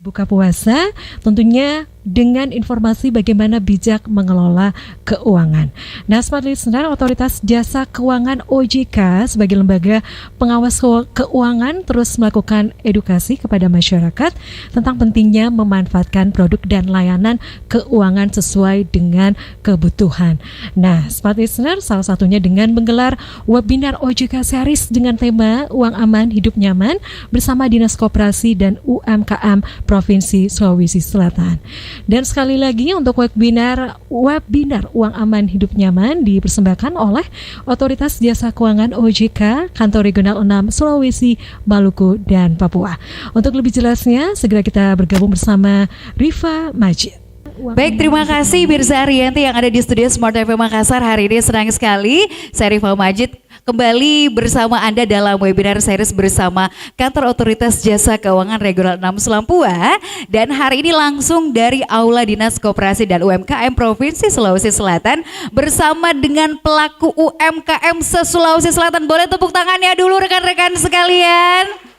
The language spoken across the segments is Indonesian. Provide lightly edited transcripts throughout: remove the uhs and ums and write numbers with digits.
Buka puasa tentunya dengan informasi bagaimana bijak mengelola keuangan. Nah, Smart Listener, Otoritas Jasa Keuangan OJK sebagai lembaga pengawas keuangan terus melakukan edukasi kepada masyarakat tentang pentingnya memanfaatkan produk dan layanan keuangan sesuai dengan kebutuhan. Nah, Smart Listener, salah satunya dengan menggelar webinar OJK Series dengan tema Uang Aman Hidup Nyaman bersama Dinas Koperasi dan UMKM Provinsi Sulawesi Selatan. Dan sekali lagi untuk webinar Uang Aman Hidup Nyaman dipersembahkan oleh Otoritas Jasa Keuangan OJK Kantor Regional 6 Sulawesi, Maluku, dan Papua. Untuk lebih jelasnya segera kita bergabung bersama Rifa Majid. Baik, terima kasih Mirza Ariyanti yang ada di studio Smart FM Makassar. Hari ini senang sekali saya Rifa Majid kembali bersama Anda dalam webinar series bersama Kantor Otoritas Jasa Keuangan Regional 6 Sulampua. Dan hari ini langsung dari Aula Dinas Koperasi dan UMKM Provinsi Sulawesi Selatan bersama dengan pelaku UMKM se-Sulawesi Selatan. Boleh tepuk tangannya dulu rekan-rekan sekalian.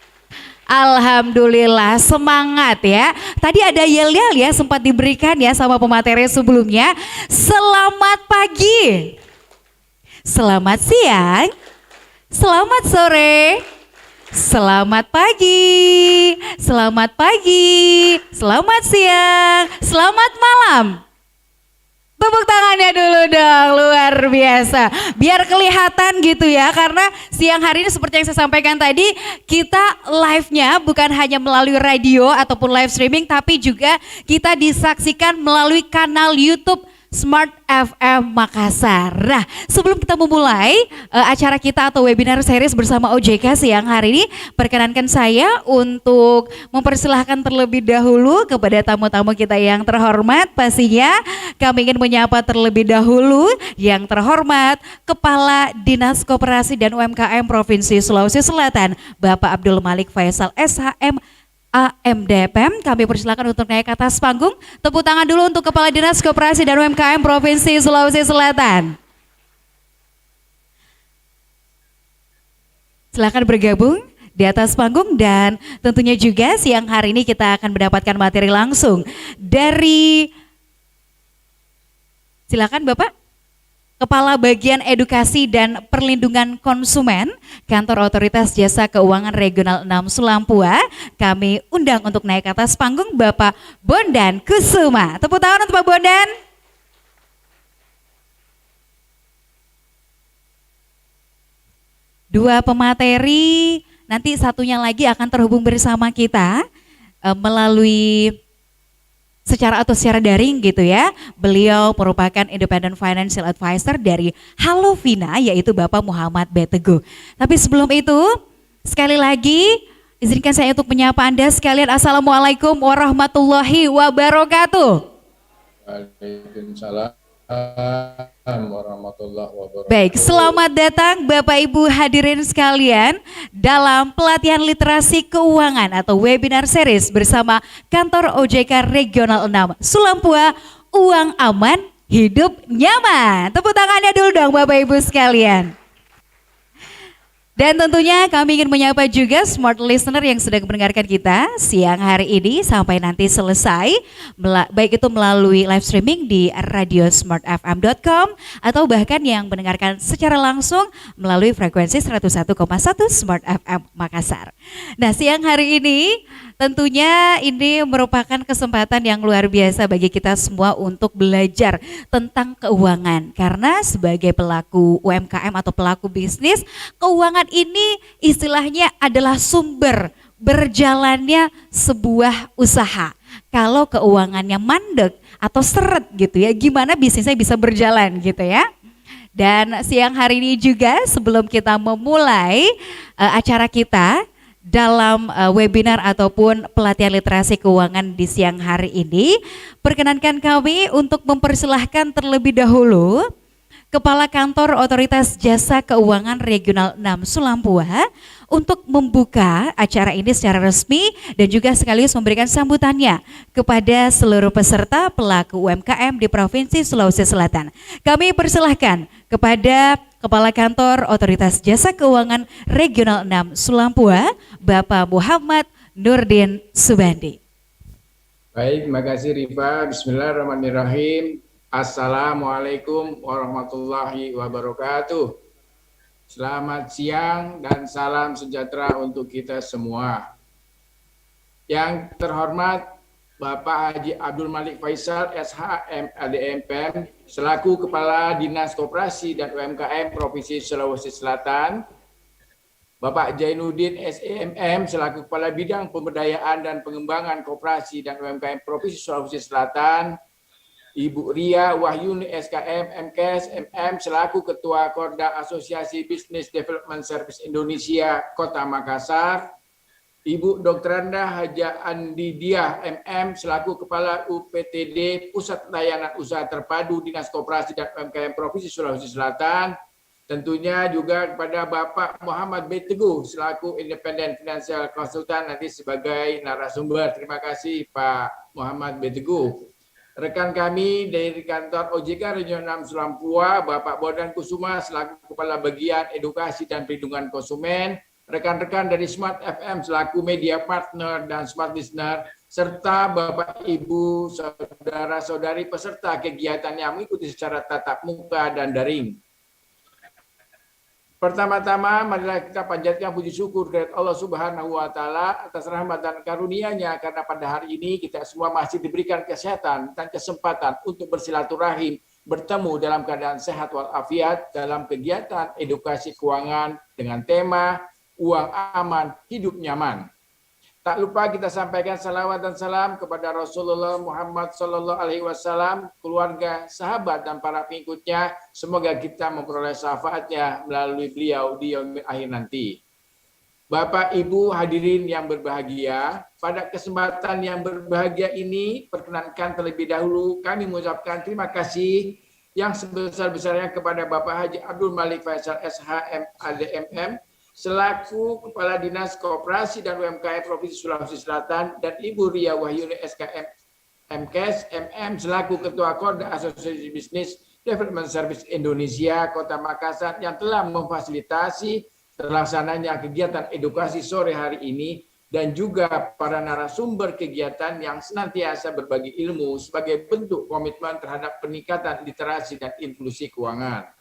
Alhamdulillah, semangat ya. Tadi ada yel-yel ya sempat diberikan ya sama pemateri sebelumnya. Selamat pagi, selamat siang, selamat sore, selamat pagi, selamat pagi, selamat siang, selamat malam. Tepuk tangannya dulu dong, luar biasa. Biar kelihatan gitu ya, karena siang hari ini seperti yang saya sampaikan tadi, kita live-nya bukan hanya melalui radio ataupun live streaming, tapi juga kita disaksikan melalui kanal YouTube Smart FM Makassar. Nah, sebelum kita memulai acara kita atau webinar series bersama OJK siang hari ini, perkenankan saya untuk mempersilahkan terlebih dahulu kepada tamu-tamu kita yang terhormat. Pastinya kami ingin menyapa terlebih dahulu yang terhormat Kepala Dinas Koperasi dan UMKM Provinsi Sulawesi Selatan, Bapak Abdul Malik Faisal SHM AMDPM. Kami persilakan untuk naik ke atas panggung. Tepuk tangan dulu untuk Kepala Dinas Koperasi dan UMKM Provinsi Sulawesi Selatan. Silakan bergabung di atas panggung, dan tentunya juga siang hari ini kita akan mendapatkan materi langsung dari, silakan Bapak, Kepala Bagian Edukasi dan Perlindungan Konsumen Kantor Otoritas Jasa Keuangan Regional 6 Sulampua. Kami undang untuk naik ke atas panggung Bapak Bondan Kusuma. Tepuk tangan untuk Pak Bondan. Dua pemateri, nanti satunya lagi akan terhubung bersama kita melalui secara atau secara daring gitu ya. Beliau merupakan Independent Financial Advisor dari Halovina, yaitu Bapak Muhammad B. Teguh. Tapi sebelum itu, sekali lagi izinkan saya untuk menyapa Anda sekalian. Assalamualaikum warahmatullahi wabarakatuh. Waalaikumsalam warahmatullahi wabarakatuh. Baik, selamat datang Bapak Ibu hadirin sekalian dalam pelatihan literasi keuangan atau webinar series bersama Kantor OJK Regional 6 Sulampua, Uang Aman Hidup Nyaman. Tepuk tangannya dulu dong Bapak Ibu sekalian. Dan tentunya kami ingin menyapa juga Smart Listener yang sedang mendengarkan kita siang hari ini sampai nanti selesai, baik itu melalui live streaming di radiosmartfm.com atau bahkan yang mendengarkan secara langsung melalui frekuensi 101,1 Smart FM Makassar. Nah, siang hari ini tentunya ini merupakan kesempatan yang luar biasa bagi kita semua untuk belajar tentang keuangan, karena sebagai pelaku UMKM atau pelaku bisnis, keuangan ini istilahnya adalah sumber berjalannya sebuah usaha. Kalau keuangannya mandek atau seret gitu ya, gimana bisnisnya bisa berjalan gitu ya. Dan siang hari ini juga sebelum kita memulai acara kita dalam webinar ataupun pelatihan literasi keuangan di siang hari ini, perkenankan kami untuk mempersilahkan terlebih dahulu Kepala Kantor Otoritas Jasa Keuangan Regional 6 Sulampua untuk membuka acara ini secara resmi dan juga sekaligus memberikan sambutannya kepada seluruh peserta pelaku UMKM di Provinsi Sulawesi Selatan. Kami persilahkan kepada Kepala Kantor Otoritas Jasa Keuangan Regional 6 Sulampua, Bapak Muhammad Nurdin Subandi. Baik, terima kasih Rifa. Bismillahirrahmanirrahim. Assalamualaikum warahmatullahi wabarakatuh. Selamat siang dan salam sejahtera untuk kita semua. Yang terhormat Bapak Haji Abdul Malik Faisal, SHM, LDMPM, selaku Kepala Dinas Koperasi dan UMKM Provinsi Sulawesi Selatan, Bapak Jainuddin SEMM selaku Kepala Bidang Pemberdayaan dan Pengembangan Koperasi dan UMKM Provinsi Sulawesi Selatan, Ibu Ria Wahyuni SKM MKes MM selaku Ketua Korda Asosiasi Business Development Service Indonesia Kota Makassar, Ibu Dr. Randa Haja Andidiah MM selaku Kepala UPTD Pusat Layanan Usaha Terpadu Dinas Koperasi dan UMKM Provinsi Sulawesi Selatan, tentunya juga kepada Bapak Muhammad B. Teguh selaku Independent Financial Consultant nanti sebagai narasumber. Terima kasih Pak Muhammad B. Teguh. Rekan kami dari kantor OJK Regional 6 Sulampua, Bapak Bondan Kusuma selaku Kepala Bagian Edukasi dan Perlindungan Konsumen, rekan-rekan dari Smart FM selaku media partner dan Smart Listener, serta Bapak Ibu, saudara-saudari peserta kegiatan yang mengikuti secara tatap muka dan daring. Pertama-tama, marilah kita panjatkan puji syukur kepada Allah Subhanahu wa Ta'ala atas rahmat dan karunia-Nya, karena pada hari ini kita semua masih diberikan kesehatan dan kesempatan untuk bersilaturahim, bertemu dalam keadaan sehat walafiat dalam kegiatan edukasi keuangan dengan tema Uang Aman, Hidup Nyaman. Tak lupa kita sampaikan salawat dan salam kepada Rasulullah Muhammad Sallallahu Alaihi Wasallam, keluarga, sahabat, dan para pengikutnya. Semoga kita memperoleh syafaatnya melalui beliau di yaumil akhir nanti. Bapak, Ibu, hadirin yang berbahagia, pada kesempatan yang berbahagia ini, perkenankan terlebih dahulu kami mengucapkan terima kasih yang sebesar-besarnya kepada Bapak Haji Abdul Malik Faisal SHM ADMM, selaku Kepala Dinas Koperasi dan UMKM Provinsi Sulawesi Selatan, dan Ibu Ria Wahyuni SKM MKes MM selaku Ketua Korda Asosiasi Bisnis Development Service Indonesia Kota Makassar yang telah memfasilitasi terlaksananya kegiatan edukasi sore hari ini, dan juga para narasumber kegiatan yang senantiasa berbagi ilmu sebagai bentuk komitmen terhadap peningkatan literasi dan inklusi keuangan.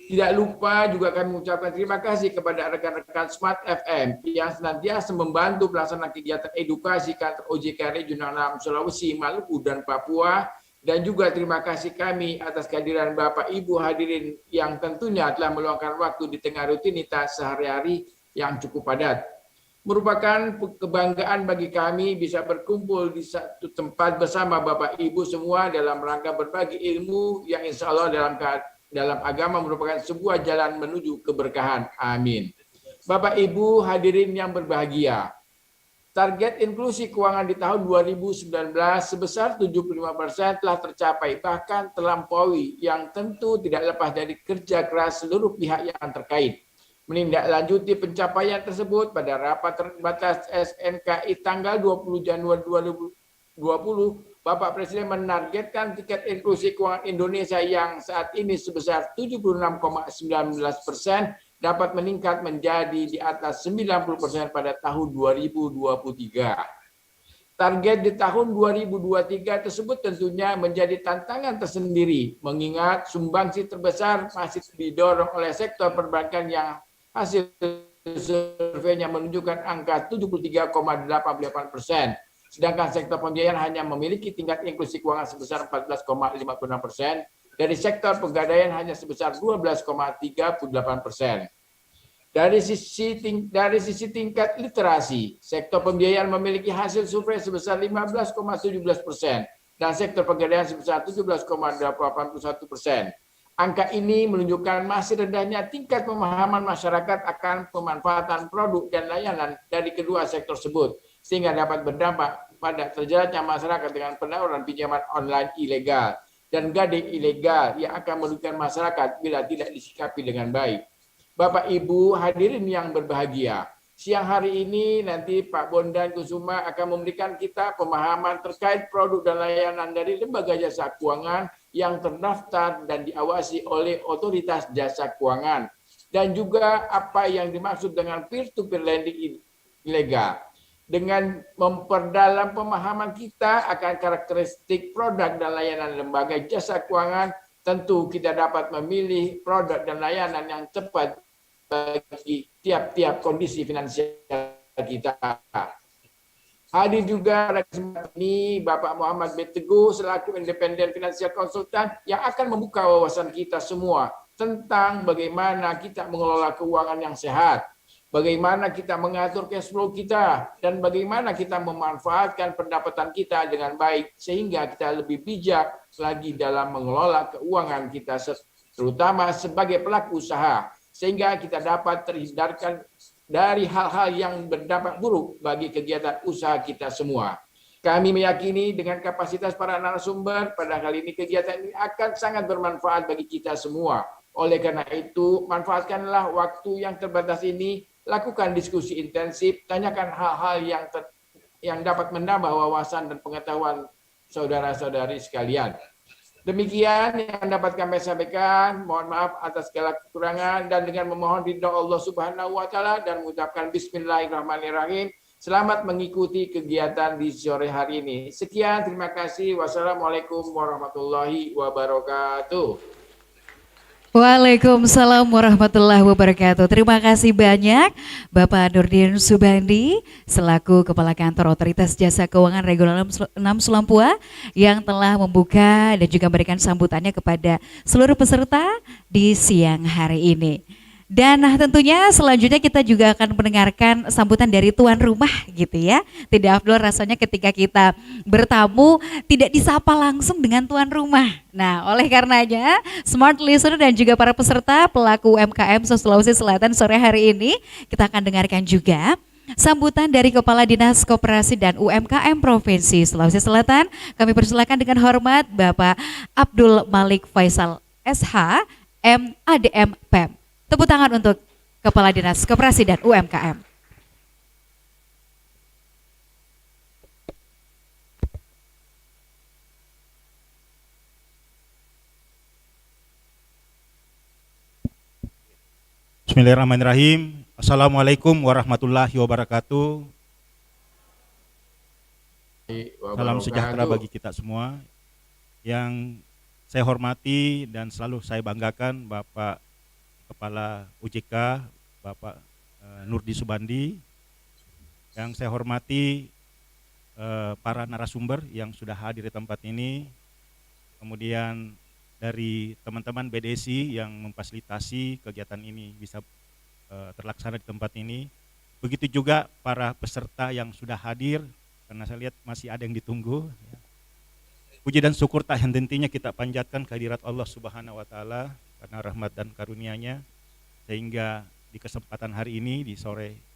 Tidak lupa juga kami mengucapkan terima kasih kepada rekan-rekan Smart FM yang senantiasa membantu pelaksanaan kegiatan edukasi kantor OJK Regional 6 Sulawesi, Maluku, dan Papua. Dan juga terima kasih kami atas kehadiran Bapak Ibu hadirin yang tentunya telah meluangkan waktu di tengah rutinitas sehari-hari yang cukup padat. Merupakan kebanggaan bagi kami bisa berkumpul di satu tempat bersama Bapak Ibu semua dalam rangka berbagi ilmu yang insya Allah dalam agama merupakan sebuah jalan menuju keberkahan. Amin. Bapak Ibu hadirin yang berbahagia, target inklusi keuangan di tahun 2019 sebesar 75% telah tercapai, bahkan terlampaui, yang tentu tidak lepas dari kerja keras seluruh pihak yang terkait. Menindaklanjuti pencapaian tersebut pada rapat terbatas SNKI tanggal 20 Januari 2020, Bapak Presiden menargetkan tingkat inklusi keuangan Indonesia yang saat ini sebesar 76,19% dapat meningkat menjadi di atas 90% pada tahun 2023. Target di tahun 2023 tersebut tentunya menjadi tantangan tersendiri, mengingat sumbangsi terbesar masih didorong oleh sektor perbankan yang hasil surveinya menunjukkan angka 73,88%. Sedangkan sektor pembiayaan hanya memiliki tingkat inklusi keuangan sebesar 14,56%, dari sektor pegadaian hanya sebesar 12,38%. Dari sisi tingkat literasi, sektor pembiayaan memiliki hasil survei sebesar 15,17%, dan sektor pegadaian sebesar 17,81%. Angka ini menunjukkan masih rendahnya tingkat pemahaman masyarakat akan pemanfaatan produk dan layanan dari kedua sektor tersebut, sehingga dapat berdampak pada terjeratnya masyarakat dengan penawaran pinjaman online ilegal dan gading ilegal yang akan merugikan masyarakat bila tidak disikapi dengan baik. Bapak Ibu hadirin yang berbahagia, siang hari ini nanti Pak Bondan Kusuma akan memberikan kita pemahaman terkait produk dan layanan dari lembaga jasa keuangan yang terdaftar dan diawasi oleh otoritas jasa keuangan, dan juga apa yang dimaksud dengan peer-to-peer lending ilegal. dengan memperdalam pemahaman kita akan karakteristik produk dan layanan lembaga jasa keuangan, tentu kita dapat memilih produk dan layanan yang tepat bagi tiap-tiap kondisi finansial kita. Hadir juga pada kesempatan ini Bapak Muhammad B. Teguh selaku Independent Financial Consultant yang akan membuka wawasan kita semua tentang bagaimana kita mengelola keuangan yang sehat, bagaimana kita mengatur cash flow kita, dan bagaimana kita memanfaatkan pendapatan kita dengan baik sehingga kita lebih bijak lagi dalam mengelola keuangan kita, terutama sebagai pelaku usaha, sehingga kita dapat terhindarkan dari hal-hal yang berdampak buruk bagi kegiatan usaha kita semua. Kami meyakini dengan kapasitas para narasumber pada kali ini kegiatan ini akan sangat bermanfaat bagi kita semua. Oleh karena itu, manfaatkanlah waktu yang terbatas ini, lakukan diskusi intensif, tanyakan hal-hal yang dapat menambah wawasan dan pengetahuan saudara-saudari sekalian. Demikian yang dapat kami sampaikan. Mohon maaf atas segala kekurangan dan dengan memohon ridha Allah Subhanahu wa taala dan mengucapkan bismillahirrahmanirrahim. Selamat mengikuti kegiatan di sore hari ini. Sekian, terima kasih. Wassalamualaikum warahmatullahi wabarakatuh. Waalaikumsalam warahmatullahi wabarakatuh. Terima kasih banyak Bapak Nurdin Subandi selaku Kepala Kantor Otoritas Jasa Keuangan Regional 6 Sulampua yang telah membuka dan juga memberikan sambutannya kepada seluruh peserta di siang hari ini. Dan tentunya selanjutnya kita juga akan mendengarkan sambutan dari tuan rumah gitu ya. Tidak afdol rasanya ketika kita bertamu tidak disapa langsung dengan tuan rumah. Nah, oleh karenanya smart listener dan juga para peserta pelaku UMKM Sulawesi Selatan sore hari ini kita akan dengarkan juga sambutan dari Kepala Dinas Koperasi dan UMKM Provinsi Sulawesi Selatan. Kami persilakan dengan hormat Bapak Abdul Malik Faisal SH MADM PEM. Tepuk tangan untuk Kepala Dinas Koperasi dan UMKM. Bismillahirrahmanirrahim. Assalamualaikum warahmatullahi wabarakatuh. Salam sejahtera bagi kita semua. Yang saya hormati dan selalu saya banggakan Bapak Kepala OJK, Bapak Nurdin Subandi. Yang saya hormati para narasumber yang sudah hadir di tempat ini. Kemudian dari teman-teman BDSI yang memfasilitasi kegiatan ini bisa terlaksana di tempat ini. Begitu juga para peserta yang sudah hadir, karena saya lihat masih ada yang ditunggu. Puji dan syukur tak henti-hentinya kita panjatkan kehadirat Allah Subhanahu wa taala karena rahmat dan karunia-Nya, sehingga di kesempatan hari ini, di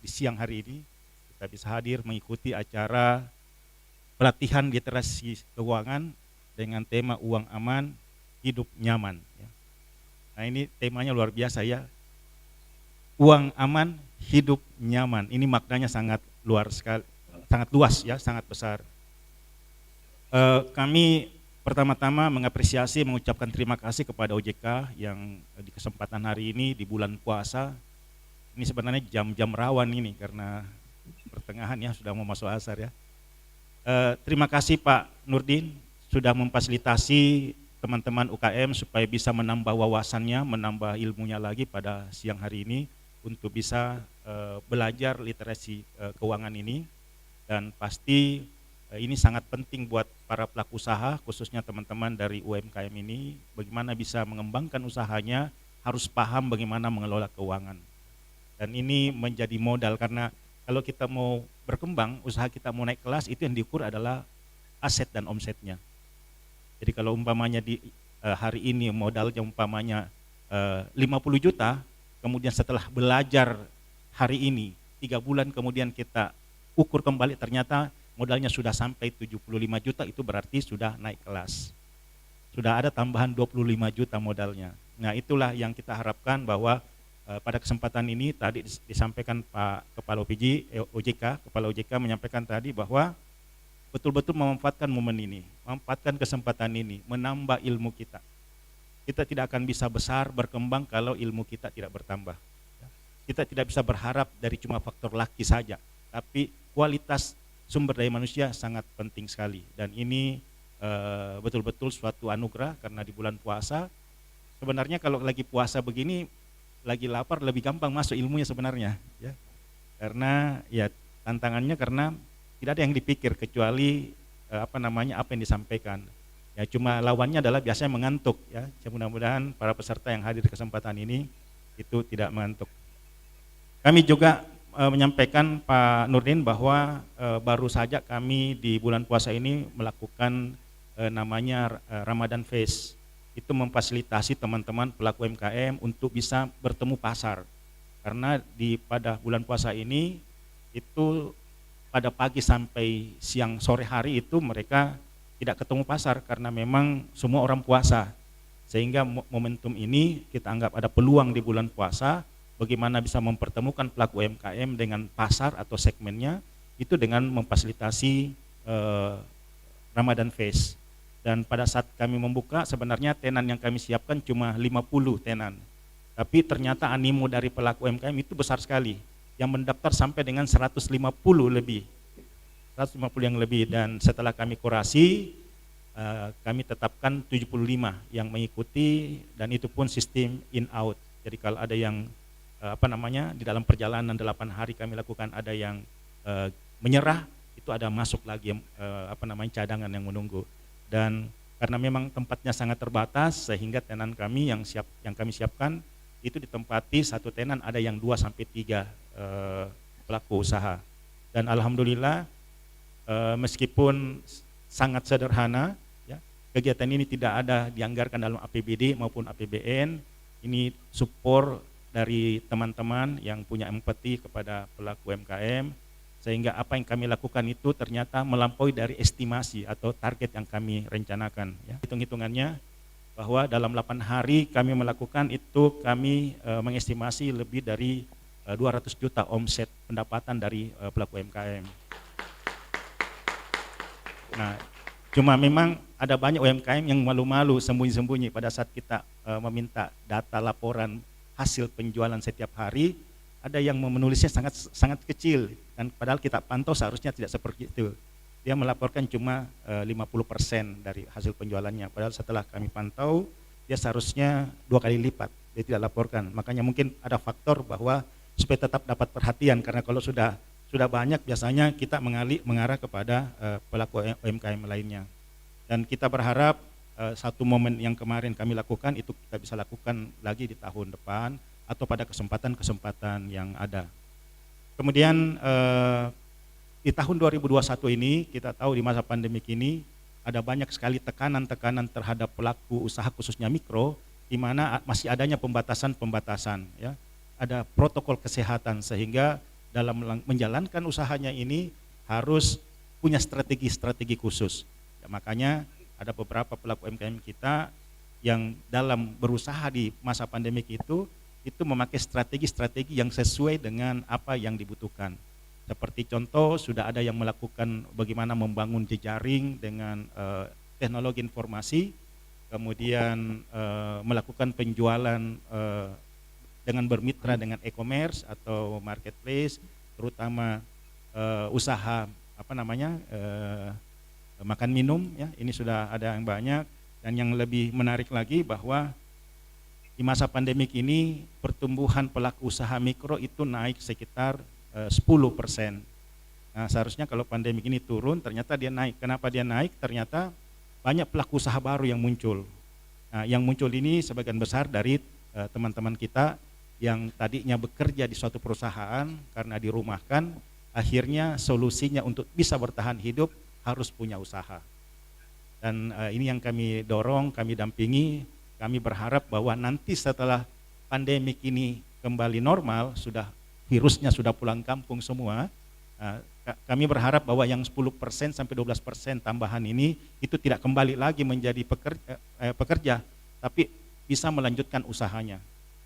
siang hari ini kita bisa hadir mengikuti acara pelatihan literasi keuangan dengan tema uang aman, hidup nyaman. Nah, ini temanya luar biasa ya. Uang aman, hidup nyaman. Ini maknanya sangat luar sekali, sangat luas ya, sangat besar. Kami pertama-tama mengapresiasi, mengucapkan terima kasih kepada OJK yang di kesempatan hari ini di bulan puasa. Ini sebenarnya jam-jam rawan ini karena pertengahan ya, sudah mau masuk asar ya. Terima kasih Pak Nurdin sudah memfasilitasi teman-teman UKM supaya bisa menambah wawasannya, menambah ilmunya lagi pada siang hari ini untuk bisa belajar literasi keuangan ini. Dan pasti ini sangat penting buat para pelaku usaha, khususnya teman-teman dari UMKM ini, bagaimana bisa mengembangkan usahanya, harus paham bagaimana mengelola keuangan. Dan ini menjadi modal karena kalau kita mau berkembang, usaha kita mau naik kelas, itu yang diukur adalah aset dan omsetnya. Jadi kalau umpamanya di hari ini modalnya umpamanya 50 juta, kemudian setelah belajar hari ini, 3 bulan kemudian kita ukur kembali ternyata modalnya sudah sampai 75 juta, itu berarti sudah naik kelas. Sudah ada tambahan 25 juta modalnya. Nah, itulah yang kita harapkan bahwa pada kesempatan ini tadi disampaikan Pak Kepala OJK, Kepala OJK menyampaikan tadi bahwa betul-betul memanfaatkan momen ini, memanfaatkan kesempatan ini, menambah ilmu kita. Kita tidak akan bisa besar, berkembang kalau ilmu kita tidak bertambah. Kita tidak bisa berharap dari cuma faktor laki saja, tapi kualitas sumber daya manusia sangat penting sekali. Dan ini betul-betul suatu anugerah karena di bulan puasa, sebenarnya kalau lagi puasa begini, lagi lapar lebih gampang masuk ilmunya sebenarnya, ya. Karena ya tantangannya karena tidak ada yang dipikir kecuali apa yang disampaikan. Ya cuma lawannya adalah biasanya mengantuk, ya. Mudah-mudahan para peserta yang hadir di kesempatan ini itu tidak mengantuk. Kami juga menyampaikan Pak Nurdin bahwa baru saja kami di bulan puasa ini melakukan namanya Ramadan Fest. Itu memfasilitasi teman-teman pelaku UMKM untuk bisa bertemu pasar. Karena pada bulan puasa ini itu pada pagi sampai siang sore hari itu mereka tidak ketemu pasar karena memang semua orang puasa. Sehingga momentum ini kita anggap ada peluang di bulan puasa bagaimana bisa mempertemukan pelaku UMKM dengan pasar atau segmennya itu dengan memfasilitasi Ramadan Fest. Dan pada saat kami membuka sebenarnya tenan yang kami siapkan cuma 50 tenan. Tapi ternyata animo dari pelaku UMKM itu besar sekali. Yang mendaftar sampai dengan 150 lebih. 150 yang lebih, dan setelah kami kurasi kami tetapkan 75 yang mengikuti, dan itu pun sistem in out. Jadi kalau ada yang di dalam perjalanan 8 hari kami lakukan ada yang menyerah, itu ada masuk lagi cadangan yang menunggu. Dan karena memang tempatnya sangat terbatas sehingga tenan kami yang kami siapkan itu ditempati satu tenan ada yang 2 sampai 3 pelaku usaha. Dan alhamdulillah meskipun sangat sederhana, ya, kegiatan ini tidak ada dianggarkan dalam APBD maupun APBN. Ini support dari teman-teman yang punya empati kepada pelaku UMKM, sehingga apa yang kami lakukan itu ternyata melampaui dari estimasi atau target yang kami rencanakan. Ya. Hitung-hitungannya bahwa dalam 8 hari kami melakukan itu, kami mengestimasi lebih dari 200 juta omset pendapatan dari pelaku UMKM. Nah, cuma memang ada banyak UMKM yang malu-malu sembunyi-sembunyi pada saat kita meminta data laporan hasil penjualan setiap hari, ada yang menulisnya sangat kecil, dan padahal kita pantau seharusnya tidak seperti itu. Dia melaporkan cuma 50% dari hasil penjualannya, padahal setelah kami pantau dia seharusnya 2 kali lipat, dia tidak laporkan. Makanya mungkin ada faktor bahwa supaya tetap dapat perhatian, karena kalau sudah banyak biasanya kita mengarah kepada pelaku UMKM lainnya. Dan kita berharap satu momen yang kemarin kami lakukan itu kita bisa lakukan lagi di tahun depan atau pada kesempatan-kesempatan yang ada. Kemudian di tahun 2021 ini kita tahu di masa pandemik ini ada banyak sekali tekanan-tekanan terhadap pelaku usaha khususnya mikro, di mana masih adanya pembatasan-pembatasan, ya. Ada protokol kesehatan sehingga dalam menjalankan usahanya ini harus punya strategi-strategi khusus. Ya, makanya ada beberapa pelaku UMKM kita yang dalam berusaha di masa pandemik itu memakai strategi-strategi yang sesuai dengan apa yang dibutuhkan. Seperti contoh, sudah ada yang melakukan bagaimana membangun jejaring dengan teknologi informasi, kemudian melakukan penjualan dengan bermitra dengan e-commerce atau marketplace, terutama usaha makan minum, ya, ini sudah ada yang banyak. Dan yang lebih menarik lagi bahwa di masa pandemik ini pertumbuhan pelaku usaha mikro itu naik sekitar 10%. Nah, seharusnya kalau pandemik ini turun, ternyata dia naik. Kenapa dia naik? Ternyata banyak pelaku usaha baru yang muncul. Nah, yang muncul ini sebagian besar dari teman-teman kita yang tadinya bekerja di suatu perusahaan karena dirumahkan, akhirnya solusinya untuk bisa bertahan hidup harus punya usaha. Dan ini yang kami dorong, kami dampingi. Kami berharap bahwa nanti setelah pandemik ini kembali normal, virusnya sudah pulang kampung semua, kami berharap bahwa yang 10% sampai 12% tambahan ini itu tidak kembali lagi menjadi pekerja, tapi bisa melanjutkan usahanya.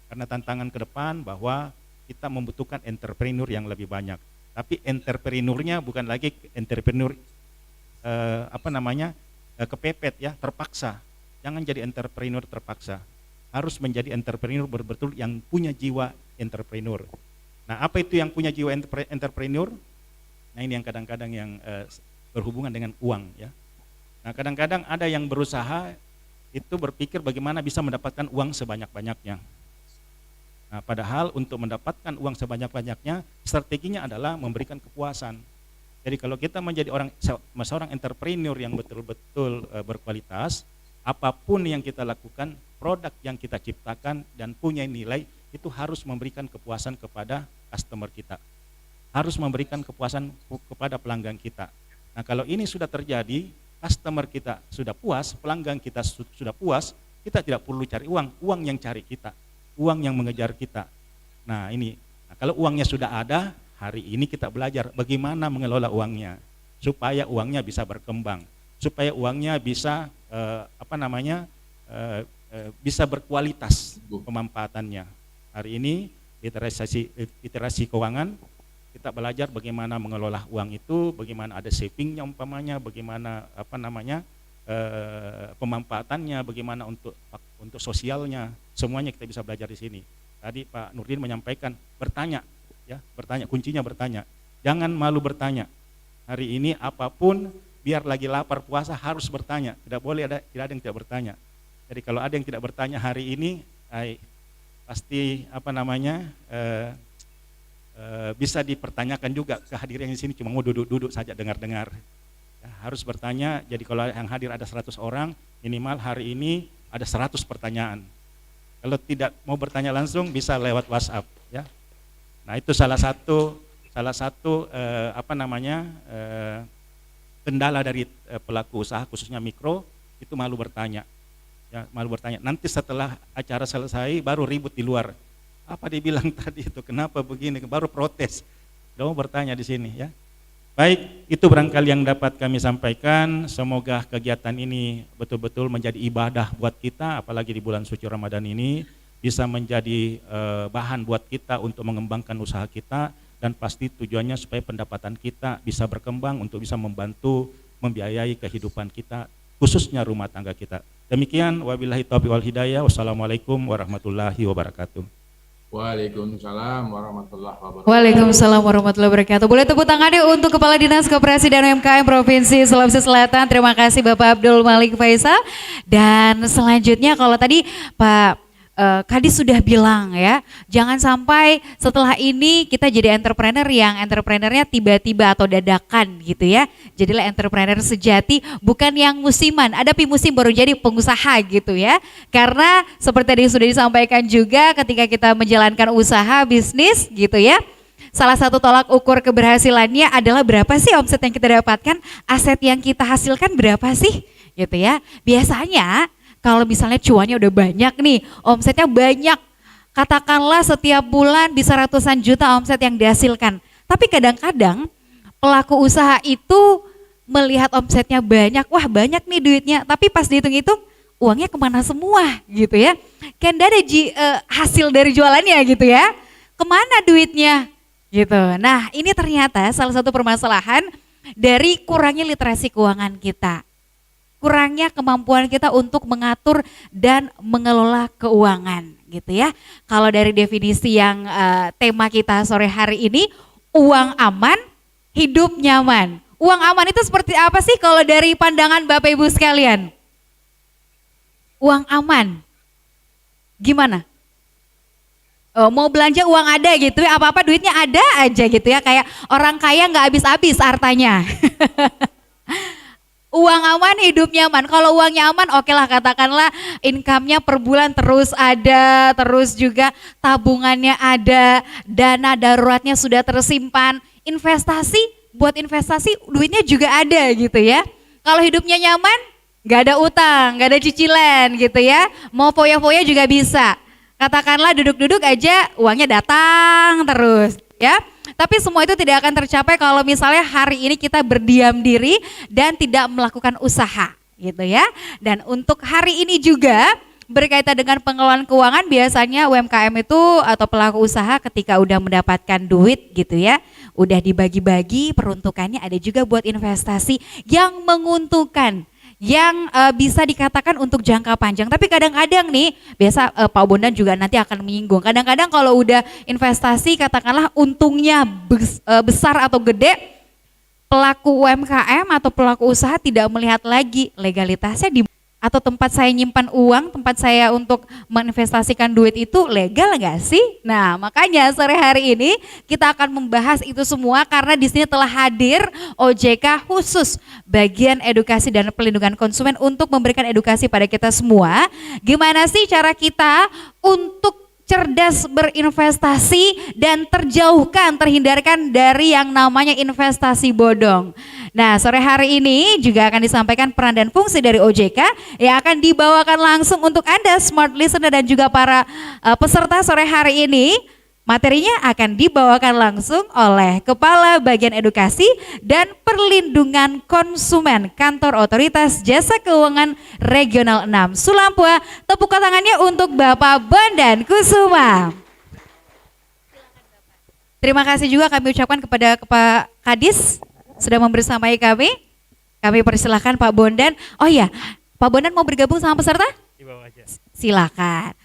Karena tantangan ke depan bahwa kita membutuhkan entrepreneur yang lebih banyak. Tapi entrepreneurnya bukan lagi entrepreneur kepepet, ya, terpaksa. Jangan jadi entrepreneur terpaksa. Harus menjadi entrepreneur betul-betul yang punya jiwa entrepreneur. Nah, apa itu yang punya jiwa entrepreneur? Nah ini yang kadang-kadang yang berhubungan dengan uang ya. Nah kadang-kadang ada yang berusaha itu berpikir bagaimana bisa mendapatkan uang sebanyak-banyaknya. Nah padahal untuk mendapatkan uang sebanyak-banyaknya strateginya adalah memberikan kepuasan. Jadi kalau kita menjadi seorang entrepreneur yang betul-betul berkualitas, apapun yang kita lakukan, produk yang kita ciptakan dan punya nilai itu harus memberikan kepuasan kepada customer kita. Harus memberikan kepuasan kepada pelanggan kita. Nah kalau ini sudah terjadi, customer kita sudah puas, pelanggan kita sudah puas, kita tidak perlu cari uang, uang yang cari kita, uang yang mengejar kita. Nah ini, kalau uangnya sudah ada, hari ini kita belajar bagaimana mengelola uangnya, supaya uangnya bisa berkembang, supaya uangnya bisa bisa berkualitas pemanfaatannya. Hari ini literasi keuangan, kita belajar bagaimana mengelola uang itu, bagaimana ada savingnya umpamanya, bagaimana pemanfaatannya, bagaimana untuk sosialnya, semuanya kita bisa belajar di sini. Tadi Pak Nurdin menyampaikan bertanya, ya bertanya, kuncinya bertanya. Jangan malu bertanya. Hari ini apapun, biar lagi lapar puasa harus bertanya. Tidak boleh tidak ada yang tidak bertanya. Jadi kalau ada yang tidak bertanya hari ini, pasti bisa dipertanyakan juga kehadiran di sini cuma mau duduk-duduk saja dengar-dengar. Ya, harus bertanya. Jadi kalau yang hadir ada 100 orang, minimal hari ini ada 100 pertanyaan. Kalau tidak mau bertanya langsung bisa lewat WhatsApp. Ya. Nah itu salah satu kendala dari pelaku usaha khususnya mikro itu malu bertanya. Ya, malu bertanya. Nanti setelah acara selesai baru ribut di luar. Apa dibilang tadi itu? Kenapa begini? Baru protes. Udah mau bertanya di sini ya. Baik, itu barangkali yang dapat kami sampaikan. Semoga kegiatan ini betul-betul menjadi ibadah buat kita, apalagi di bulan suci Ramadan ini bisa menjadi bahan buat kita untuk mengembangkan usaha kita, dan pasti tujuannya supaya pendapatan kita bisa berkembang untuk bisa membantu membiayai kehidupan kita, khususnya rumah tangga kita. Demikian, wabillahi taufiq wal hidayah. Wassalamualaikum warahmatullahi wabarakatuh. Waalaikumsalam warahmatullahi wabarakatuh. Waalaikumsalam warahmatullahi wabarakatuh. Boleh tepuk tangannya untuk Kepala Dinas Koperasi dan UMKM Provinsi Sulawesi Selatan. Terima kasih Bapak Abdul Malik Faisal. Dan selanjutnya kalau tadi Pak Kadis sudah bilang ya, jangan sampai setelah ini kita jadi entrepreneur yang entrepreneurnya tiba-tiba atau dadakan gitu ya. Jadilah entrepreneur sejati, bukan yang musiman, ada musim baru jadi pengusaha gitu ya. Karena seperti tadi sudah disampaikan juga, ketika kita menjalankan usaha bisnis gitu ya, salah satu tolak ukur keberhasilannya adalah berapa sih omset yang kita dapatkan, aset yang kita hasilkan berapa sih gitu ya. Biasanya kalau misalnya cuannya udah banyak nih, omsetnya banyak, katakanlah setiap bulan bisa ratusan juta omset yang dihasilkan. Tapi kadang-kadang pelaku usaha itu melihat omsetnya banyak, wah banyak nih duitnya, tapi pas dihitung-hitung uangnya kemana semua gitu ya. Kan ada hasil dari jualannya gitu ya, kemana duitnya gitu. Nah ini ternyata salah satu permasalahan dari kurangnya literasi keuangan kita. Kurangnya kemampuan kita untuk mengatur dan mengelola keuangan gitu ya. Kalau dari definisi yang tema kita sore hari ini, uang aman, hidup nyaman. Uang aman itu seperti apa sih kalau dari pandangan Bapak Ibu sekalian? Uang aman, gimana? Oh, mau belanja uang ada gitu ya, apa-apa duitnya ada aja gitu ya. Kayak orang kaya nggak habis-habis hartanya. Uang aman, hidup nyaman. Kalau uangnya aman, oke lah katakanlah income-nya per bulan terus ada, terus juga tabungannya ada, dana daruratnya sudah tersimpan, buat investasi duitnya juga ada gitu ya. Kalau hidupnya nyaman, gak ada utang, gak ada cicilan gitu ya. Mau foya-foya juga bisa. Katakanlah duduk-duduk aja uangnya datang terus ya. Tapi semua itu tidak akan tercapai kalau misalnya hari ini kita berdiam diri dan tidak melakukan usaha gitu ya. Dan untuk hari ini juga berkaitan dengan pengelolaan keuangan, biasanya UMKM itu atau pelaku usaha ketika udah mendapatkan duit gitu ya, udah dibagi-bagi peruntukannya, ada juga buat investasi yang menguntungkan, yang bisa dikatakan untuk jangka panjang. Tapi kadang-kadang nih, biasa Pak Bondan juga nanti akan menyinggung, kadang-kadang kalau udah investasi katakanlah untungnya besar atau gede, pelaku UMKM atau pelaku usaha tidak melihat lagi legalitasnya di atau tempat saya nyimpan uang, tempat saya untuk menginvestasikan duit itu legal nggak sih? Nah, makanya sore hari ini kita akan membahas itu semua karena di sini telah hadir OJK khusus bagian edukasi dan pelindungan konsumen untuk memberikan edukasi pada kita semua. Gimana sih cara kita untuk cerdas berinvestasi dan terhindarkan dari yang namanya investasi bodong. Nah, sore hari ini juga akan disampaikan peran dan fungsi dari OJK yang akan dibawakan langsung untuk Anda smart listener dan juga para peserta sore hari ini. Materinya akan dibawakan langsung oleh Kepala Bagian Edukasi dan Perlindungan Konsumen Kantor Otoritas Jasa Keuangan Regional 6 Sulampua. Tepuk tangannya untuk Bapak Bondan Kusuma. Terima kasih juga kami ucapkan kepada Pak Kadis sudah membersamai kami. Kami persilahkan Pak Bondan. Oh iya, Pak Bondan mau bergabung sama peserta? Di bawah aja. Silakan.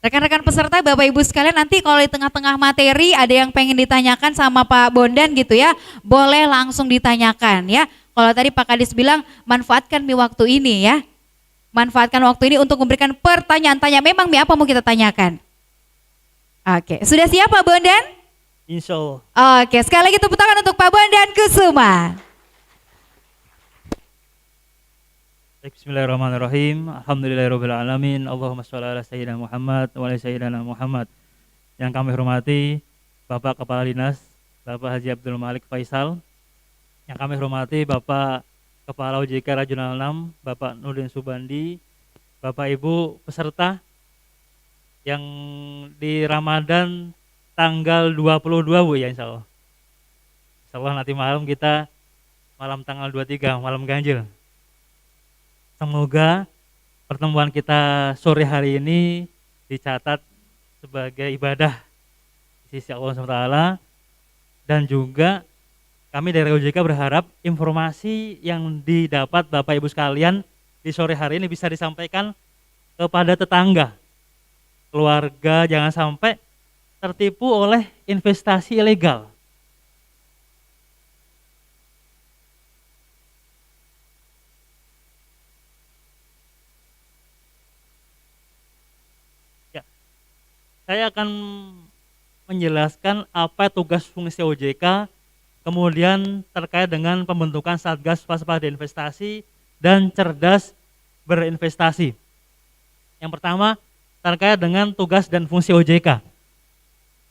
Rekan-rekan peserta, Bapak Ibu sekalian, nanti kalau di tengah-tengah materi ada yang pengen ditanyakan sama Pak Bondan gitu ya, boleh langsung ditanyakan ya. Kalau tadi Pak Kadis bilang manfaatkan waktu ini ya. Manfaatkan waktu ini untuk memberikan pertanyaan. Tanya memang apa mau kita tanyakan? Oke, sudah siap Pak Bondan? Insya Allah. Oke, sekali lagi tepuk tangan untuk Pak Bondan Kusuma. Bismillahirrahmanirrahim. Alhamdulillahirrahmanirrahim. Allahumma sholli ala sayyidina Muhammad wa ala sayyidina Muhammad. Yang kami hormati Bapak Kepala Dinas, Bapak Haji Abdul Malik Faisal. Yang kami hormati Bapak Kepala OJK Regional 6, Bapak Nurdin Subandi, Bapak Ibu peserta yang di Ramadan tanggal 22 Bu ya insya Allah. Insya Allah nanti malam kita malam tanggal 23, malam ganjil. Semoga pertemuan kita sore hari ini dicatat sebagai ibadah di sisi Allah SWT, dan juga kami dari OJK berharap informasi yang didapat Bapak Ibu sekalian di sore hari ini bisa disampaikan kepada tetangga, keluarga, jangan sampai tertipu oleh investasi ilegal. Saya akan menjelaskan apa tugas fungsi OJK, kemudian terkait dengan pembentukan Satgas Waspada Investasi dan Cerdas Berinvestasi. Yang pertama, terkait dengan tugas dan fungsi OJK.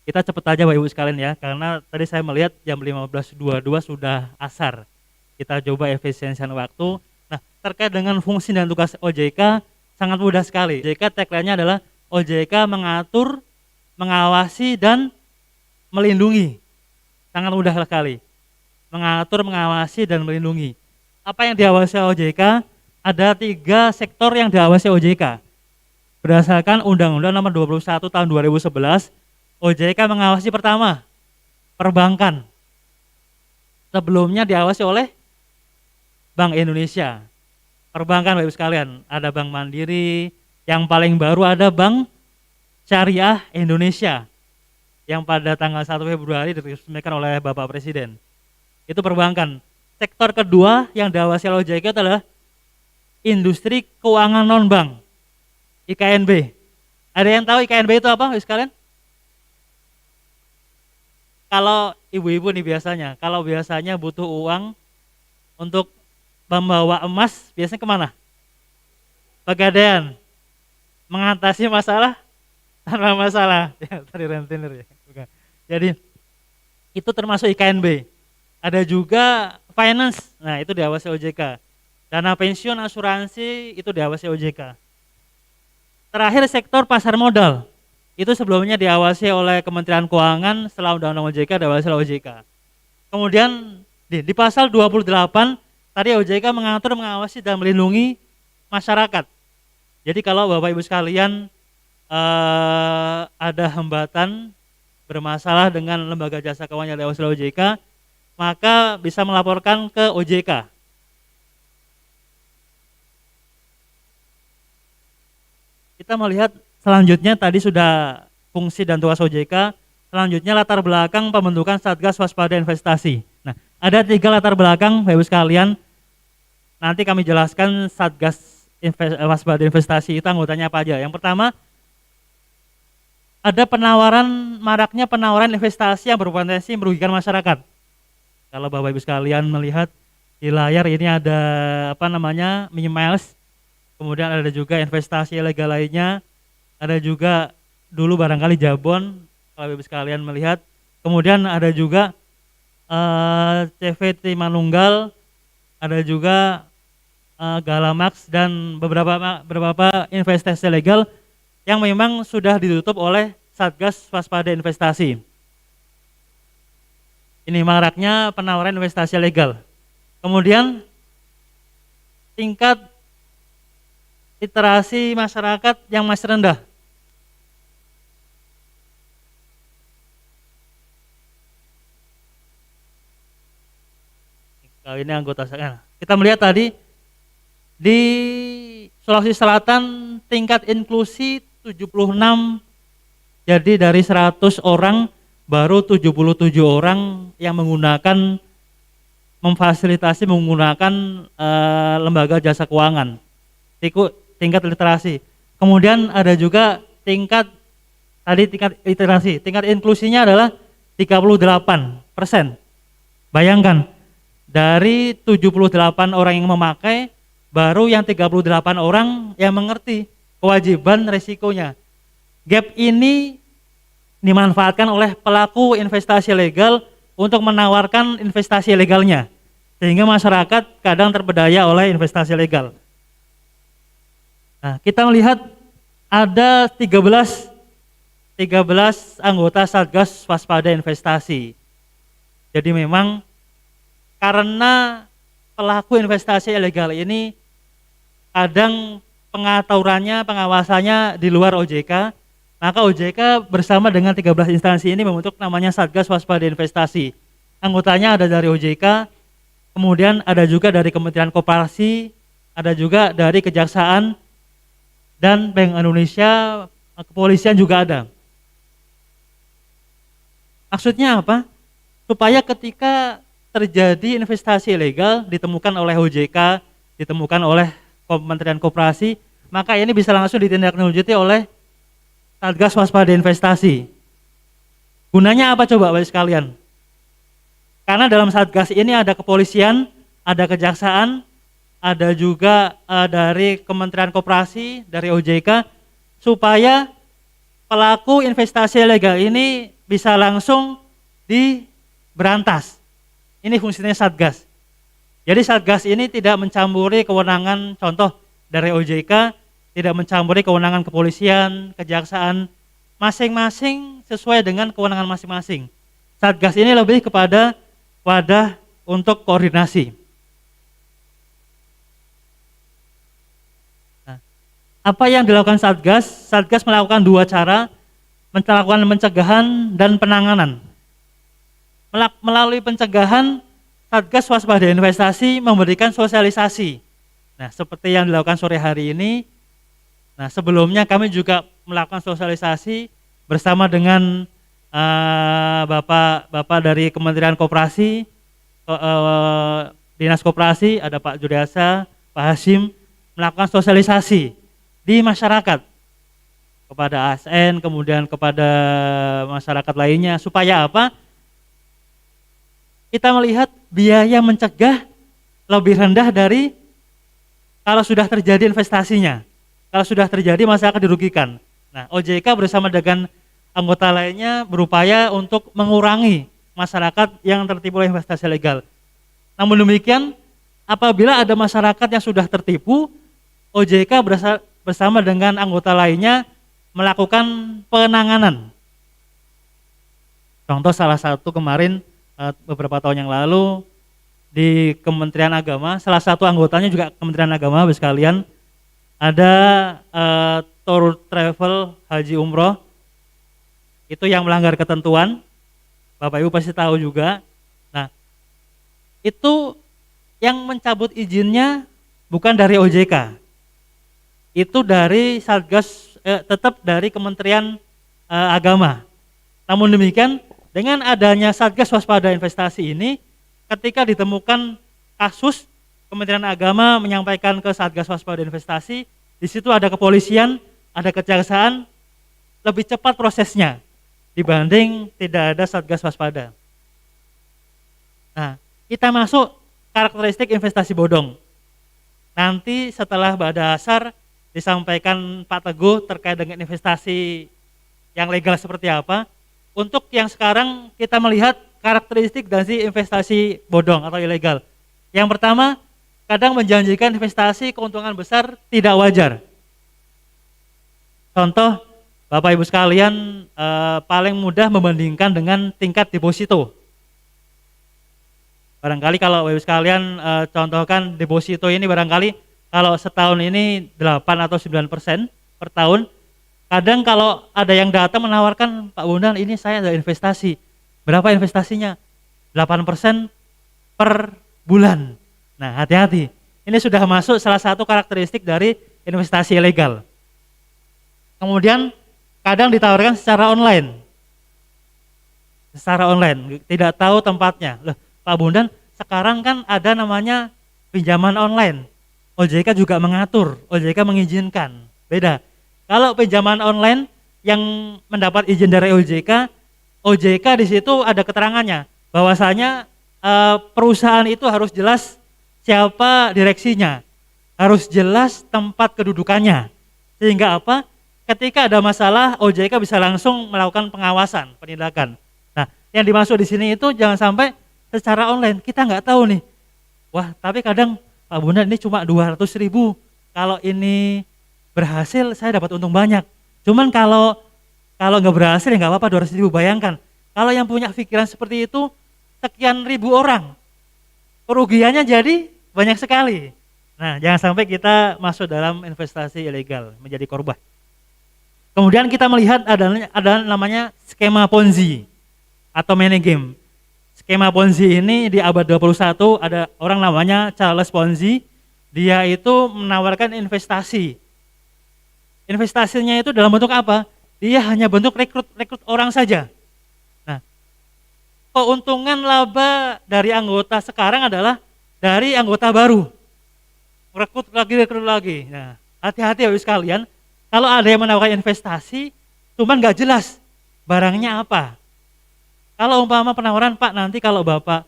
Kita cepat aja Bapak Ibu sekalian ya, karena tadi saya melihat jam 15.22 sudah asar. Kita coba efisiensikan waktu. Nah, terkait dengan fungsi dan tugas OJK sangat mudah sekali. OJK tagline-nya adalah OJK mengatur, mengawasi dan melindungi. Sangat mudah sekali. Mengatur, mengawasi dan melindungi. Apa yang diawasi OJK? Ada 3 sektor yang diawasi OJK. Berdasarkan Undang-Undang Nomor 21 Tahun 2011, OJK mengawasi pertama perbankan. Sebelumnya diawasi oleh Bank Indonesia. Perbankan Bapak Ibu sekalian, ada Bank Mandiri, yang paling baru ada Bank Syariah Indonesia yang pada tanggal 1 Februari diresmikan oleh Bapak Presiden. Itu perbankan. Sektor kedua yang diawasi oleh OJK adalah industri keuangan non-bank, IKNB. Ada yang tahu IKNB itu apa, sekalian? Kalau ibu-ibu nih biasanya, kalau biasanya butuh uang untuk membawa emas, biasanya kemana? Pegadaian. Mengatasi masalah tanpa masalah. Ya, tadi rentenir ya. Bukan. Jadi itu termasuk IKNB. Ada juga finance. Nah, itu diawasi OJK. Dana pensiun, asuransi itu diawasi OJK. Terakhir sektor pasar modal. Itu sebelumnya diawasi oleh Kementerian Keuangan, setelah Undang-Undang OJK diawasi oleh OJK. Kemudian di pasal 28 tadi OJK mengatur, mengawasi dan melindungi masyarakat. Jadi kalau Bapak Ibu sekalian ada hambatan bermasalah dengan lembaga jasa keuangan yang diawasi oleh OJK, maka bisa melaporkan ke OJK. Kita melihat selanjutnya tadi sudah fungsi dan tugas OJK, selanjutnya latar belakang pembentukan Satgas Waspada Investasi. Nah, Ada 3 latar belakang Bapak Ibu sekalian. Nanti kami jelaskan Satgas Waspada Investasi itu anggotanya apa aja. Yang pertama, ada maraknya penawaran investasi yang berpotensi merugikan masyarakat. Kalau Bapak Ibu sekalian melihat di layar ini ada Mimiles, kemudian ada juga investasi ilegal lainnya, ada juga dulu barangkali Jabon, kalau Bapak Ibu sekalian melihat, kemudian ada juga CVT Manunggal, ada juga Galamax dan beberapa investasi legal yang memang sudah ditutup oleh Satgas Waspada Investasi. Ini maraknya penawaran investasi legal. Kemudian tingkat literasi masyarakat yang masih rendah. Ini anggota saya. Kita melihat tadi di Sulawesi Selatan tingkat inklusi 76, jadi dari 100 orang baru 77 orang yang memfasilitasi menggunakan lembaga jasa keuangan. Tingkat literasi. Kemudian ada juga tingkat literasi, tingkat inklusinya adalah 38%. Bayangkan, dari 78 orang yang memakai, baru yang 38 orang yang mengerti kewajiban resikonya. Gap ini dimanfaatkan oleh pelaku investasi legal untuk menawarkan investasi legalnya, sehingga masyarakat kadang terpedaya oleh investasi legal. Nah, kita melihat ada 13 anggota Satgas Waspada Investasi. Jadi memang karena pelaku investasi ilegal ini kadang pengaturannya, pengawasannya di luar OJK, maka OJK bersama dengan 13 instansi ini membentuk namanya Satgas Waspada Investasi. Anggotanya ada dari OJK, kemudian ada juga dari Kementerian Koperasi, ada juga dari Kejaksaan, dan Bank Indonesia, kepolisian juga ada. Maksudnya apa? Supaya ketika terjadi investasi ilegal ditemukan oleh OJK, ditemukan oleh Kementerian Koperasi, maka ini bisa langsung ditindaklanjuti oleh Satgas Waspada Investasi. Gunanya apa coba Bapak sekalian? Karena dalam Satgas ini ada kepolisian, ada kejaksaan, ada juga dari Kementerian Koperasi, dari OJK, supaya pelaku investasi ilegal ini bisa langsung diberantas. Ini fungsinya Satgas. Jadi Satgas ini tidak mencampuri kewenangan, contoh dari OJK, tidak mencampuri kewenangan kepolisian, kejaksaan, masing-masing sesuai dengan kewenangan masing-masing. Satgas ini lebih kepada wadah untuk koordinasi. Nah, apa yang dilakukan Satgas? Satgas melakukan 2 cara, melakukan pencegahan dan penanganan. Melalui pencegahan, Satgas Waspada Investasi memberikan sosialisasi. Nah, seperti yang dilakukan sore hari ini. Nah, sebelumnya kami juga melakukan sosialisasi bersama dengan Bapak dari Kementerian Koperasi, Dinas Koperasi, ada Pak Judiasa, Pak Hashim, melakukan sosialisasi di masyarakat kepada ASN, kemudian kepada masyarakat lainnya, supaya apa? Kita melihat biaya mencegah lebih rendah dari kalau sudah terjadi investasinya. Kalau sudah terjadi masyarakat dirugikan. Nah, OJK bersama dengan anggota lainnya berupaya untuk mengurangi masyarakat yang tertipu oleh investasi legal. Namun demikian, apabila ada masyarakat yang sudah tertipu, OJK bersama dengan anggota lainnya melakukan penanganan. Contoh salah satu kemarin beberapa tahun yang lalu di Kementerian Agama, salah satu anggotanya juga Kementerian Agama, Bapak sekalian, ada tour travel haji umroh itu yang melanggar ketentuan, Bapak Ibu pasti tahu juga. Nah, itu yang mencabut izinnya bukan dari OJK, itu dari Satgas, tetap dari Kementerian Agama. Namun demikian, dengan adanya Satgas Waspada Investasi ini, ketika ditemukan kasus, Kementerian Agama menyampaikan ke Satgas Waspada Investasi, di situ ada kepolisian, ada kejaksaan, lebih cepat prosesnya dibanding tidak ada Satgas Waspada. Nah, kita masuk karakteristik investasi bodong. Nanti setelah Badasar disampaikan Pak Teguh terkait dengan investasi yang legal seperti apa. Untuk yang sekarang kita melihat karakteristik dari investasi bodong atau ilegal. Yang pertama, kadang menjanjikan investasi keuntungan besar tidak wajar. Contoh, Bapak Ibu sekalian, paling mudah membandingkan dengan tingkat deposito. Barangkali kalau Bapak Ibu sekalian contohkan deposito ini, barangkali kalau setahun ini 8 atau 9% per tahun. Kadang kalau ada yang datang menawarkan, Pak Bondan ini saya ada investasi. Berapa investasinya? 8% per bulan. Nah, hati-hati. Ini sudah masuk salah satu karakteristik dari investasi ilegal. Kemudian kadang ditawarkan secara online. Secara online, tidak tahu tempatnya. Loh, Pak Bondan, sekarang kan ada namanya pinjaman online. OJK juga mengatur, OJK mengizinkan. Beda. Kalau pinjaman online yang mendapat izin dari OJK, OJK di situ ada keterangannya bahwasanya perusahaan itu harus jelas siapa direksinya, harus jelas tempat kedudukannya. Sehingga apa? Ketika ada masalah, OJK bisa langsung melakukan pengawasan, penindakan. Nah, yang dimaksud di sini itu jangan sampai secara online kita nggak tahu nih. Wah, tapi kadang Pak Bondan ini cuma 200.000. Kalau ini berhasil saya dapat untung banyak. Cuman kalau nggak berhasil ya nggak apa-apa 200.000. Bayangkan kalau yang punya pikiran seperti itu sekian ribu orang, kerugiannya jadi banyak sekali. Nah, jangan sampai kita masuk dalam investasi ilegal menjadi korban. Kemudian kita melihat ada namanya skema Ponzi atau money game. Skema Ponzi ini di abad 21 ada orang namanya Charles Ponzi. Dia itu menawarkan investasi. Investasinya itu dalam bentuk apa? Dia hanya bentuk rekrut orang saja. Nah, keuntungan laba dari anggota sekarang adalah dari anggota baru. Rekrut lagi. Nah, hati-hati ya sekalian, kalau ada yang menawarkan investasi, cuman nggak jelas barangnya apa. Kalau umpama penawaran, Pak, nanti kalau Bapak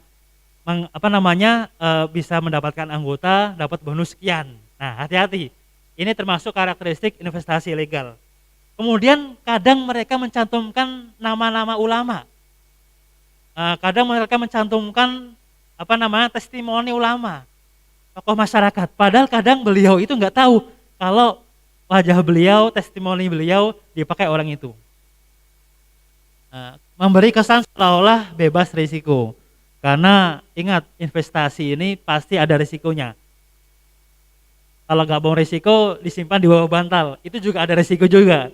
bisa mendapatkan anggota, dapat bonus sekian. Nah, hati-hati. Ini termasuk karakteristik investasi ilegal. Kemudian kadang mereka mencantumkan nama-nama ulama. Kadang mereka mencantumkan testimoni ulama, tokoh masyarakat. Padahal kadang beliau itu nggak tahu kalau wajah beliau, testimoni beliau dipakai orang itu. Memberi kesan seolah-olah bebas risiko. Karena ingat, investasi ini pasti ada risikonya. Kalau nggak mau risiko, disimpan di bawah bantal. Itu juga ada risiko juga.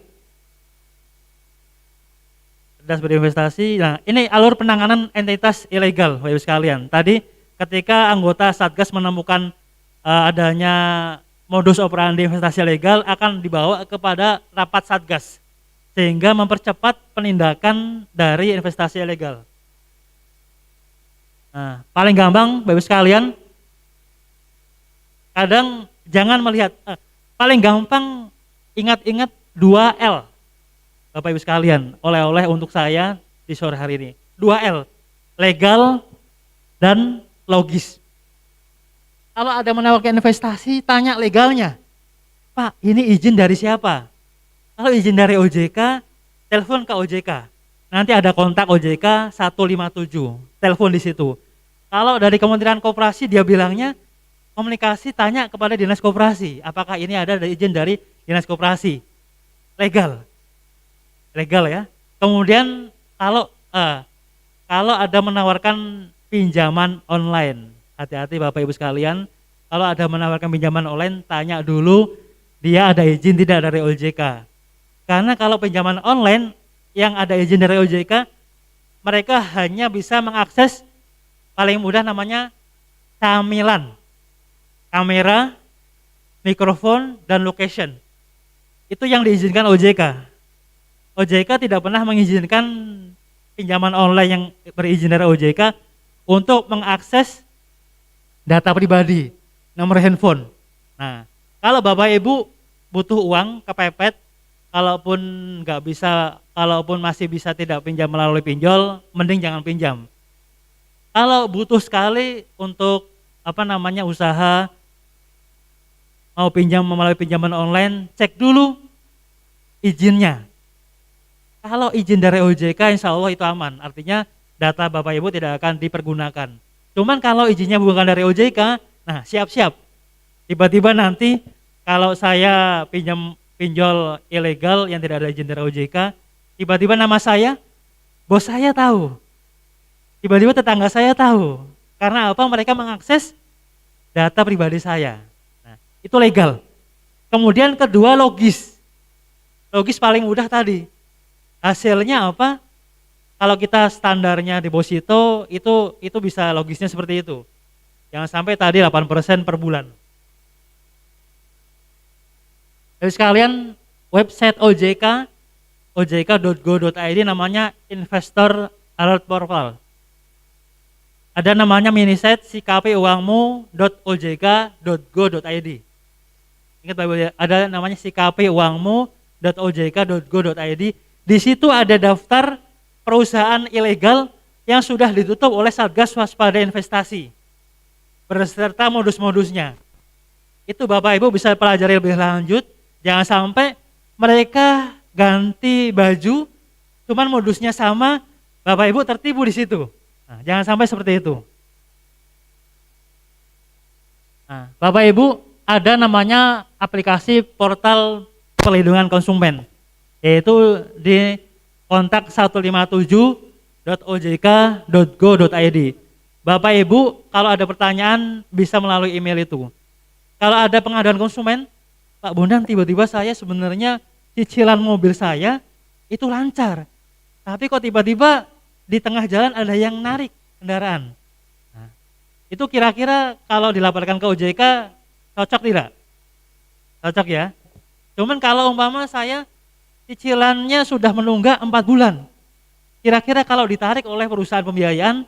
Cerdas berinvestasi. Nah, ini alur penanganan entitas ilegal, Bapak Ibu sekalian. Tadi ketika anggota Satgas menemukan adanya modus operandi investasi ilegal, akan dibawa kepada rapat Satgas sehingga mempercepat penindakan dari investasi ilegal. Nah, paling gampang, Bapak Ibu sekalian, kadang jangan melihat, paling gampang ingat-ingat 2L, Bapak Ibu sekalian, oleh-oleh untuk saya di sore hari ini. 2L, legal dan logis. Kalau ada menawarkan investasi, tanya legalnya. Pak, ini izin dari siapa? Kalau izin dari OJK, telepon ke OJK. Nanti ada kontak OJK 157, telepon di situ. Kalau dari Kementerian Koperasi, dia bilangnya, komunikasi tanya kepada Dinas Koperasi, apakah ini ada izin dari Dinas Koperasi. Legal ya. Kemudian kalau ada menawarkan pinjaman online, hati-hati Bapak Ibu sekalian, kalau ada menawarkan pinjaman online, tanya dulu dia ada izin tidak dari OJK. Karena kalau pinjaman online yang ada izin dari OJK, mereka hanya bisa mengakses paling mudah namanya camilan. Kamera, mikrofon, dan location. Itu yang diizinkan OJK. OJK tidak pernah mengizinkan pinjaman online yang berizin dari OJK untuk mengakses data pribadi, nomor handphone. Nah, kalau Bapak Ibu butuh uang kepepet, kalaupun nggak bisa, kalaupun masih bisa tidak pinjam melalui pinjol, mending jangan pinjam. Kalau butuh sekali untuk usaha, mau pinjam melalui pinjaman online, cek dulu izinnya. Kalau izin dari OJK insya Allah itu aman, artinya data Bapak Ibu tidak akan dipergunakan. Cuman kalau izinnya bukan dari OJK, nah siap-siap. Tiba-tiba nanti kalau saya pinjol ilegal yang tidak ada izin dari OJK, tiba-tiba nama saya, bos saya tahu. Tiba-tiba tetangga saya tahu. Karena apa? Mereka mengakses data pribadi saya. Nah, itu legal. Kemudian kedua logis. Logis paling mudah tadi. Hasilnya apa? Kalau kita standarnya deposito itu bisa logisnya seperti itu. Jangan sampai tadi 8% per bulan. Jadi sekalian website OJK ojk.go.id namanya Investor Alert Portal. Ada namanya mini site sikapeuangmu.ojk.go.id. Ingat Bapak ya, ada namanya sikapeuangmu.ojk.go.id. Di situ ada daftar perusahaan ilegal yang sudah ditutup oleh Satgas Waspada Investasi beserta modus-modusnya. Itu Bapak Ibu bisa pelajari lebih lanjut. Jangan sampai mereka ganti baju, cuman modusnya sama, Bapak Ibu tertipu di situ. Nah, jangan sampai seperti itu. Nah, Bapak Ibu ada namanya aplikasi portal perlindungan konsumen, yaitu di kontak 157.ojk.go.id. Bapak Ibu kalau ada pertanyaan bisa melalui email itu. Kalau ada pengaduan konsumen, Pak Bondan, tiba-tiba saya sebenarnya cicilan mobil saya itu lancar, tapi kok tiba-tiba di tengah jalan ada yang narik kendaraan. Nah, itu kira-kira kalau dilaporkan ke OJK cocok tidak? Cocok ya. Cuman kalau umpama saya cicilannya sudah menunggak 4 bulan, kira-kira kalau ditarik oleh perusahaan pembiayaan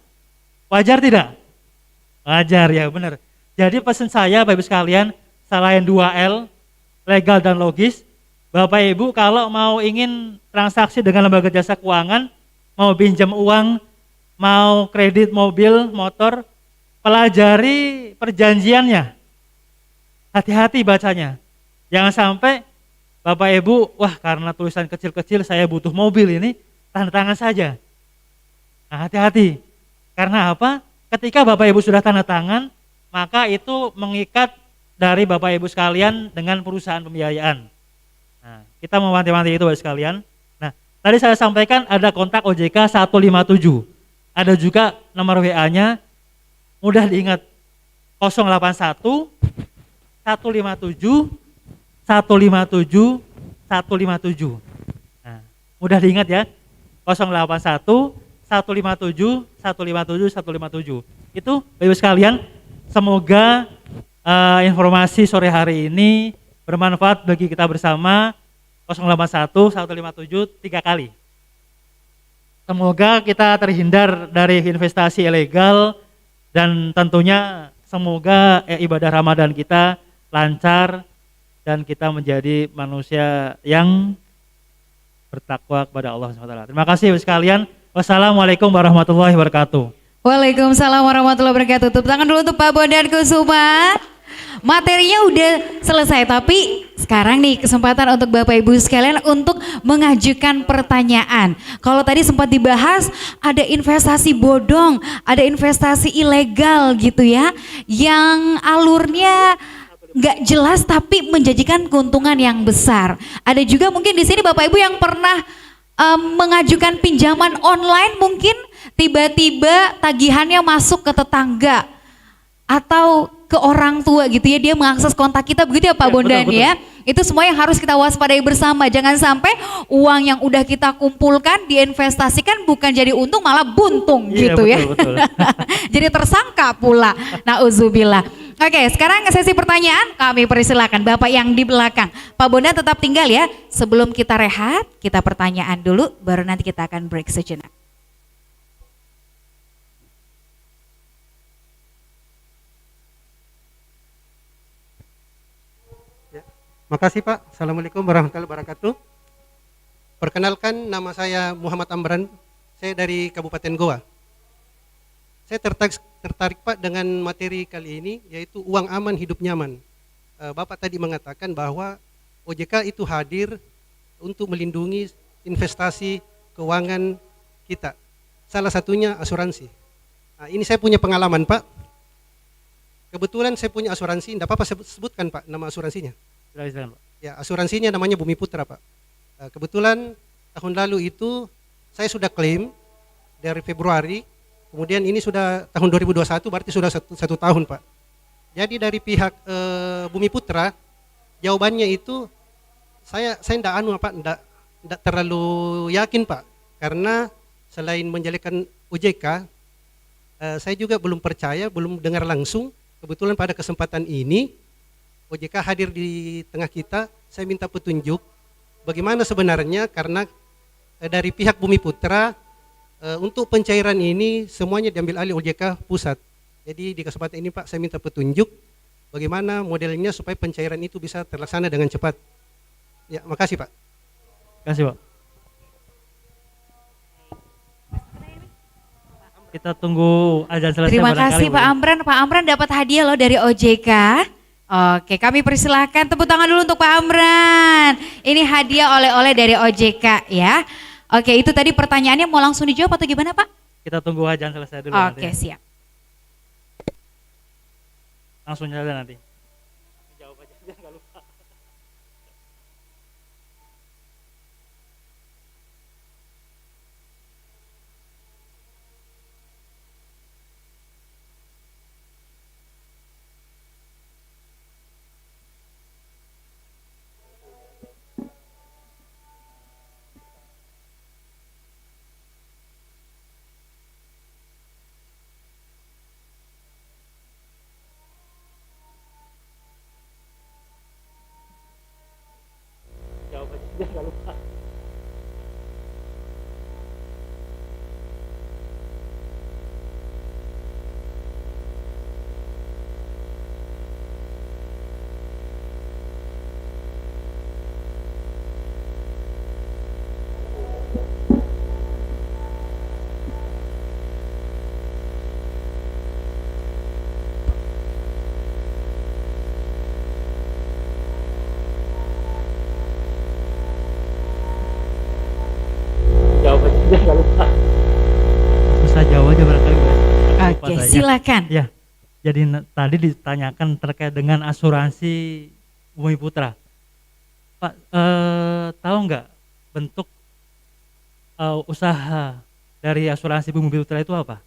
wajar tidak? Wajar ya, benar. Jadi pesan saya Bapak Ibu sekalian, selain 2L, legal dan logis, Bapak Ibu kalau mau ingin transaksi dengan lembaga jasa keuangan, mau pinjam uang, mau kredit mobil, motor, pelajari perjanjiannya. Hati-hati bacanya. Jangan sampai Bapak Ibu, wah karena tulisan kecil-kecil saya butuh mobil ini, tanda tangan saja. Nah, hati-hati. Karena apa? Ketika Bapak Ibu sudah tanda tangan, maka itu mengikat dari Bapak Ibu sekalian dengan perusahaan pembiayaan. Nah, kita mewanti-wanti itu Bapak sekalian. Nah, tadi saya sampaikan ada kontak OJK 157. Ada juga nomor WA-nya, mudah diingat 081 157 157 157. Nah, mudah diingat ya. 081 157 157 157. Itu Bapak Ibu sekalian, semoga informasi sore hari ini bermanfaat bagi kita bersama. 081 157 3 kali. Semoga kita terhindar dari investasi ilegal dan tentunya semoga ibadah Ramadan kita lancar dan kita menjadi manusia yang bertakwa kepada Allah SWT. Terima kasih sekalian. Wassalamualaikum warahmatullahi wabarakatuh. Waalaikumsalam warahmatullahi wabarakatuh. Tepuk tangan dulu untuk Pak Bondan Kusuma. Materinya udah selesai, tapi sekarang nih kesempatan untuk Bapak Ibu sekalian untuk mengajukan pertanyaan. Kalau tadi sempat dibahas ada investasi bodong, ada investasi ilegal gitu ya, yang alurnya nggak jelas tapi menjanjikan keuntungan yang besar. Ada juga mungkin di sini Bapak Ibu yang pernah mengajukan pinjaman online, mungkin tiba-tiba tagihannya masuk ke tetangga atau ke orang tua gitu ya, dia mengakses kontak kita begitu ya Pak Bondan ya. Itu semua yang harus kita waspadai bersama. Jangan sampai uang yang udah kita kumpulkan diinvestasikan bukan jadi untung malah buntung gitu ya. Betul. Jadi tersangka pula. Nauzubillah. Oke, sekarang sesi pertanyaan kami persilakan Bapak yang di belakang. Pak Bondan tetap tinggal ya. Sebelum kita rehat, kita pertanyaan dulu baru nanti kita akan break sejenak. Makasih Pak. Assalamualaikum warahmatullahi wabarakatuh. Perkenalkan, nama saya Muhammad Amran. Saya dari Kabupaten Goa. Saya tertarik Pak dengan materi kali ini, yaitu uang aman hidup nyaman. Bapak tadi mengatakan bahwa OJK itu hadir untuk melindungi investasi keuangan kita. Salah satunya asuransi. Nah, ini saya punya pengalaman Pak. Kebetulan saya punya asuransi, tidak apa-apa saya sebutkan Pak nama asuransinya. Silakan, Pak. Ya, asuransinya namanya Bumi Putra Pak. Kebetulan tahun lalu itu saya sudah klaim dari Februari, kemudian ini sudah tahun 2021, berarti sudah satu tahun Pak. Jadi dari pihak Bumi Putra, jawabannya itu saya tidak terlalu yakin Pak, karena selain menjelekkan OJK, saya juga belum percaya, belum dengar langsung. Kebetulan pada kesempatan ini OJK hadir di tengah kita. Saya minta petunjuk bagaimana sebenarnya, karena dari pihak Bumi Putra untuk pencairan ini semuanya diambil alih OJK pusat. Jadi di kesempatan ini Pak, saya minta petunjuk bagaimana modelnya supaya pencairan itu bisa terlaksana dengan cepat. Ya, makasih Pak. Kasih, Pak. Kita tunggu azan selesai. Terima barangkali, kasih Bu. Pak Amran. Pak Amran dapat hadiah loh dari OJK. Oke, kami persilahkan tepuk tangan dulu untuk Pak Amran. Ini hadiah oleh-oleh dari OJK ya. Oke, itu tadi pertanyaannya mau langsung dijawab atau gimana Pak? Kita tunggu azan selesai dulu. Oke, nanti. siap. Langsung jalan nanti. Jawab aja, biar nggak lupa. Jawab aja, biar nggak lupa. Jawab aja, biar nggak lupa. Susah jawab aja barangkali. Bu. Lupa Oke, saya. silakan. Ya, jadi tadi ditanyakan terkait dengan asuransi Bumi Putra. Pak, tahu nggak bentuk usaha dari asuransi Bumi Putra itu apa?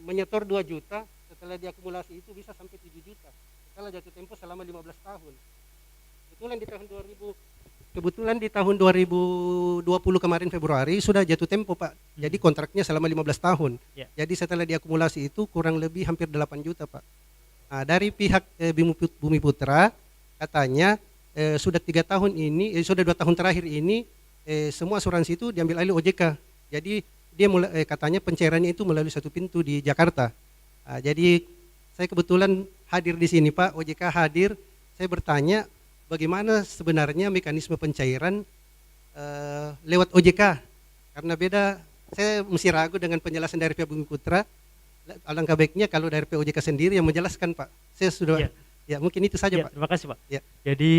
Menyetor 2 juta, setelah diakumulasi itu bisa sampai 7 juta. Setelah jatuh tempo selama 15 tahun. Kebetulan di tahun 2020 kemarin Februari sudah jatuh tempo Pak. Jadi kontraknya selama 15 tahun. Ya. Jadi setelah diakumulasi itu kurang lebih hampir 8 juta Pak. Nah, dari pihak Bumi Putra katanya sudah 3 tahun ini, sudah 2 tahun terakhir ini semua asuransi itu diambil alih OJK. Jadi dia katanya pencairannya itu melalui satu pintu di Jakarta. Nah, jadi saya kebetulan hadir di sini Pak, OJK hadir. Saya bertanya bagaimana sebenarnya mekanisme pencairan lewat OJK. Karena beda, saya mesti ragu dengan penjelasan dari pihak Bumi Putra. Alangkah baiknya kalau dari pihak OJK sendiri yang menjelaskan Pak. Saya sudah, ya mungkin itu saja Pak. Terima kasih Pak. Ya. Jadi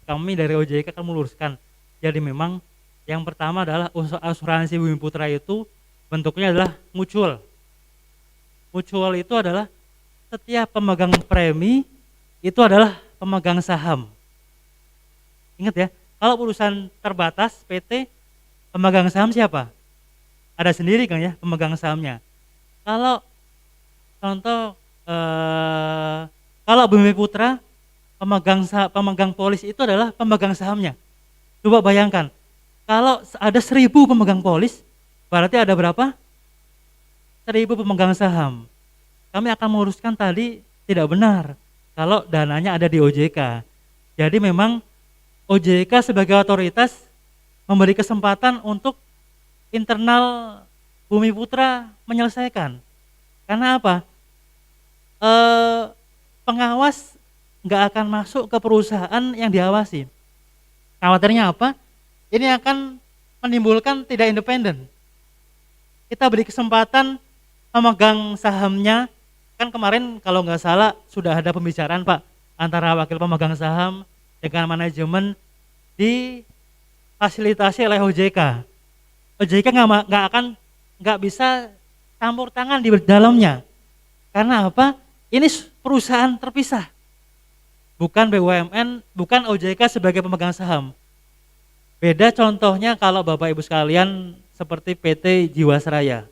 kami dari OJK akan meluruskan. Jadi memang yang pertama adalah asuransi Bumi Putra itu bentuknya adalah mutual. Mutual itu adalah setiap pemegang premi itu adalah pemegang saham. Ingat ya, kalau perusahaan terbatas PT, pemegang saham siapa? Ada sendiri kan ya pemegang sahamnya. Kalau contoh kalau Bumi Putra pemegang polis itu adalah pemegang sahamnya. Coba bayangkan, kalau ada 1000 pemegang polis, berarti ada berapa? 1000 pemegang saham. Kami akan meluruskan tadi tidak benar kalau dananya ada di OJK. Jadi memang OJK sebagai otoritas memberi kesempatan untuk internal Bumi Putra menyelesaikan. Karena apa? Pengawas nggak akan masuk ke perusahaan yang diawasi. Khawatirnya apa? Ini akan menimbulkan tidak independen. Kita beri kesempatan pemegang sahamnya, kan kemarin kalau nggak salah sudah ada pembicaraan Pak antara wakil pemegang saham dengan manajemen difasilitasi oleh OJK. OJK nggak bisa campur tangan di dalamnya. Karena apa? Ini perusahaan terpisah. Bukan BUMN, bukan OJK sebagai pemegang saham. Beda contohnya kalau Bapak Ibu sekalian seperti PT Jiwasraya.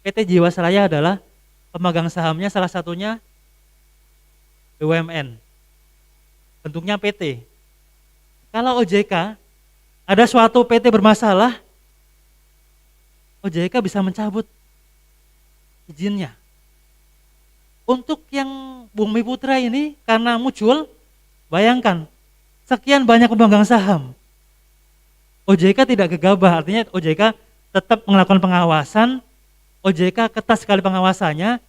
PT Jiwasraya adalah pemegang sahamnya salah satunya BUMN. Bentuknya PT. Kalau OJK ada suatu PT bermasalah, OJK bisa mencabut izinnya. Untuk yang Bumi Putra ini karena muncul, bayangkan sekian banyak pemegang saham. OJK tidak gegabah, artinya OJK tetap melakukan pengawasan, OJK ketat sekali pengawasannya,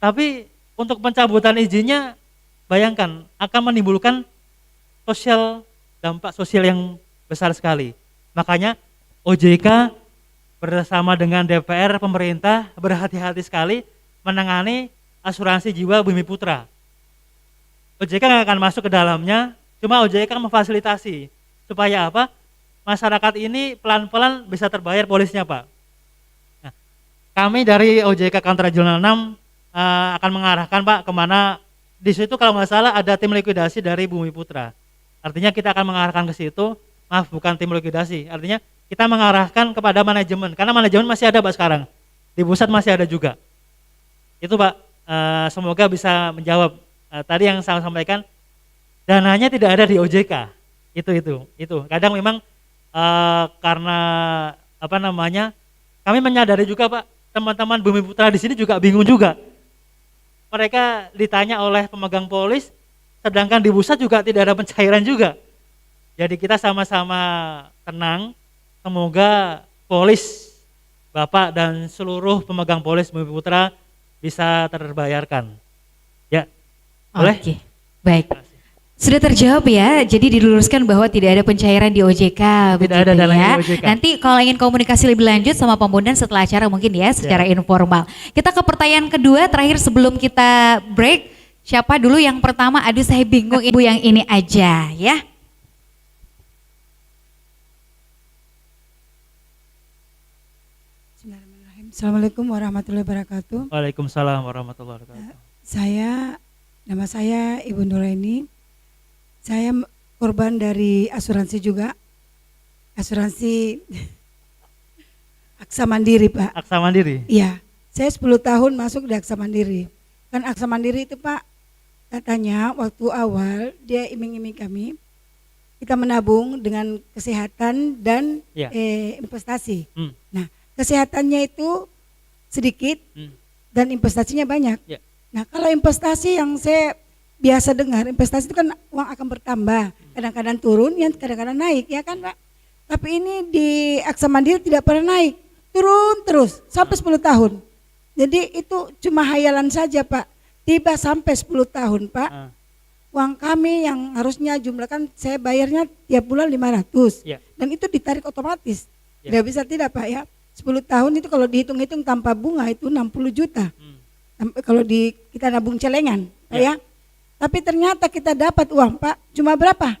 tapi untuk pencabutan izinnya bayangkan akan menimbulkan dampak sosial yang besar sekali. Makanya OJK bersama dengan DPR, pemerintah berhati-hati sekali menangani asuransi jiwa Bumi Putra. OJK nggak akan masuk ke dalamnya, cuma OJK memfasilitasi supaya apa? Masyarakat ini pelan-pelan bisa terbayar polisnya Pak. Nah, kami dari OJK Kantor Regional 6 akan mengarahkan Pak kemana, di situ kalau nggak salah ada tim likuidasi dari Bumi Putra. Artinya kita akan mengarahkan ke situ, maaf bukan tim likuidasi, artinya kita mengarahkan kepada manajemen, karena manajemen masih ada Pak sekarang, di pusat masih ada juga. Itu Pak, semoga bisa menjawab tadi yang saya sampaikan, dananya tidak ada di OJK, itu. Kadang memang karena apa namanya, kami menyadari juga Pak, teman-teman Bumi Putra di sini juga bingung juga. Mereka ditanya oleh pemegang polis, sedangkan di pusat juga tidak ada pencairan juga. Jadi kita sama-sama tenang, semoga polis, Bapak dan seluruh pemegang polis Bumi Putra bisa terbayarkan. Ya, boleh? Oke, baik. Sudah terjawab ya, jadi diluruskan bahwa tidak ada pencairan di OJK. Tidak ada dana ya. di OJK. Nanti kalau ingin komunikasi lebih lanjut sama Pak Bondan setelah acara mungkin ya, secara informal. Kita ke pertanyaan kedua, terakhir sebelum kita break. Siapa dulu yang pertama? Aduh saya bingung, Ibu yang ini aja ya. Bismillahirrahmanirrahim. Assalamualaikum warahmatullahi wabarakatuh. Waalaikumsalam warahmatullahi wabarakatuh. Nama saya Ibu Nuraini. Saya korban dari asuransi juga. Asuransi Aksa Mandiri, Pak. Aksa Mandiri? Iya, saya 10 tahun masuk di Aksa Mandiri. Kan Aksa Mandiri itu Pak, katanya waktu awal dia iming-iming kami, kita menabung dengan kesehatan dan investasi. Nah, kesehatannya itu sedikit dan investasinya banyak. Ya. Nah, kalau investasi yang saya biasa dengar, investasi itu kan uang akan bertambah, kadang-kadang turun, yang kadang-kadang naik, ya kan Pak? Tapi ini di Aksa Mandiri tidak pernah naik, turun terus sampai 10 tahun. Jadi itu cuma hayalan saja Pak, tiba sampai 10 tahun Pak. Uang kami yang harusnya jumlahkan saya bayarnya tiap bulan 500 dan itu ditarik otomatis, tidak bisa tidak Pak ya. 10 tahun itu kalau dihitung-hitung tanpa bunga itu 60 juta. Kalau kita nabung celengan Pak ya. Tapi ternyata kita dapat uang Pak, cuma berapa?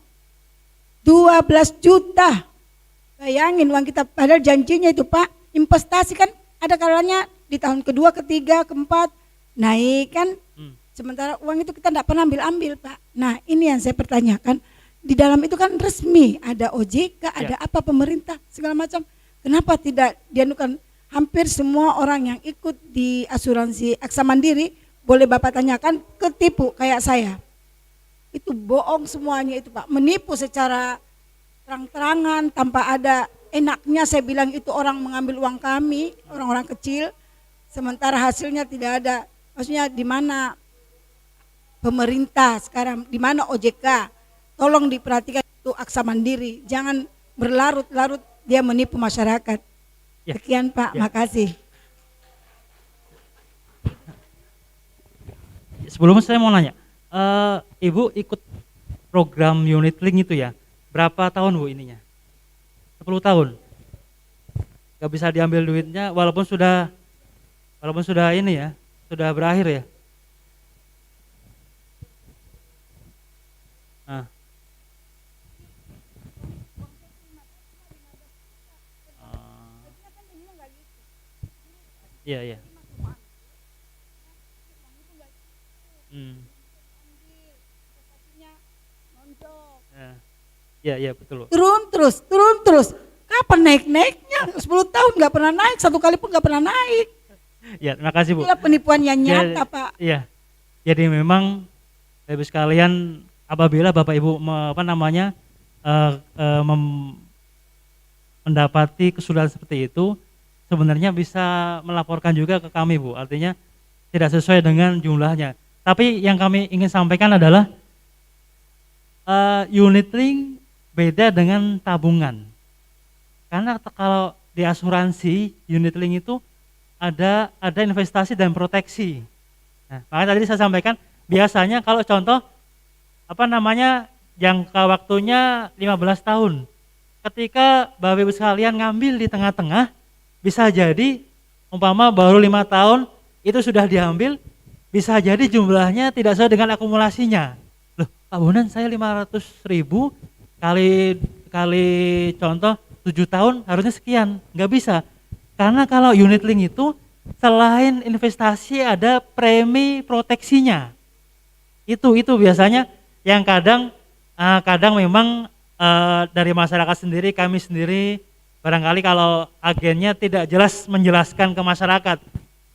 12 juta. Bayangin uang kita, padahal janjinya itu Pak, investasi kan ada kalanya di tahun kedua, ketiga, keempat, naik kan. Sementara uang itu kita tidak pernah ambil Pak. Nah ini yang saya pertanyakan, di dalam itu kan resmi, ada OJK, ada apa pemerintah, segala macam. Kenapa tidak dianukan? Hampir semua orang yang ikut di asuransi Aksa Mandiri, boleh Bapak tanyakan, ketipu kayak saya. Itu bohong semuanya itu Pak, menipu secara terang-terangan tanpa ada enaknya. Saya bilang itu orang mengambil uang kami, orang-orang kecil, sementara hasilnya tidak ada. Maksudnya di mana pemerintah sekarang, di mana OJK? tolong diperhatikan itu Aksa Mandiri, jangan berlarut-larut dia menipu masyarakat. Ya. Sekian Pak, Ya. makasih. Sebelumnya saya mau nanya, Ibu ikut program unit link itu ya, berapa tahun Bu ininya? 10 tahun? Gak bisa diambil duitnya walaupun sudah ini ya, sudah berakhir ya? Nah. Iya, iya. Iya, iya betul. Turun terus. Kapan naik-naiknya? 10 tahun nggak pernah naik, satu kali pun nggak pernah naik. Ya, terima kasih Bu. Itulah penipuan yang nyata Pak. Iya. Jadi memang Ibu sekalian, apabila Bapak Ibu mendapati kesulitan seperti itu, sebenarnya bisa melaporkan juga ke kami Bu. Artinya tidak sesuai dengan jumlahnya. Tapi yang kami ingin sampaikan adalah unit link beda dengan tabungan. Karena kalau di asuransi unit link itu ada investasi dan proteksi. Nah, makanya tadi saya sampaikan biasanya kalau contoh jangka waktunya 15 tahun. Ketika Bapak Ibu sekalian ngambil di tengah-tengah, bisa jadi umpama baru 5 tahun itu sudah diambil, bisa jadi jumlahnya tidak sesuai dengan akumulasinya. Loh, Pak Bondan saya 500.000 kali contoh 7 tahun harusnya sekian, nggak bisa. Karena kalau unit link itu selain investasi ada premi proteksinya. Itu biasanya yang kadang memang dari masyarakat sendiri, kami sendiri barangkali kalau agennya tidak jelas menjelaskan ke masyarakat.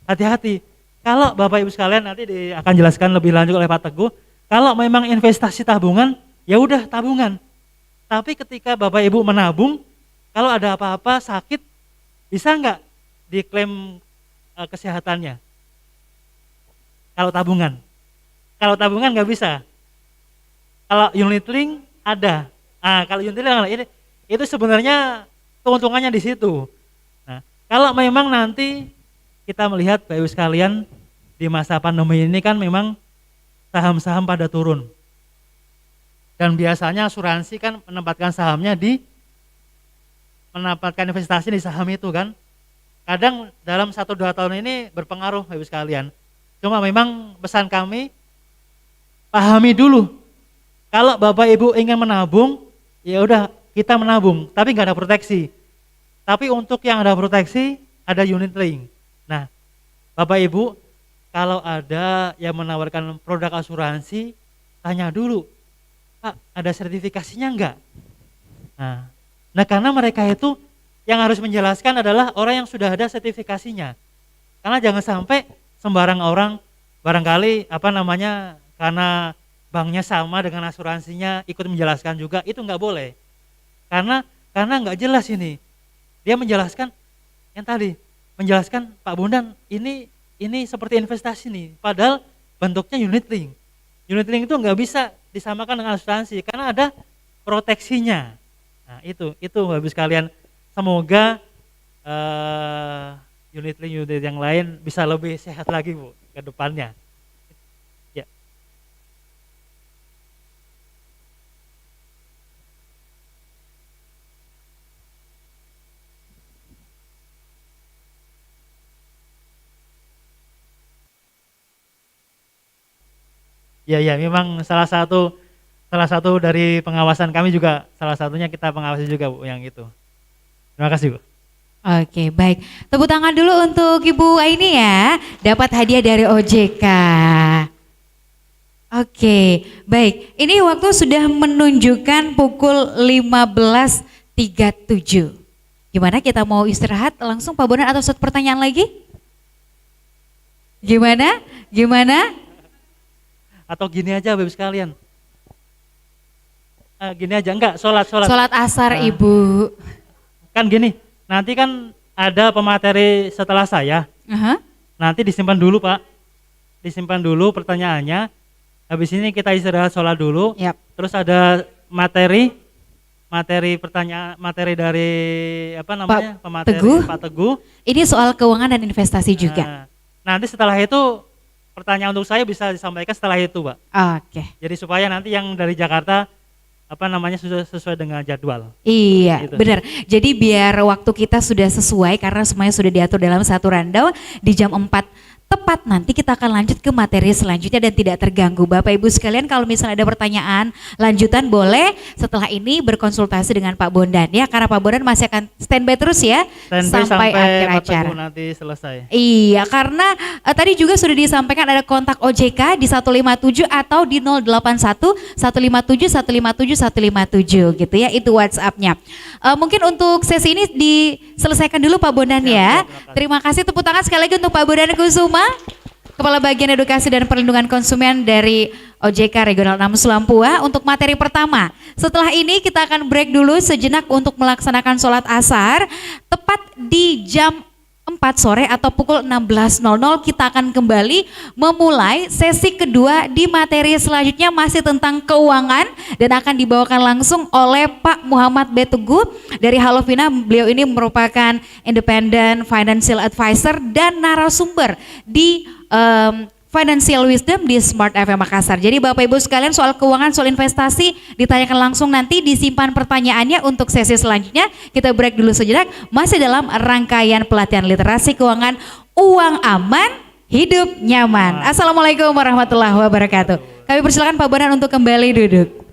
Hati-hati. Kalau Bapak Ibu sekalian nanti akan jelaskan lebih lanjut oleh Pak Teguh, kalau memang investasi tabungan, ya udah tabungan. Tapi ketika Bapak Ibu menabung, kalau ada apa-apa sakit, bisa nggak diklaim kesehatannya? Kalau tabungan nggak bisa. Kalau unit link ada. Kalau unit link itu sebenarnya keuntungannya di situ. Nah, kalau memang nanti kita melihat Bapak Ibu sekalian di masa pandemi ini kan memang saham-saham pada turun. Dan biasanya asuransi kan menempatkan investasi di saham itu kan. Kadang dalam 1-2 tahun ini berpengaruh Bapak Ibu sekalian. Cuma memang pesan kami, pahami dulu. Kalau Bapak Ibu ingin menabung, ya udah kita menabung, tapi nggak ada proteksi. Tapi untuk yang ada proteksi, ada unit link. Nah, Bapak Ibu, kalau ada yang menawarkan produk asuransi, tanya dulu, Pak, ada sertifikasinya enggak? Nah, karena mereka itu yang harus menjelaskan adalah orang yang sudah ada sertifikasinya. Karena jangan sampai sembarang orang barangkali karena banknya sama dengan asuransinya ikut menjelaskan juga, itu enggak boleh. Karena enggak jelas ini. Dia menjelaskan yang tadi, menjelaskan Pak Bondan ini seperti investasi nih, padahal bentuknya unit link. Unit link itu enggak bisa disamakan dengan asuransi karena ada proteksinya. Nah, itu Bapak Ibu sekalian, semoga unit link yang lain bisa lebih sehat lagi Bu ke depannya. Ya. Ya, memang salah satu dari pengawasan kami juga, salah satunya kita pengawasi juga Bu yang itu. Terima kasih Bu. Oke, baik. Tepuk tangan dulu untuk Ibu Aini ya, dapat hadiah dari OJK. Oke, baik. Ini waktu sudah menunjukkan pukul 15.37. Gimana, kita mau istirahat langsung Pak Bondan atau satu pertanyaan lagi? Gimana? Atau gini aja Bapak Ibu sekalian. Gini aja, enggak, sholat. Sholat asar Ibu. Kan gini, nanti kan ada pemateri setelah saya. Nanti disimpan dulu Pak. Disimpan dulu pertanyaannya. Habis ini kita istirahat sholat dulu. Yap. Terus ada materi pertanyaan, materi dari apa namanya, pemateri Teguh. Pak Teguh. Ini soal keuangan dan investasi juga. Nah, nanti setelah itu pertanyaan untuk saya bisa disampaikan setelah itu, Pak. Oke. Jadi supaya nanti yang dari Jakarta apa namanya sesuai dengan jadwal. Iya, Gitu. benar. Jadi biar waktu kita sudah sesuai karena semuanya sudah diatur dalam satu rundown di jam 4 tepat nanti kita akan lanjut ke materi selanjutnya dan tidak terganggu. Bapak Ibu sekalian kalau misalnya ada pertanyaan lanjutan boleh setelah ini berkonsultasi dengan Pak Bondan ya, karena Pak Bondan masih akan standby terus ya sampai akhir Pak acara. Teguh nanti selesai. Iya, karena tadi juga sudah disampaikan ada kontak OJK di 157 atau di 081 157 157 157 gitu ya, itu WhatsApp-nya. Mungkin untuk sesi ini diselesaikan dulu Pak Bondan ya. Terima kasih, tepuk tangan sekali lagi untuk Pak Bondan Kusuma, Kepala Bagian Edukasi dan Perlindungan Konsumen dari OJK Regional 6 Sulampua untuk materi pertama. Setelah ini kita akan break dulu sejenak untuk melaksanakan sholat asar. Tepat di jam 4 sore atau pukul 16.00 kita akan kembali memulai sesi kedua di materi selanjutnya masih tentang keuangan dan akan dibawakan langsung oleh Pak Muhammad B. Teguh dari Halovina. Beliau ini merupakan independent financial advisor dan narasumber di Financial Wisdom di Smart FM Makassar. Jadi Bapak Ibu sekalian soal keuangan, soal investasi ditanyakan langsung nanti, disimpan pertanyaannya untuk sesi selanjutnya. Kita break dulu sejenak, masih dalam rangkaian pelatihan literasi keuangan, uang aman, hidup nyaman. Assalamualaikum warahmatullahi wabarakatuh. Kami persilakan Pak Bondan untuk kembali duduk.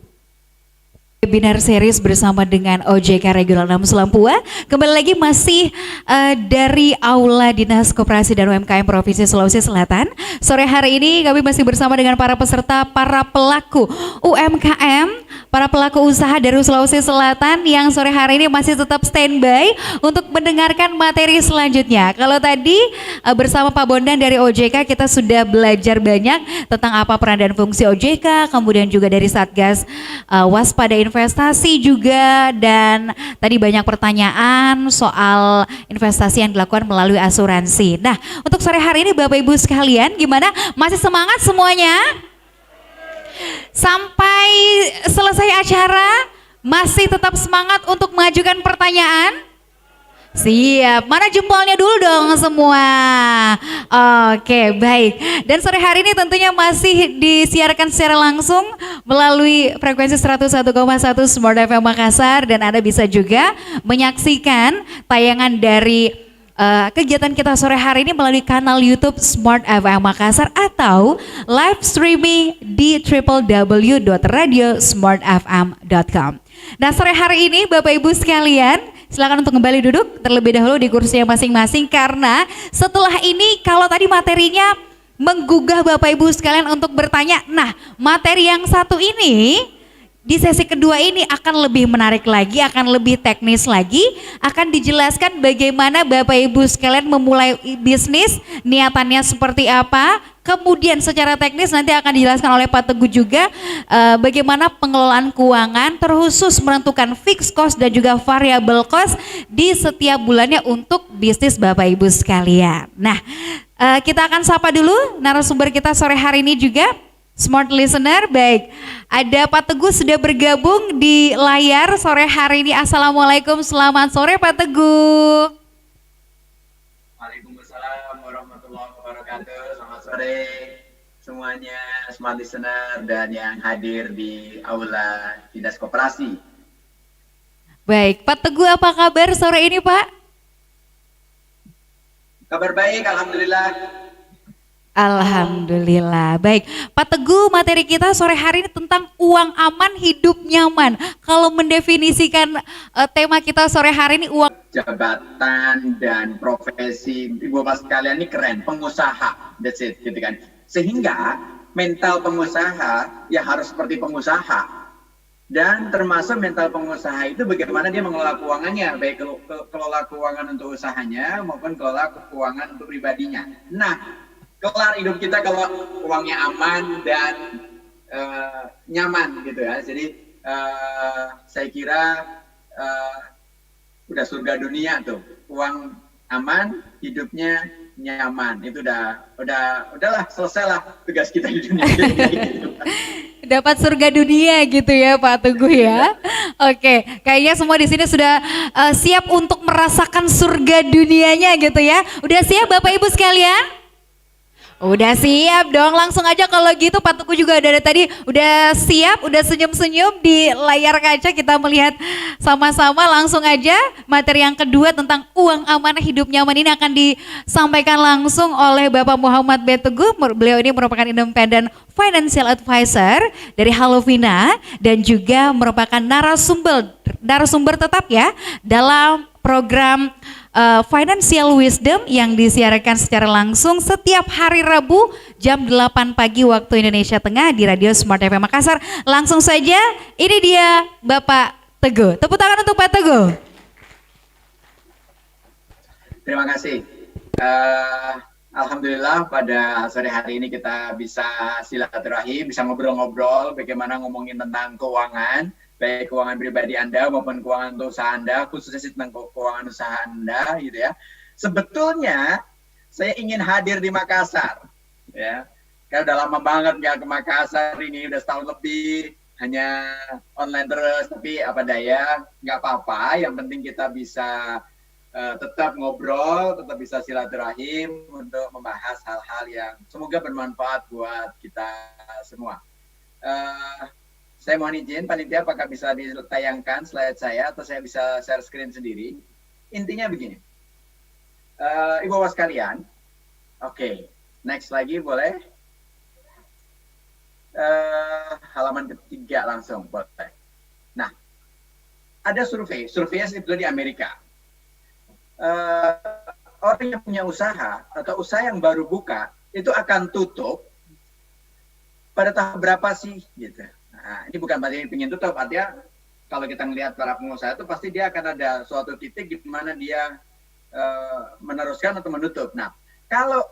Webinar series bersama dengan OJK Regional 6 Sulampua. Kembali lagi masih dari Aula Dinas Koperasi dan UMKM Provinsi Sulawesi Selatan. Sore hari ini kami masih bersama dengan para peserta, para pelaku UMKM, para pelaku usaha dari Sulawesi Selatan yang sore hari ini masih tetap standby untuk mendengarkan materi selanjutnya. Kalau tadi bersama Pak Bondan dari OJK kita sudah belajar banyak tentang apa peran dan fungsi OJK, kemudian juga dari Satgas Waspada Investasi juga, dan tadi banyak pertanyaan soal investasi yang dilakukan melalui asuransi. Nah, untuk sore hari ini Bapak Ibu sekalian gimana? Masih semangat semuanya? Sampai selesai acara masih tetap semangat untuk mengajukan pertanyaan? Siap, mana jempolnya dulu dong semua. Oke, baik. Dan sore hari ini tentunya masih disiarkan secara langsung melalui frekuensi 101,1 Smart FM Makassar, dan Anda bisa juga menyaksikan tayangan dari kegiatan kita sore hari ini melalui kanal YouTube Smart FM Makassar atau live streaming di www.radiosmartfm.com. Nah, sore hari ini Bapak Ibu sekalian silakan untuk kembali duduk terlebih dahulu di kursinya masing-masing, karena setelah ini kalau tadi materinya menggugah Bapak Ibu sekalian untuk bertanya, nah materi yang satu ini di sesi kedua ini akan lebih menarik lagi, akan lebih teknis lagi, akan dijelaskan bagaimana Bapak Ibu sekalian memulai bisnis, niatannya seperti apa, kemudian secara teknis nanti akan dijelaskan oleh Pak Teguh juga bagaimana pengelolaan keuangan terkhusus menentukan fixed cost dan juga variable cost di setiap bulannya untuk bisnis Bapak Ibu sekalian. Nah, kita akan sapa dulu narasumber kita sore hari ini juga. Smart listener, baik. Ada Pak Teguh sudah bergabung di layar sore hari ini. Assalamualaikum, selamat sore Pak Teguh. Waalaikumsalam warahmatullahi wabarakatuh. Selamat sore semuanya, smart listener dan yang hadir di Aula Dinas Koperasi. Baik, Pak Teguh apa kabar sore ini Pak? Kabar baik, alhamdulillah. Alhamdulillah, baik. Pak Teguh, materi kita sore hari ini tentang uang aman, hidup nyaman. Kalau mendefinisikan tema kita sore hari ini uang Jabatan dan profesi Ibu Bapak sekalian ini keren, pengusaha, that's it, gitu kan. Sehingga mental pengusaha ya harus seperti pengusaha. Dan termasuk mental pengusaha itu bagaimana dia mengelola keuangannya, baik kelola keuangan untuk usahanya maupun kelola keuangan untuk pribadinya. Nah, kelar hidup kita kalau uangnya aman dan nyaman gitu ya. Jadi saya kira udah surga dunia tuh. Uang aman, hidupnya nyaman. Itu udahlah selesai lah tugas kita di dunia. dapat surga dunia gitu ya Pak Teguh ya. Oke, kayaknya semua di sini sudah siap untuk merasakan surga dunianya gitu ya. Udah siap Bapak Ibu sekalian? Udah siap dong, langsung aja kalau gitu Pak Teguh juga dari tadi udah siap, udah senyum-senyum di layar kaca, kita melihat sama-sama. Langsung aja materi yang kedua tentang uang amanah hidup nyaman ini akan disampaikan langsung oleh Bapak Muhammad B. Teguh. Beliau ini merupakan independent financial advisor dari Halovina dan juga merupakan narasumber tetap ya dalam program Financial Wisdom yang disiarkan secara langsung setiap hari Rabu jam 8 pagi waktu Indonesia Tengah di Radio Smart FM Makassar. Langsung saja, ini dia Bapak Teguh. Tepuk tangan untuk Pak Teguh. Terima kasih. Alhamdulillah pada sore hari ini kita bisa silaturahim, bisa ngobrol-ngobrol bagaimana ngomongin tentang keuangan, baik keuangan pribadi Anda maupun keuangan untuk usaha Anda, khususnya tentang keuangan usaha Anda gitu ya. Sebetulnya saya ingin hadir di Makassar ya. Karena udah lama banget nggak ke Makassar, ini udah setahun lebih hanya online terus, tapi apa daya, nggak apa-apa, yang penting kita bisa tetap ngobrol, tetap bisa silaturahim untuk membahas hal-hal yang semoga bermanfaat buat kita semua. Saya mohon izin, panitia apakah bisa ditayangkan slide saya atau saya bisa share screen sendiri. Intinya begini, Ibu Bapak sekalian, oke, next lagi boleh. Halaman ketiga langsung boleh. Nah, ada surveinya sebetulnya di Amerika. Orang yang punya usaha atau usaha yang baru buka itu akan tutup pada tahap berapa sih gitu. Nah, ini bukan berarti ingin tutup, artinya kalau kita melihat para pengusaha itu pasti dia akan ada suatu titik di mana dia meneruskan atau menutup. Nah, kalau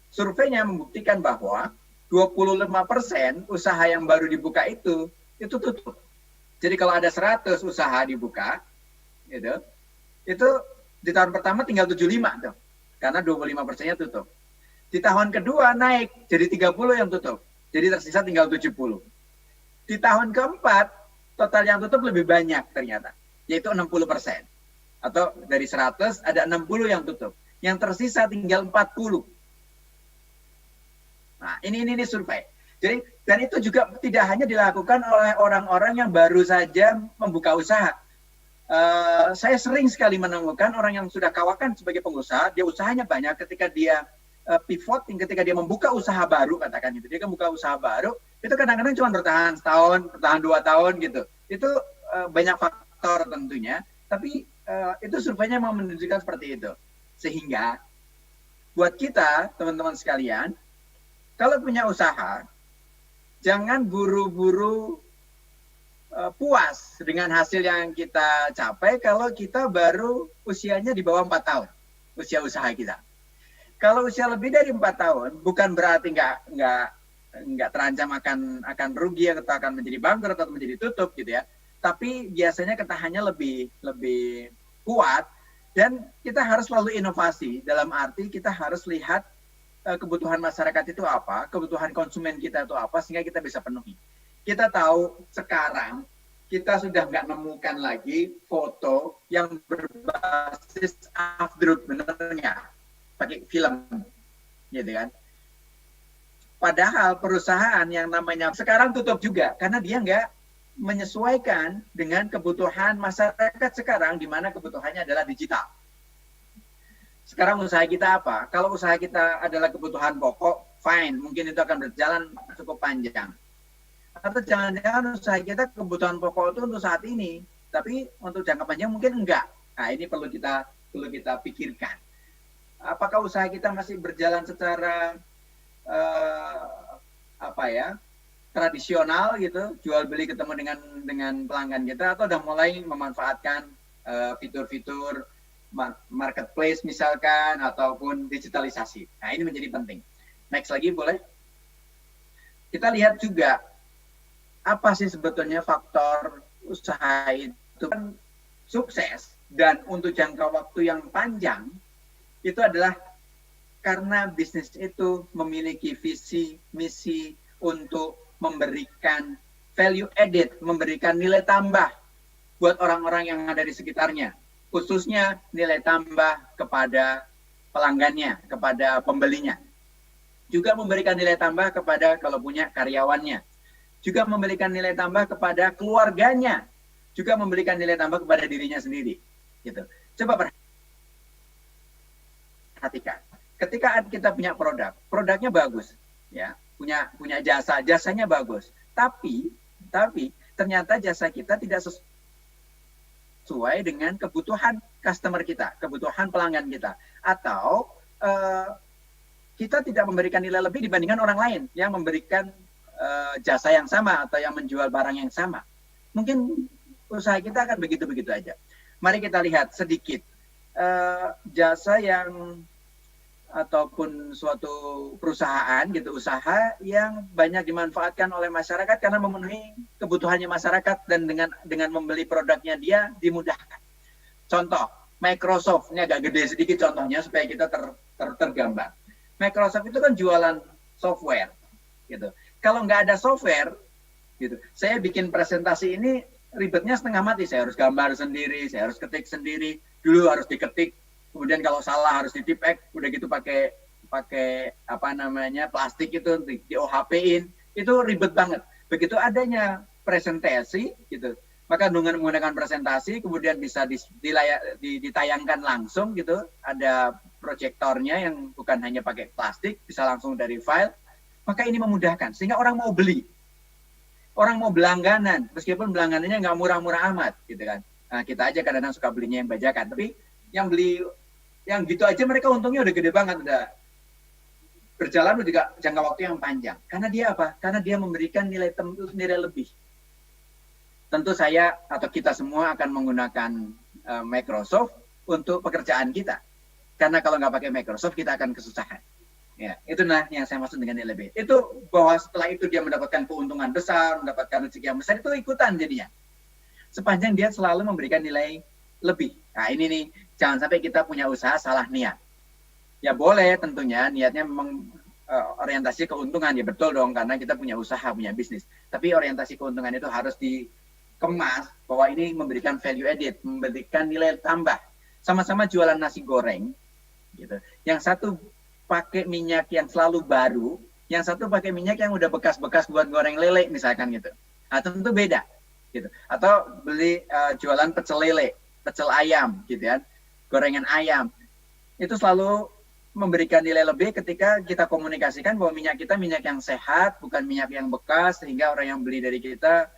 surveinya membuktikan bahwa 25% usaha yang baru dibuka itu tutup. Jadi kalau ada 100 usaha dibuka gitu, itu di tahun pertama tinggal 75 tuh, karena 25%-nya tutup. Di tahun kedua naik jadi 30 yang tutup, jadi tersisa tinggal 70. Di tahun keempat total yang tutup lebih banyak ternyata, yaitu 60%. Atau dari 100 ada 60 yang tutup, yang tersisa tinggal 40. Nah ini survei. Jadi dan itu juga tidak hanya dilakukan oleh orang-orang yang baru saja membuka usaha. Saya sering sekali menemukan orang yang sudah kawakan sebagai pengusaha, dia usahanya banyak, ketika dia pivoting, ketika dia membuka usaha baru, katakan gitu, dia kan buka usaha baru, itu kadang-kadang cuma bertahan setahun, bertahan 2 tahun gitu. Itu banyak faktor tentunya, tapi itu surveinya mau menunjukkan seperti itu. Sehingga buat kita, teman-teman sekalian, kalau punya usaha, jangan buru-buru puas dengan hasil yang kita capai kalau kita baru usianya di bawah 4 tahun, usia usaha kita. Kalau usia lebih dari 4 tahun, bukan berarti nggak terancam akan rugi atau akan menjadi bangkrut atau menjadi tutup gitu ya. Tapi biasanya ketahannya lebih kuat, dan kita harus selalu inovasi, dalam arti kita harus lihat kebutuhan masyarakat itu apa, kebutuhan konsumen kita itu apa, sehingga kita bisa penuhi. Kita tahu sekarang kita sudah nggak nemukan lagi foto yang berbasis afdruk, benernya pakai film, gitu kan? Padahal perusahaan yang namanya sekarang tutup juga karena dia nggak menyesuaikan dengan kebutuhan masyarakat sekarang, di mana kebutuhannya adalah digital. Sekarang usaha kita apa? Kalau usaha kita adalah kebutuhan pokok, fine, mungkin itu akan berjalan cukup panjang. Atau jangan-jangan usaha kita kebutuhan pokok itu untuk saat ini, tapi untuk jangka panjang mungkin enggak. Nah, ini perlu kita pikirkan. Apakah usaha kita masih berjalan secara tradisional gitu, jual beli ketemu dengan pelanggan kita, atau udah mulai memanfaatkan fitur-fitur marketplace misalkan, ataupun digitalisasi. Nah, ini menjadi penting. Next lagi boleh. Kita lihat juga apa sih sebetulnya faktor usaha itu kan sukses dan untuk jangka waktu yang panjang, itu adalah karena bisnis itu memiliki visi, misi untuk memberikan value added, memberikan nilai tambah buat orang-orang yang ada di sekitarnya, khususnya nilai tambah kepada pelanggannya, kepada pembelinya. Juga memberikan nilai tambah kepada kalau punya karyawannya. Juga memberikan nilai tambah kepada keluarganya. Juga memberikan nilai tambah kepada dirinya sendiri. Gitu. Coba perhatikan. Ketika kita punya produk, produknya bagus, ya, punya jasa, jasanya bagus. Tapi ternyata jasa kita tidak sesuai dengan kebutuhan customer kita, kebutuhan pelanggan kita, atau kita tidak memberikan nilai lebih dibandingkan orang lain yang memberikan jasa yang sama atau yang menjual barang yang sama. Mungkin usaha kita akan begitu-begitu aja. Mari kita lihat sedikit jasa yang ataupun suatu perusahaan gitu, usaha yang banyak dimanfaatkan oleh masyarakat karena memenuhi kebutuhannya masyarakat dan dengan membeli produknya dia dimudahkan. Contoh, Microsoft, ini agak gede sedikit contohnya supaya kita tergambar. Microsoft itu kan jualan software gitu. Kalau nggak ada software gitu, saya bikin presentasi ini ribetnya setengah mati. Saya harus gambar sendiri, saya harus ketik sendiri, dulu harus diketik. Kemudian kalau salah harus ditipek, udah gitu pakai apa namanya plastik itu di OHP-in, itu ribet banget. Begitu adanya presentasi gitu, maka dengan menggunakan presentasi kemudian bisa ditayangkan langsung gitu, ada proyektornya yang bukan hanya pakai plastik, bisa langsung dari file, maka ini memudahkan sehingga orang mau beli, orang mau berlangganan, meskipun berlangganannya nggak murah-murah amat gitu kan. Nah, kita aja kadang-kadang suka belinya yang bajakan, tapi yang beli yang gitu aja mereka untungnya udah gede banget, udah berjalan juga jangka waktu yang panjang. Karena dia apa? Karena dia memberikan nilai lebih. Tentu saya atau kita semua akan menggunakan Microsoft untuk pekerjaan kita. Karena kalau nggak pakai Microsoft kita akan kesusahan. Ya, itu yang saya maksud dengan nilai lebih. Itu bahwa setelah itu dia mendapatkan keuntungan besar, mendapatkan rezeki yang besar, itu ikutan jadinya. Sepanjang dia selalu memberikan nilai lebih. Nah ini nih, jangan sampai kita punya usaha salah niat. Ya boleh tentunya niatnya memang orientasi keuntungan, ya betul dong karena kita punya usaha, punya bisnis. Tapi orientasi keuntungan itu harus dikemas bahwa ini memberikan value added, memberikan nilai tambah. Sama-sama jualan nasi goreng, gitu. Yang satu pakai minyak yang selalu baru, yang satu pakai minyak yang udah bekas-bekas buat goreng lele misalkan gitu. Nah, tentu beda, gitu. Atau beli jualan pecel lele, pecel ayam gitu ya, gorengan ayam, itu selalu memberikan nilai lebih ketika kita komunikasikan bahwa minyak kita minyak yang sehat, bukan minyak yang bekas, sehingga orang yang beli dari kita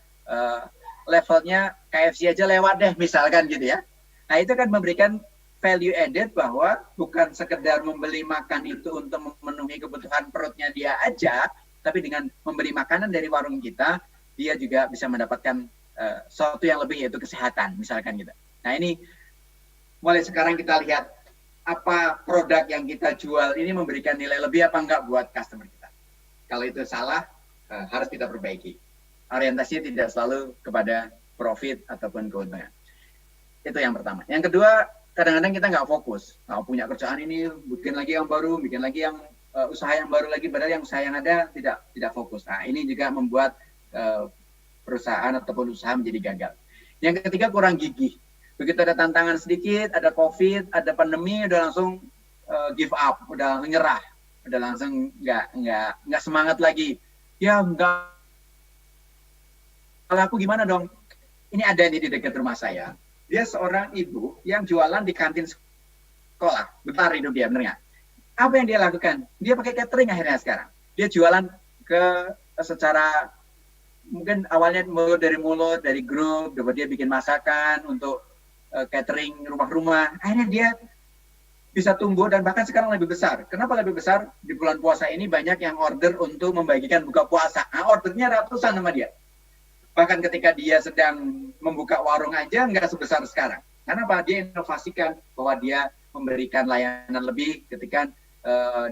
levelnya KFC aja lewat deh misalkan gitu ya. Nah itu kan memberikan value added bahwa bukan sekedar membeli makan itu untuk memenuhi kebutuhan perutnya dia aja, tapi dengan membeli makanan dari warung kita, dia juga bisa mendapatkan sesuatu yang lebih, yaitu kesehatan misalkan gitu. Nah ini mulai sekarang kita lihat apa produk yang kita jual ini memberikan nilai lebih apa enggak buat customer kita. Kalau itu salah harus kita perbaiki. Orientasinya tidak selalu kepada profit ataupun keuntungan. Itu yang pertama. Yang kedua, kadang-kadang kita nggak fokus. Nah, punya kerjaan ini, bikin lagi yang baru, bikin lagi yang usaha yang baru lagi, padahal yang usaha yang ada tidak fokus. Nah ini juga membuat perusahaan ataupun usaha menjadi gagal. Yang ketiga, kurang gigih. Begitu ada tantangan sedikit, ada COVID, ada pandemi, udah langsung give up, udah langsung nyerah, udah langsung nggak semangat lagi. Ya enggak, kalau aku gimana dong? Ini ada nih di dekat rumah saya. Dia seorang ibu yang jualan di kantin sekolah. Bentar hidup dia, bener nggak? Apa yang dia lakukan? Dia pakai catering akhirnya sekarang. Dia jualan secara mungkin awalnya mulut dari grup, dia bikin masakan untuk catering rumah-rumah, akhirnya dia bisa tumbuh dan bahkan sekarang lebih besar. Kenapa lebih besar? Di bulan puasa ini banyak yang order untuk membagikan buka puasa. Nah, ordernya ratusan sama dia. Bahkan ketika dia sedang membuka warung aja nggak sebesar sekarang. Karena apa? Dia inovasikan bahwa dia memberikan layanan lebih ketika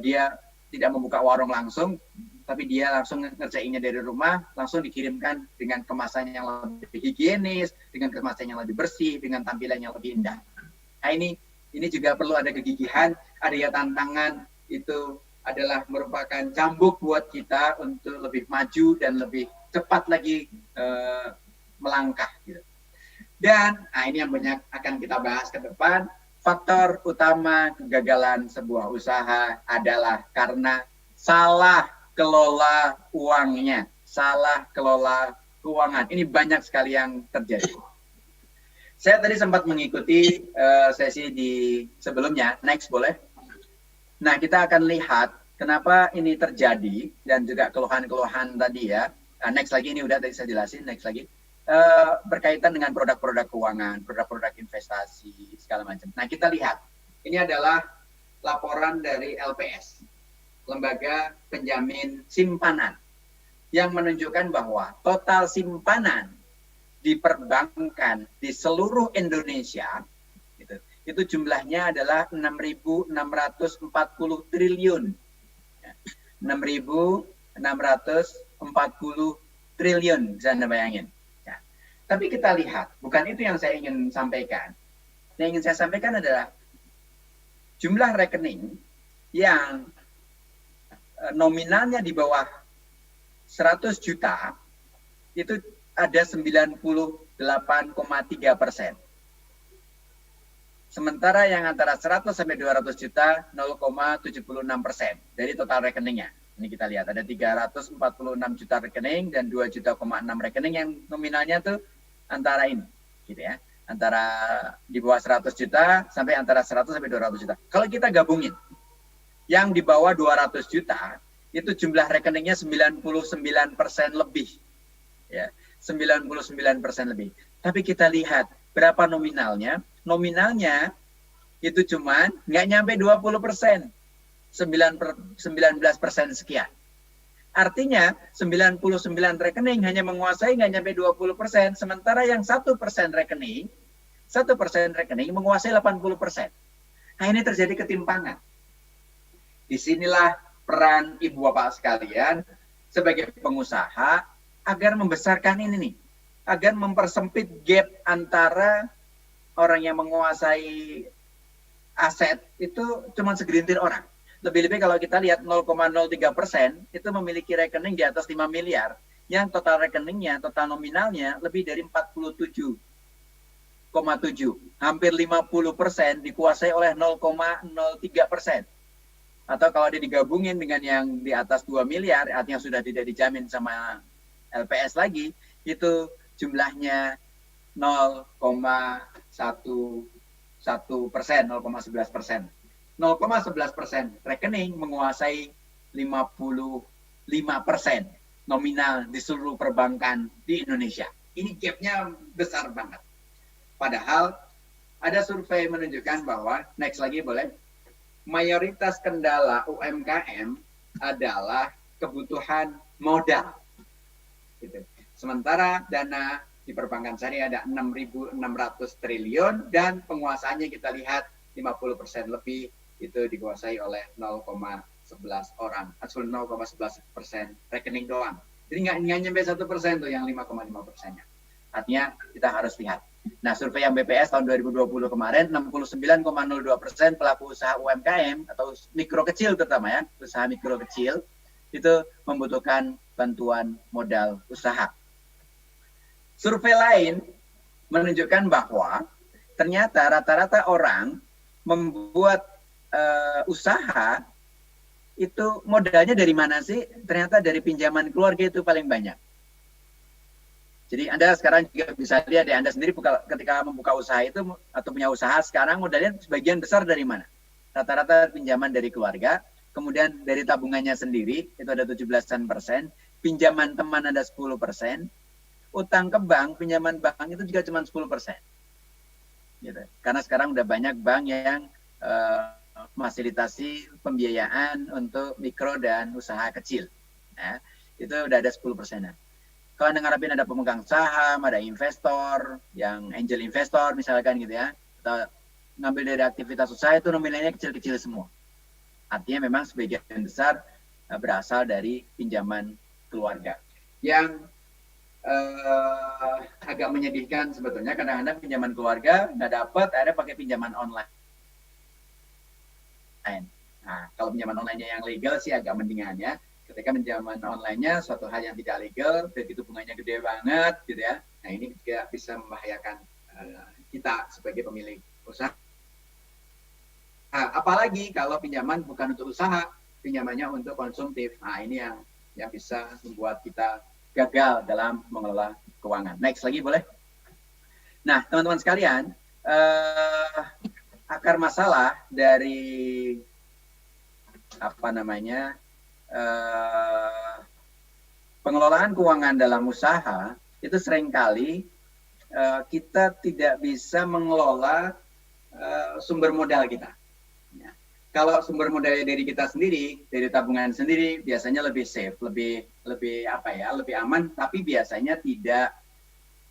dia tidak membuka warung langsung, tapi dia langsung ngerjainnya dari rumah, langsung dikirimkan dengan kemasan yang lebih higienis, dengan kemasan yang lebih bersih, dengan tampilan yang lebih indah. Nah ini juga perlu ada kegigihan, ada ya tantangan, itu adalah merupakan cambuk buat kita untuk lebih maju dan lebih cepat lagi melangkah. Gitu. Dan ini yang banyak akan kita bahas ke depan. Faktor utama kegagalan sebuah usaha adalah karena salah kelola uangnya, salah kelola keuangan. Ini banyak sekali yang terjadi. Saya tadi sempat mengikuti sesi di sebelumnya, next boleh? Nah, kita akan lihat kenapa ini terjadi dan juga keluhan-keluhan tadi ya. Next lagi, ini udah tadi saya jelasin, next lagi. Berkaitan dengan produk-produk keuangan, produk-produk investasi, segala macam. Nah, kita lihat. Ini adalah laporan dari LPS, Lembaga Penjamin Simpanan, yang menunjukkan bahwa total simpanan di perbankan di seluruh Indonesia itu jumlahnya adalah 6.640 triliun. 6.640 triliun, bisa Anda bayangin. Tapi kita lihat, bukan itu yang saya ingin sampaikan. Yang ingin saya sampaikan adalah jumlah rekening yang nominalnya di bawah 100 juta, itu ada 98,3%. Sementara yang antara 100 sampai 200 juta, 0,76% dari total rekeningnya. Ini kita lihat, ada 346 juta rekening dan 2,6 rekening yang nominalnya tuh antara ini, gitu ya. Antara di bawah 100 juta sampai antara 100 sampai 200 juta. Kalau kita gabungin, yang di bawah 200 juta, itu jumlah rekeningnya 99% lebih. Ya, 99% lebih. Tapi kita lihat, berapa nominalnya? Nominalnya itu cuman nggak nyampe 20%. 19% sekian. Artinya 99 rekening hanya menguasai nggak nyampe 20%, sementara yang 1% rekening menguasai 80%. Nah, ini terjadi ketimpangan. Disinilah peran ibu bapak sekalian sebagai pengusaha agar membesarkan ini nih, agar mempersempit gap antara orang yang menguasai aset itu cuma segelintir orang. Lebih-lebih kalau kita lihat 0,03% itu memiliki rekening di atas 5 miliar, yang total rekeningnya, total nominalnya lebih dari 47,7. Hampir 50% dikuasai oleh 0,03%. Atau kalau digabungin dengan yang di atas 2 miliar, artinya sudah tidak dijamin sama LPS lagi, itu jumlahnya 0,11%. 0,11% rekening menguasai 55% nominal di seluruh perbankan di Indonesia. Ini gapnya besar banget. Padahal ada survei menunjukkan bahwa, next lagi boleh, mayoritas kendala UMKM adalah kebutuhan modal. Gitu. Sementara dana di perbankan syariah ada 6.600 triliun dan penguasanya kita lihat 50% lebih itu dikuasai oleh 0,11 orang, atau 0,11% rekening doang. Jadi nggak nyampe 1% tuh yang 5,5%-nya. Artinya kita harus lihat. Nah, survei yang BPS tahun 2020 kemarin, 69,02% pelaku usaha UMKM atau mikro kecil terutama ya, usaha mikro kecil itu membutuhkan bantuan modal usaha. Survei lain menunjukkan bahwa ternyata rata-rata orang membuat usaha itu modalnya dari mana sih? Ternyata dari pinjaman keluarga itu paling banyak. Jadi Anda sekarang juga bisa lihat ya, Anda sendiri ketika membuka usaha itu atau punya usaha sekarang modalnya sebagian besar dari mana? Rata-rata pinjaman dari keluarga, kemudian dari tabungannya sendiri itu ada 17%, pinjaman teman ada 10%, utang ke bank, pinjaman bank itu juga cuma 10%. Gitu. Karena sekarang udah banyak bank yang fasilitasi pembiayaan untuk mikro dan usaha kecil. Ya, itu udah ada 10%. Kalau Anda ngarepin ada pemegang saham, ada investor, yang angel investor misalkan gitu ya, atau ngambil dari aktivitas usaha itu nominalnya kecil-kecil semua. Artinya memang sebagian besar berasal dari pinjaman keluarga. Yang agak menyedihkan sebetulnya, kadang-kadang pinjaman keluarga nggak dapat, akhirnya pakai pinjaman online. Nah, kalau pinjaman online-nya yang legal sih agak mendingan ya. Ketika pinjaman online-nya suatu hal yang tidak legal, begitu bunganya gede banget gitu ya. Nah, ini juga bisa membahayakan kita sebagai pemilik usaha. Nah, apalagi kalau pinjaman bukan untuk usaha, pinjamannya untuk konsumtif. Nah, ini yang bisa membuat kita gagal dalam mengelola keuangan. Next lagi boleh? Nah, teman-teman sekalian, akar masalah dari pengelolaan keuangan dalam usaha itu seringkali kita tidak bisa mengelola sumber modal kita. Ya. Kalau sumber modalnya dari kita sendiri, dari tabungan sendiri, biasanya lebih safe, lebih aman, tapi biasanya tidak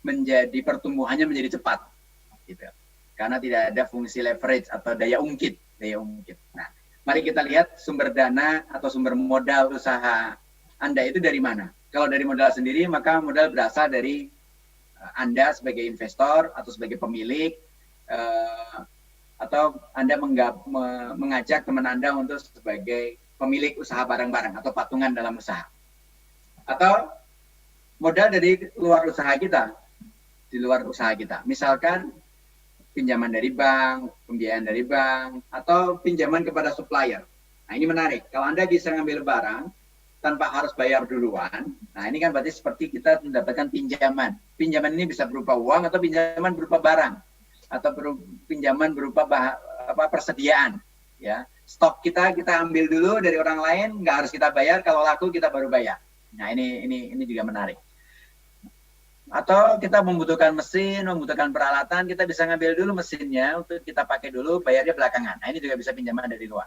menjadi pertumbuhannya menjadi cepat, gitu. Karena tidak ada fungsi leverage atau daya ungkit. Nah, mari kita lihat sumber dana atau sumber modal usaha Anda itu dari mana. Kalau dari modal sendiri, maka modal berasal dari Anda sebagai investor atau sebagai pemilik, atau Anda mengajak teman Anda untuk sebagai pemilik usaha barang-barang atau patungan dalam usaha. Atau modal dari luar usaha kita, di luar usaha kita. Misalkan pinjaman dari bank, pembiayaan dari bank, atau pinjaman kepada supplier. Nah, ini menarik. Kalau Anda bisa ngambil barang tanpa harus bayar duluan, nah ini kan berarti seperti kita mendapatkan pinjaman. Pinjaman ini bisa berupa uang atau pinjaman berupa barang, atau pinjaman berupa persediaan. Ya, stok kita ambil dulu dari orang lain, nggak harus kita bayar. Kalau laku kita baru bayar. Nah, ini juga menarik. Atau kita membutuhkan mesin, membutuhkan peralatan, kita bisa ngambil dulu mesinnya untuk kita pakai dulu, bayarnya belakangan. Nah, ini juga bisa pinjaman dari luar.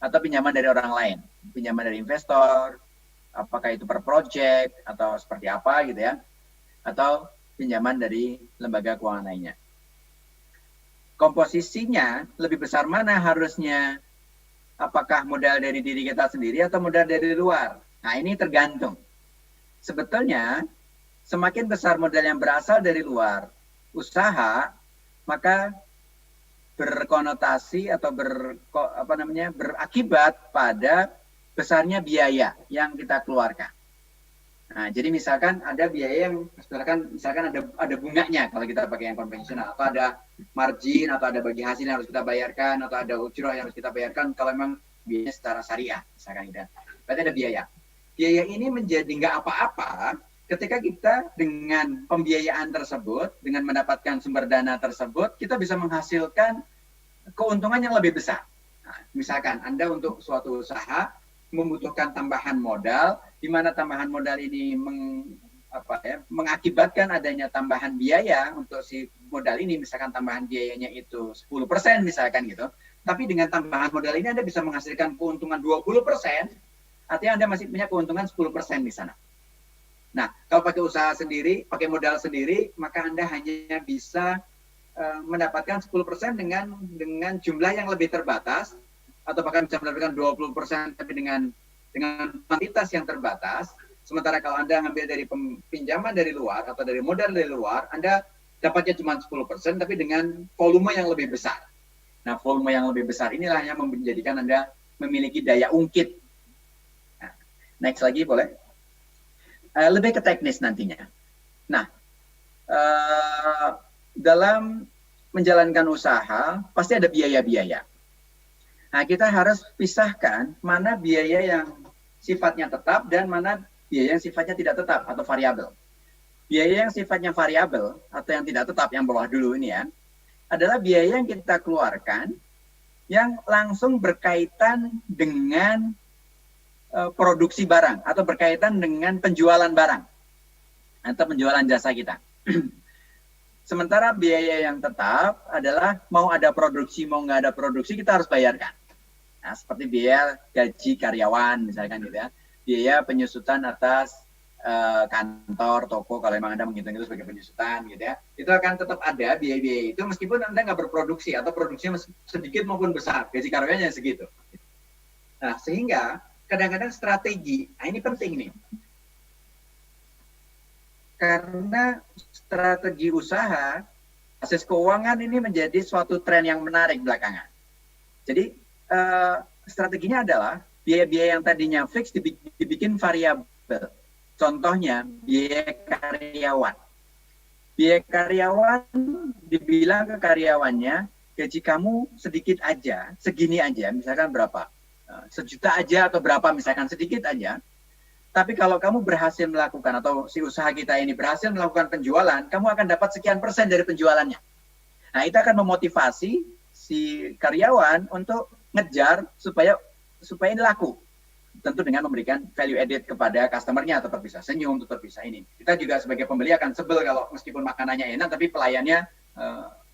Atau pinjaman dari orang lain, pinjaman dari investor, apakah itu per project, atau seperti apa gitu ya. Atau pinjaman dari lembaga keuangan lainnya. Komposisinya lebih besar mana harusnya? Apakah modal dari diri kita sendiri atau modal dari luar? Nah, ini tergantung. Sebetulnya, semakin besar modal yang berasal dari luar usaha, maka berkonotasi atau berakibat pada besarnya biaya yang kita keluarkan. Nah, jadi misalkan ada biaya yang misalkan ada bunganya kalau kita pakai yang konvensional, atau ada margin, atau ada bagi hasil yang harus kita bayarkan, atau ada ujroh yang harus kita bayarkan kalau memang biayanya secara syariah, misalkan gitu. Berarti ada biaya. Biaya ini menjadi nggak apa-apa ketika kita dengan pembiayaan tersebut, dengan mendapatkan sumber dana tersebut, kita bisa menghasilkan keuntungan yang lebih besar. Nah, misalkan Anda untuk suatu usaha membutuhkan tambahan modal, di mana tambahan modal ini mengakibatkan adanya tambahan biaya untuk si modal ini, misalkan tambahan biayanya itu 10% misalkan gitu. Tapi dengan tambahan modal ini Anda bisa menghasilkan keuntungan 20%, artinya Anda masih punya keuntungan 10% di sana. Nah, kalau pakai usaha sendiri, pakai modal sendiri, maka Anda hanya bisa mendapatkan 10% dengan jumlah yang lebih terbatas, atau bahkan bisa mendapatkan 20% tapi dengan kuantitas yang terbatas. Sementara kalau Anda ngambil dari pinjaman dari luar atau dari modal dari luar, Anda dapatnya cuma 10% tapi dengan volume yang lebih besar. Nah, volume yang lebih besar inilah yang menjadikan Anda memiliki daya ungkit. Nah, next lagi boleh? Lebih ke teknis nantinya. Nah, dalam menjalankan usaha pasti ada biaya-biaya. Nah, kita harus pisahkan mana biaya yang sifatnya tetap dan mana biaya yang sifatnya tidak tetap atau variabel. Biaya yang sifatnya variabel atau yang tidak tetap, yang bawah dulu ini ya, adalah biaya yang kita keluarkan yang langsung berkaitan dengan produksi barang atau berkaitan dengan penjualan barang atau penjualan jasa kita. Sementara biaya yang tetap adalah mau ada produksi, mau nggak ada produksi, kita harus bayarkan. Nah, seperti biaya gaji karyawan misalkan gitu ya, biaya penyusutan atas kantor, toko, kalau memang Anda menghitung itu sebagai penyusutan gitu ya, itu akan tetap ada biaya-biaya itu meskipun Anda nggak berproduksi atau produksinya sedikit maupun besar, gaji karyawannya segitu. Nah, sehingga kadang-kadang strategi, nah ini penting nih. Karena strategi usaha, akses keuangan ini menjadi suatu tren yang menarik belakangan. Jadi strateginya adalah biaya-biaya yang tadinya fix dibikin variabel. Contohnya biaya karyawan. Biaya karyawan dibilang ke karyawannya, gaji kamu sedikit aja, segini aja, misalkan berapa? 1 juta aja atau berapa, misalkan sedikit aja. Tapi kalau kamu berhasil melakukan, atau si usaha kita ini berhasil melakukan penjualan, kamu akan dapat sekian persen dari penjualannya. Nah, itu akan memotivasi si karyawan untuk ngejar supaya ini laku. Tentu dengan memberikan value added kepada customer-nya, tetap bisa senyum, tetap bisa ini. Kita juga sebagai pembeli akan sebel kalau meskipun makanannya enak, tapi pelayannya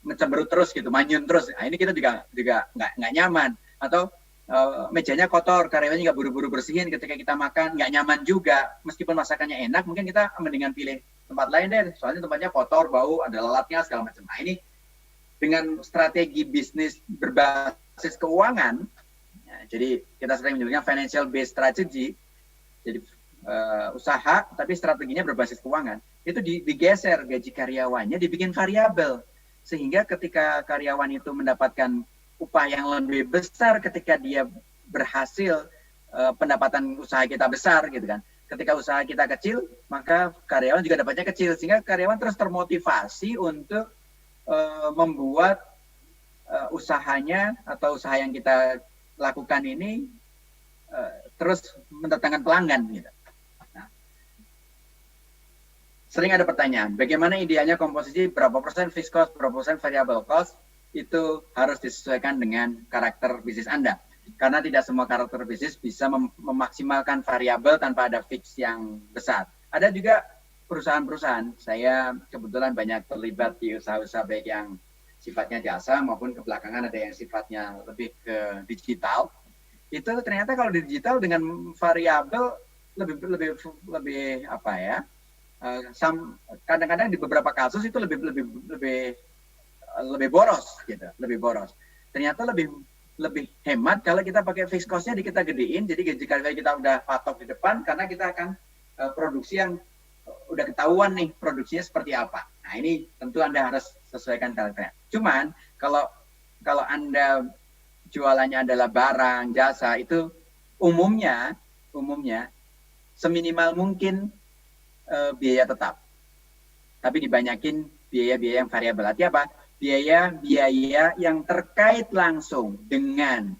mencemberut terus gitu, manyun terus. Nah, ini kita juga nggak nyaman. Atau mejanya kotor, karyawannya nggak buru-buru bersihin ketika kita makan, nggak nyaman juga. Meskipun masakannya enak, mungkin kita mendingan pilih tempat lain deh, soalnya tempatnya kotor, bau, ada lalatnya, segala macam. Nah, ini dengan strategi bisnis berbasis keuangan, ya, jadi kita sering menyebutnya financial based strategy, jadi usaha tapi strateginya berbasis keuangan, itu digeser gaji karyawannya, dibikin variabel, sehingga ketika karyawan itu mendapatkan upah yang lebih besar ketika dia berhasil, pendapatan usaha kita besar gitu kan. Ketika usaha kita kecil, maka karyawan juga dapatnya kecil, sehingga karyawan terus termotivasi untuk membuat usahanya atau usaha yang kita lakukan ini terus mendatangkan pelanggan gitu. Nah, sering ada pertanyaan, bagaimana idealnya komposisi berapa persen fixed cost, berapa persen variable cost? Itu harus disesuaikan dengan karakter bisnis Anda. Karena tidak semua karakter bisnis bisa memaksimalkan variabel tanpa ada fix yang besar. Ada juga perusahaan-perusahaan, saya kebetulan banyak terlibat di usaha-usaha baik yang sifatnya jasa maupun kebelakangan ada yang sifatnya lebih ke digital. Itu ternyata kalau di digital dengan variabel lebih apa ya? Kadang-kadang di beberapa kasus itu lebih boros gitu, lebih boros. Ternyata lebih hemat kalau kita pakai fixed cost-nya kita gedein, jadi gaji karyawan kita udah patok di depan karena kita akan produksi yang udah ketahuan nih produksinya seperti apa. Nah, ini tentu Anda harus sesuaikan karakternya. Cuman kalau Anda jualannya adalah barang, jasa, itu umumnya seminimal mungkin biaya tetap. Tapi dibanyakin biaya-biaya yang variabel. Artinya apa? Biaya-biaya yang terkait langsung dengan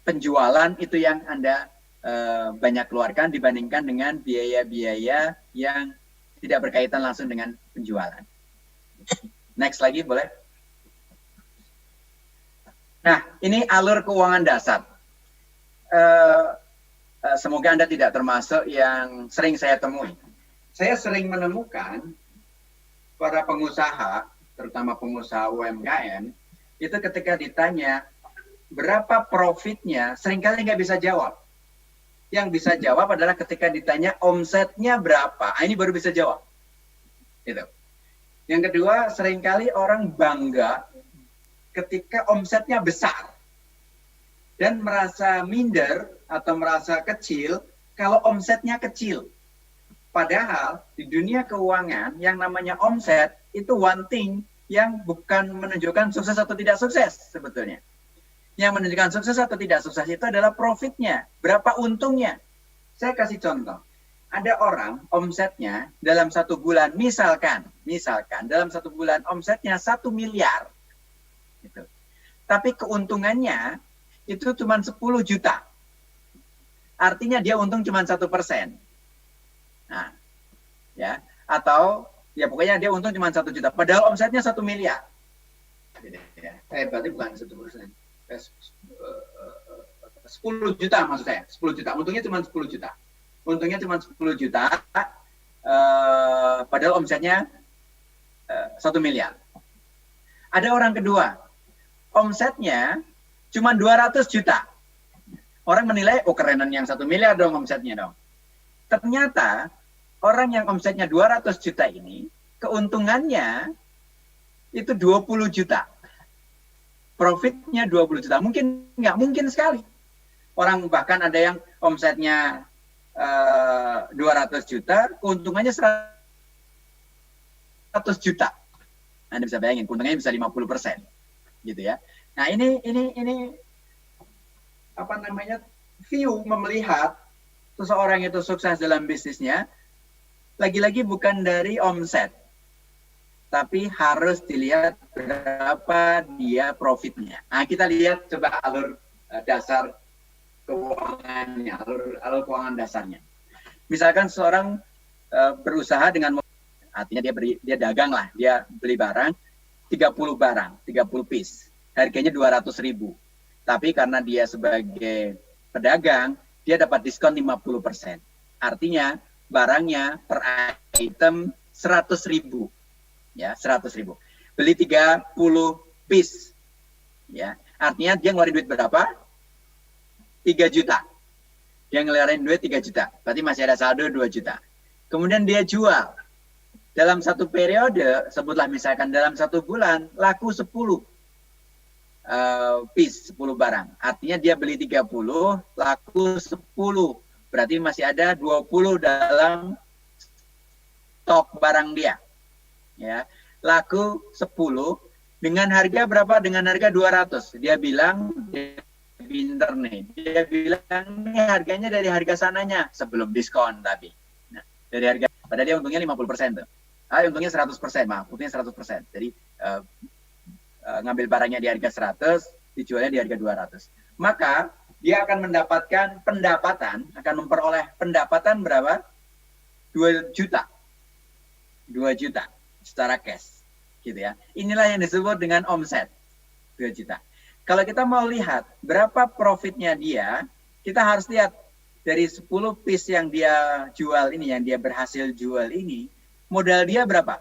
penjualan itu yang Anda banyak keluarkan dibandingkan dengan biaya-biaya yang tidak berkaitan langsung dengan penjualan. Next lagi boleh? Nah, ini alur keuangan dasar. Semoga Anda tidak termasuk yang sering saya temui. Saya sering menemukan para pengusaha, terutama pengusaha UMKM, itu ketika ditanya berapa profitnya, seringkali nggak bisa jawab. Yang bisa jawab adalah ketika ditanya omsetnya berapa, ini baru bisa jawab. Gitu. Yang kedua, seringkali orang bangga ketika omsetnya besar dan merasa minder atau merasa kecil kalau omsetnya kecil. Padahal di dunia keuangan yang namanya omset itu one thing yang bukan menunjukkan sukses atau tidak sukses sebetulnya. Yang menunjukkan sukses atau tidak sukses itu adalah profitnya, berapa untungnya. Saya kasih contoh. Ada orang omsetnya dalam 1 bulan, misalkan dalam 1 bulan omsetnya 1 miliar. Gitu. Tapi keuntungannya itu cuma 10 juta. Artinya dia untung cuma 1%. Nah, ya, atau ya pokoknya dia untung cuma 1 juta. Padahal omsetnya 1 miliar. Berarti bukan 1%. 10 juta maksud saya. 10 juta. Untungnya cuma 10 juta. Untungnya cuma 10 juta. Padahal omsetnya 1 miliar. Ada orang kedua. Omsetnya cuma 200 juta. Orang menilai, oh kerenan yang 1 miliar dong omsetnya dong. Ternyata orang yang omsetnya 200 juta ini, keuntungannya itu 20 juta. Profitnya 20 juta. Mungkin nggak? Mungkin sekali. Orang bahkan ada yang omsetnya 200 juta, keuntungannya 100 juta. Anda bisa bayangin, keuntungannya bisa 50%. Gitu ya. Nah, ini view melihat seseorang itu sukses dalam bisnisnya, lagi-lagi bukan dari omset, tapi harus dilihat berapa dia profitnya. Nah, kita lihat coba alur dasar keuangannya, alur keuangan dasarnya. Misalkan seorang berusaha dengan, artinya dia dagang lah, dia beli barang 30 piece, harganya 200.000. Tapi karena dia sebagai pedagang, dia dapat diskon 50%. Artinya barangnya per item 100.000. Ya, 100.000. Beli 30 piece. Ya, artinya dia ngeluarin duit berapa? 3 juta. Dia ngeluarin duit 3 juta. Berarti masih ada saldo 2 juta. Kemudian dia jual. Dalam satu periode, sebutlah misalkan dalam 1 bulan, laku 10 piece, 10 barang. Artinya dia beli 30, laku 10. Berarti masih ada 20 dalam stok barang dia. Ya, laku 10 dengan harga berapa? Dengan harga 200. Dia bilang, dia pinter nih. Dia bilang ini harganya dari harga sananya sebelum diskon tapi. Nah, dari harga, padahal dia untungnya 50% tuh. Untungnya 100%, maaf, untungnya 100%. Jadi ngambil barangnya di harga 100, dijualnya di harga 200. Maka dia akan mendapatkan pendapatan, akan memperoleh pendapatan berapa? 2 juta. 2 juta secara cash, gitu ya. Inilah yang disebut dengan omset, 2 juta. Kalau kita mau lihat berapa profitnya dia, kita harus lihat dari 10 piece yang dia jual ini, yang dia berhasil jual ini, modal dia berapa?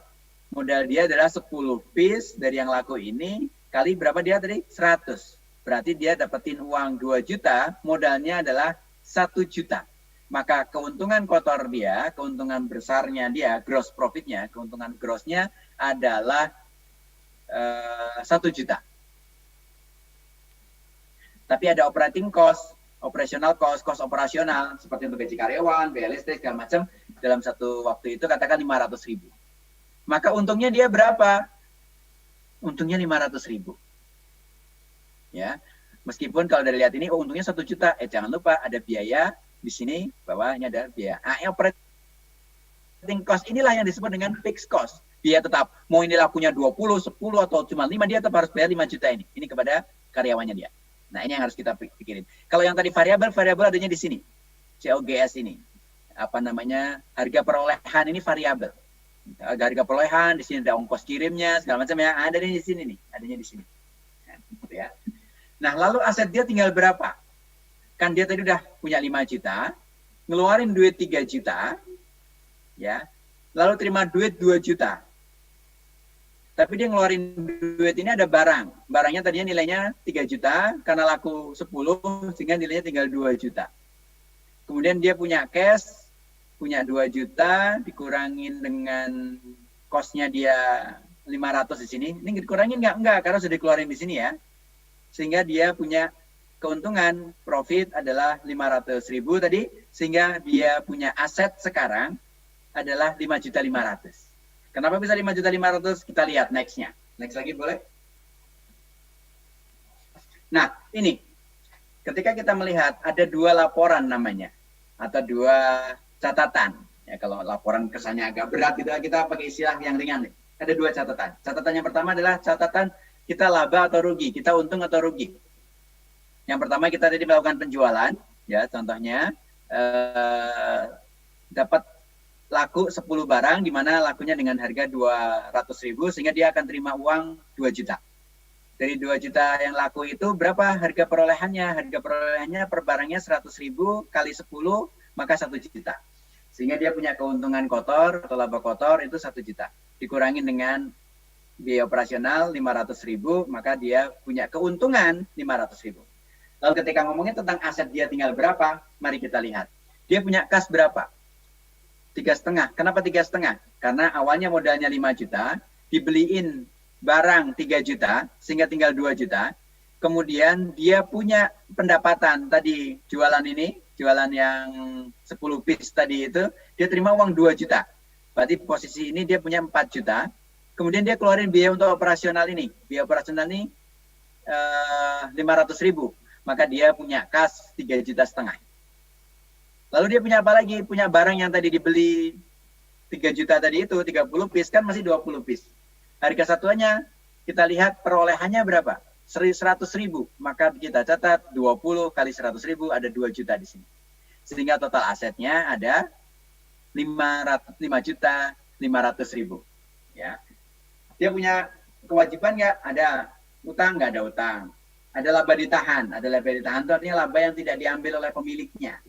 Modal dia adalah 10 piece dari yang laku ini, kali berapa dia tadi? 100. Berarti dia dapetin uang 2 juta, modalnya adalah 1 juta. Maka keuntungan kotor dia, keuntungan besarnya dia, gross profitnya, keuntungan grossnya adalah 1 juta. Tapi ada operating cost, operational cost, cost operasional, seperti untuk gaji karyawan, biaya listrik, segala macam, dalam satu waktu itu katakan 500.000. Maka untungnya dia berapa? Untungnya 500.000. Ya, meskipun kalau dari lihat ini, untungnya 1 juta. Jangan lupa ada biaya di sini, bawahnya ada biaya. Operating cost inilah yang disebut dengan fixed cost. Dia tetap, mau ini lakunya 20, 10, atau cuma 5, dia tetap harus bayar 5 juta ini. Ini kepada karyawannya dia. Nah, ini yang harus kita pikirin. Kalau yang tadi variabel adanya di sini. COGS ini. Harga perolehan ini variabel. Harga perolehan, di sini ada ongkos kirimnya, segala macam ya. Ada di sini nih, adanya di sini. Nah, gitu ya. Nah, lalu aset dia tinggal berapa? Kan dia tadi udah punya 5 juta, ngeluarin duit 3 juta, ya. Lalu terima duit 2 juta. Tapi dia ngeluarin duit ini ada barang. Barangnya tadinya nilainya 3 juta, karena laku 10, sehingga nilainya tinggal 2 juta. Kemudian dia punya cash, punya 2 juta, dikurangin dengan cost-nya dia 500 di sini. Ini dikurangin nggak? Enggak, karena sudah dikeluarin di sini ya. Sehingga dia punya keuntungan, profit adalah 500.000 tadi, sehingga dia punya aset sekarang adalah 5.500.000. Kenapa bisa 5.500.000? Kita lihat next-nya. Next lagi boleh? Nah, ini. Ketika kita melihat ada 2 laporan namanya. Atau 2 catatan. Ya, kalau laporan kesannya agak berat, kita pakai istilah yang ringan nih. Ada 2 catatan. Catatan yang pertama adalah catatan kita laba atau rugi. Kita untung atau rugi. Yang pertama kita tadi melakukan penjualan. Ya, contohnya. Dapat laku 10 barang, di mana lakunya dengan harga 200.000, sehingga dia akan terima uang 2 juta. Dari 2 juta yang laku itu, berapa harga perolehannya? Harga perolehannya per barangnya 100.000 kali 10, maka 1 juta. Sehingga dia punya keuntungan kotor atau laba kotor itu 1 juta. Dikurangin dengan biaya operasional 500.000, maka dia punya keuntungan 500.000. Lalu ketika ngomongin tentang aset dia tinggal berapa, mari kita lihat. Dia punya kas berapa? 3,5. Kenapa 3,5? Karena awalnya modalnya 5 juta, dibeliin barang 3 juta, sehingga tinggal 2 juta. Kemudian dia punya pendapatan tadi jualan ini, jualan yang 10 piece tadi itu, dia terima uang 2 juta. Berarti posisi ini dia punya 4 juta. Kemudian dia keluarin biaya untuk operasional ini. Biaya operasional ini 500.000. maka dia punya kas 3,5 juta. Lalu dia punya apa lagi? Punya barang yang tadi dibeli 3 juta tadi itu, 30 piece kan masih 20 piece. Harga satuannya kita lihat perolehannya berapa? 100.000. Maka kita catat 20 kali 100.000 ada 2 juta di sini. Sehingga total asetnya ada 5.500.000. Ya. Dia punya kewajiban nggak? Ada. Utang nggak? Ada utang. Ada laba ditahan. Ada laba ditahan itu artinya laba yang tidak diambil oleh pemiliknya.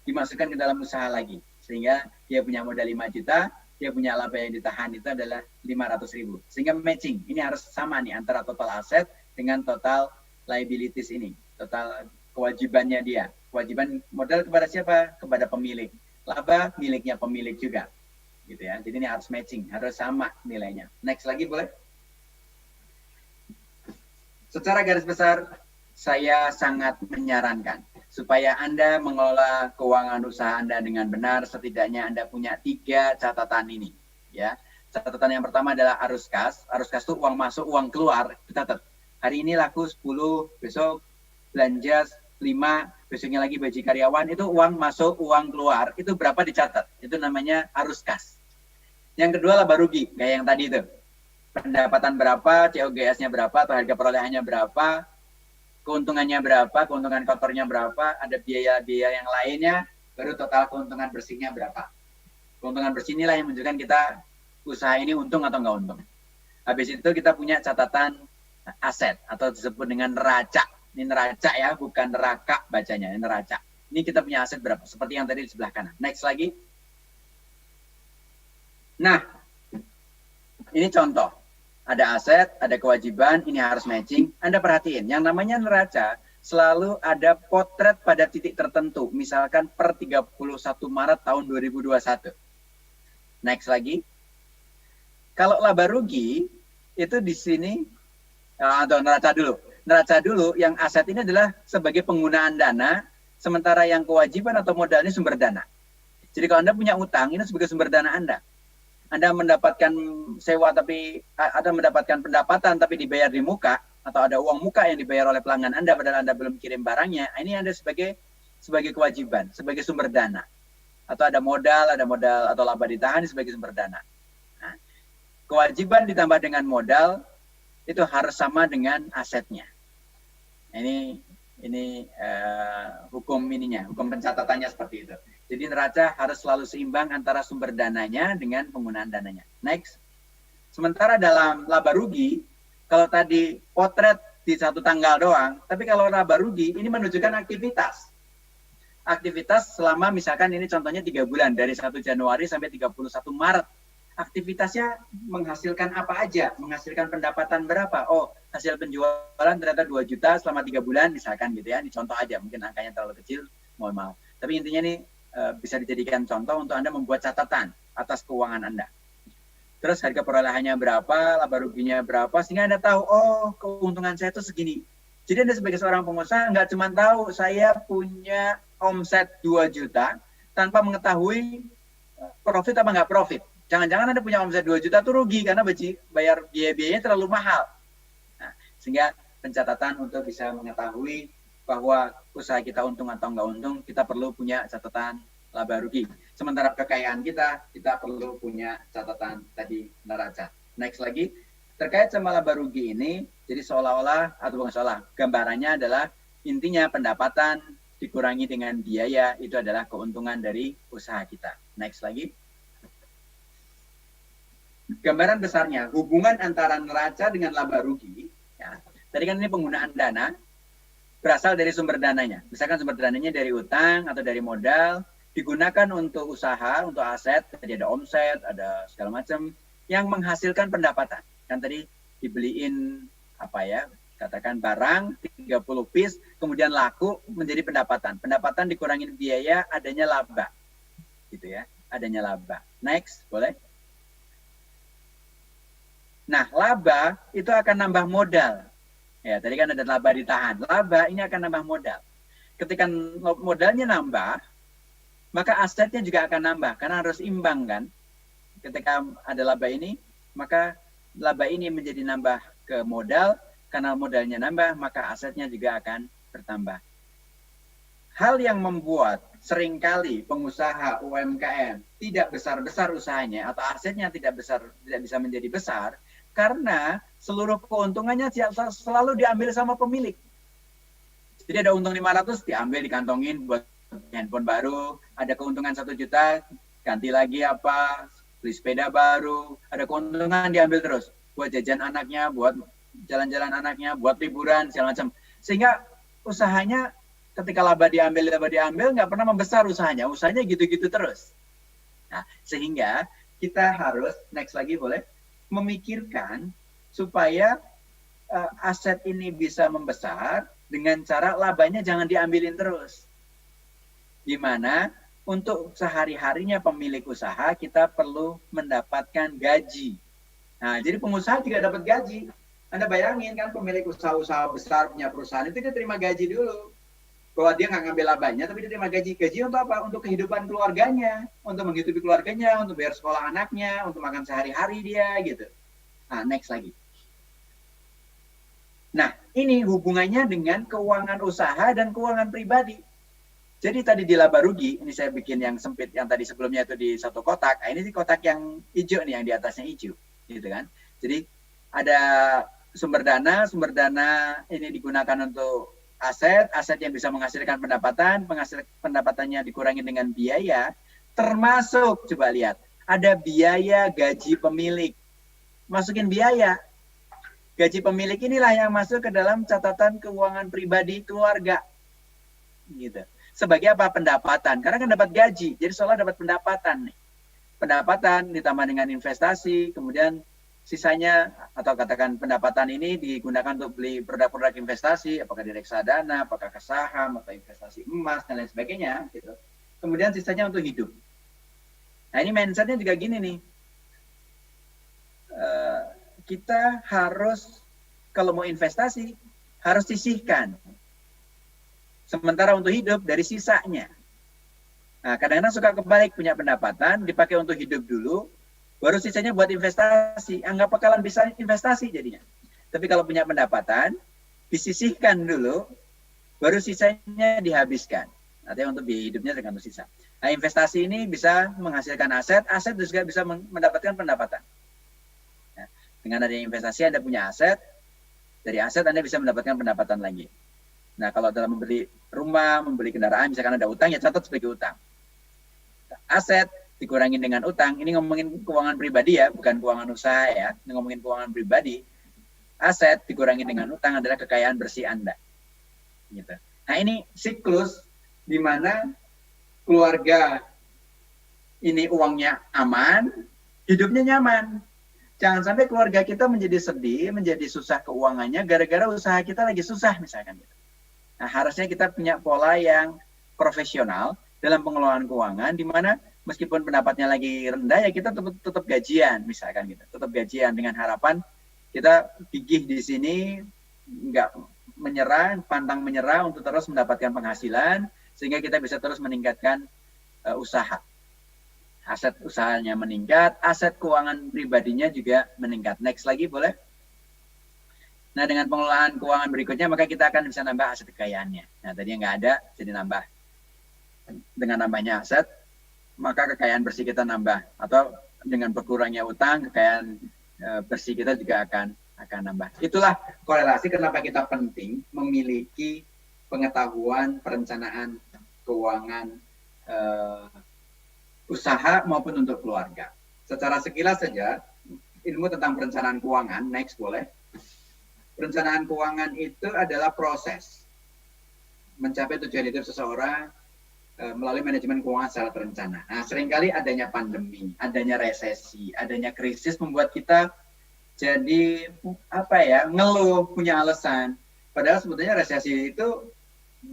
Dimasukkan ke dalam usaha lagi. Sehingga dia punya modal 5 juta, dia punya laba yang ditahan itu adalah 500.000. Sehingga matching. Ini harus sama nih antara total aset dengan total liabilities ini. Total kewajibannya dia. Kewajiban modal kepada siapa? Kepada pemilik. Laba miliknya pemilik juga, gitu ya. Jadi ini harus matching, harus sama nilainya. Next lagi boleh? Secara garis besar, saya sangat menyarankan supaya Anda mengelola keuangan usaha Anda dengan benar. Setidaknya Anda punya 3 catatan ini, ya. Catatan yang pertama adalah arus kas. Arus kas itu uang masuk, uang keluar. Catat. Hari ini laku 10, besok belanja 5, besoknya lagi bagi karyawan, itu uang masuk, uang keluar, itu berapa dicatat. Itu namanya arus kas. Yang kedua laba rugi, kayak yang tadi itu. Pendapatan berapa, COGS-nya berapa, atau harga perolehannya berapa, keuntungannya berapa, keuntungan kotornya berapa, ada biaya-biaya yang lainnya, baru total keuntungan bersihnya berapa. Keuntungan bersih inilah yang menunjukkan kita usaha ini untung atau nggak untung. Habis itu kita punya catatan aset, atau disebut dengan neraca. Ini neraca ya, bukan neraka bacanya, ini neraca. Ini kita punya aset berapa? Seperti yang tadi di sebelah kanan. Next lagi. Nah, ini contoh. Ada aset, ada kewajiban, ini harus matching. Anda perhatiin, yang namanya neraca selalu ada potret pada titik tertentu. Misalkan per 31 Maret tahun 2021. Next lagi. Kalau laba rugi, itu di sini, atau neraca dulu. Neraca dulu, yang aset ini adalah sebagai penggunaan dana, sementara yang kewajiban atau modal ini sumber dana. Jadi kalau Anda punya utang, ini sebagai sumber dana Anda. Anda mendapatkan sewa tapi ada mendapatkan pendapatan tapi dibayar di muka, atau ada uang muka yang dibayar oleh pelanggan Anda padahal Anda belum kirim barangnya, ini Anda sebagai kewajiban, sebagai sumber dana. Atau ada modal atau laba ditahan sebagai sumber dana. Nah, kewajiban ditambah dengan modal itu harus sama dengan asetnya. Ini hukum ininya, hukum pencatatannya seperti itu. Jadi neraca harus selalu seimbang antara sumber dananya dengan penggunaan dananya. Next. Sementara dalam laba rugi, kalau tadi potret di satu tanggal doang, tapi kalau laba rugi ini menunjukkan aktivitas. Aktivitas selama misalkan ini contohnya 3 bulan, dari 1 Januari sampai 31 Maret. Aktivitasnya menghasilkan apa aja, menghasilkan pendapatan berapa. Oh, hasil penjualan ternyata 2 juta selama 3 bulan misalkan gitu ya. Ini contoh aja, mungkin angkanya terlalu kecil, mohon maaf. Tapi intinya ini bisa dijadikan contoh untuk Anda membuat catatan atas keuangan Anda. Terus harga perolehannya berapa, laba ruginya berapa, sehingga Anda tahu, oh keuntungan saya itu segini. Jadi Anda sebagai seorang pengusaha nggak cuma tahu saya punya omset 2 juta tanpa mengetahui profit apa nggak profit. Jangan-jangan Anda punya omset 2 juta itu rugi karena bayar biaya-biayanya terlalu mahal. Nah, sehingga pencatatan untuk bisa mengetahui bahwa usaha kita untung atau nggak untung, kita perlu punya catatan laba rugi. Sementara kekayaan kita perlu punya catatan tadi neraca. Next lagi, terkait sama laba rugi ini, jadi seolah-olah, atau bukan seolah, gambarannya adalah intinya pendapatan dikurangi dengan biaya, itu adalah keuntungan dari usaha kita. Next lagi. Gambaran besarnya, hubungan antara neraca dengan laba rugi, ya, tadi kan ini penggunaan dana, berasal dari sumber dananya. Misalkan sumber dananya dari utang atau dari modal, digunakan untuk usaha, untuk aset, tadi ada omset, ada segala macam, yang menghasilkan pendapatan. Kan tadi dibeliin, katakan barang, 30 piece, kemudian laku menjadi pendapatan. Pendapatan dikurangin biaya, adanya laba. Gitu ya, adanya laba. Next, boleh? Nah, laba itu akan nambah modal. Ya, tadi kan ada laba ditahan. Laba ini akan nambah modal. Ketika modalnya nambah, maka asetnya juga akan nambah. Karena harus imbang kan. Ketika ada laba ini, maka laba ini menjadi nambah ke modal. Karena modalnya nambah, maka asetnya juga akan bertambah. Hal yang membuat seringkali pengusaha UMKM tidak besar-besar usahanya atau asetnya tidak bisa menjadi besar karena seluruh keuntungannya selalu diambil sama pemilik. Jadi ada untung 500 diambil dikantongin buat handphone baru, ada keuntungan 1 juta ganti lagi apa, beli sepeda baru, ada keuntungan diambil terus buat jajan anaknya, buat jalan-jalan anaknya, buat liburan segala macam. Sehingga usahanya ketika laba diambil, nggak pernah membesar usahanya gitu-gitu terus. Nah, sehingga kita harus, next lagi boleh, memikirkan supaya aset ini bisa membesar dengan cara labanya jangan diambilin terus. Dimana untuk sehari-harinya pemilik usaha kita perlu mendapatkan gaji. Nah, jadi pengusaha juga dapat gaji. Anda bayangin kan pemilik usaha-usaha besar punya perusahaan itu dia terima gaji dulu. Bahwa dia nggak ngambil labanya, tapi dia terima gaji. Gaji untuk apa? Untuk kehidupan keluarganya, untuk menghidupi keluarganya, untuk bayar sekolah anaknya, untuk makan sehari-hari dia, gitu. Nah, next lagi. Nah, ini hubungannya dengan keuangan usaha dan keuangan pribadi. Jadi tadi di laba rugi, ini saya bikin yang sempit, yang tadi sebelumnya itu di satu kotak. Nah, ini di kotak yang hijau nih, yang di atasnya hijau, gitu kan. Jadi ada sumber dana ini digunakan untuk aset yang bisa menghasilkan pendapatan, pendapatannya dikurangi dengan biaya, termasuk, coba lihat, ada biaya gaji pemilik. Masukin biaya. Gaji pemilik inilah yang masuk ke dalam catatan keuangan pribadi keluarga. Gitu. Sebagai apa? Pendapatan. Karena kan dapat gaji, jadi seolah dapat pendapatan nih. Pendapatan ditambah dengan investasi, kemudian sisanya atau katakan pendapatan ini digunakan untuk beli produk-produk investasi, apakah di reksadana, apakah ke saham, atau investasi emas, dan lain sebagainya. Gitu. Kemudian sisanya untuk hidup. Nah ini mindsetnya juga gini nih. Kita harus, kalau mau investasi, harus sisihkan. Sementara untuk hidup dari sisanya. Nah kadang-kadang suka kebalik, punya pendapatan, dipakai untuk hidup dulu, baru sisanya buat investasi. Anggap bakalan bisa investasi jadinya. Tapi kalau punya pendapatan, disisihkan dulu, baru sisanya dihabiskan. Artinya untuk biaya hidupnya dengan sisa. Nah, investasi ini bisa menghasilkan aset juga bisa mendapatkan pendapatan. Nah, dengan adanya investasi Anda punya aset, dari aset Anda bisa mendapatkan pendapatan lagi. Nah, kalau dalam membeli rumah, membeli kendaraan, misalkan ada utang, ya catat sebagai utang. Aset dikurangi dengan utang, ini ngomongin keuangan pribadi ya, bukan keuangan usaha ya, ini ngomongin keuangan pribadi. Aset dikurangi dengan utang adalah kekayaan bersih Anda. Gitu. Nah ini siklus di mana keluarga ini uangnya aman, hidupnya nyaman. Jangan sampai keluarga kita menjadi sedih, menjadi susah keuangannya gara-gara usaha kita lagi susah misalkan. Nah harusnya kita punya pola yang profesional dalam pengelolaan keuangan, di mana meskipun pendapatnya lagi rendah ya kita tetap gajian misalkan gitu, tetap gajian dengan harapan kita gigih di sini, nggak menyerah, pantang menyerah untuk terus mendapatkan penghasilan sehingga kita bisa terus meningkatkan usaha. Aset usahanya meningkat, aset keuangan pribadinya juga meningkat. Next lagi boleh? Nah dengan pengelolaan keuangan berikutnya maka kita akan bisa nambah aset kekayaannya. Nah tadi yang nggak ada jadi nambah. Dengan nambahnya aset maka kekayaan bersih kita nambah, atau dengan berkurangnya utang kekayaan bersih kita juga akan nambah. Itulah korelasi kenapa kita penting memiliki pengetahuan perencanaan keuangan usaha maupun untuk keluarga. Secara sekilas saja ilmu tentang perencanaan keuangan, next boleh. Perencanaan keuangan itu adalah proses mencapai tujuan hidup seseorang melalui manajemen keuangan secara terencana. Nah, seringkali adanya pandemi, adanya resesi, adanya krisis membuat kita jadi ngeluh, punya alasan. Padahal sebetulnya resesi itu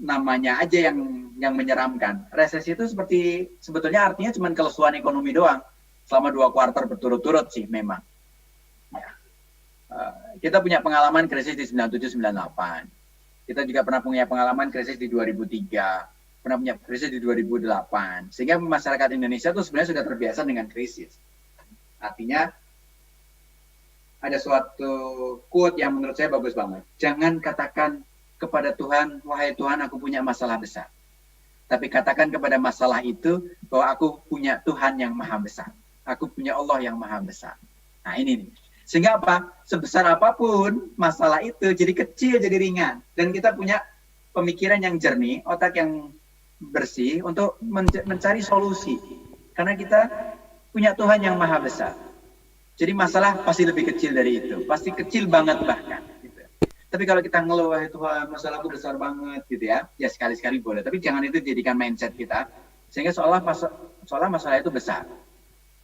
namanya aja yang menyeramkan. Resesi itu sebetulnya artinya cuma kelesuan ekonomi doang. Selama 2 kuartal berturut-turut sih memang. Ya. Kita punya pengalaman krisis di 97-98. Kita juga pernah punya pengalaman krisis di 2003. Pernah punya krisis di 2008. Sehingga masyarakat Indonesia itu sebenarnya sudah terbiasa dengan krisis. Artinya ada suatu quote yang menurut saya bagus banget. Jangan katakan kepada Tuhan, wahai Tuhan, aku punya masalah besar. Tapi katakan kepada masalah itu bahwa aku punya Tuhan yang maha besar. Aku punya Allah yang maha besar. Nah ini nih. Sehingga apa? Sebesar apapun masalah itu jadi kecil, jadi ringan. Dan kita punya pemikiran yang jernih, otak yang bersih untuk mencari solusi. Karena kita punya Tuhan yang maha besar. Jadi masalah pasti lebih kecil dari itu. Pasti kecil banget bahkan. Gitu. Tapi kalau kita ngeluh, wahai Tuhan, masalahku besar banget gitu ya. Ya sekali-sekali boleh. Tapi jangan itu jadikan mindset kita. Sehingga seolah masalah itu besar.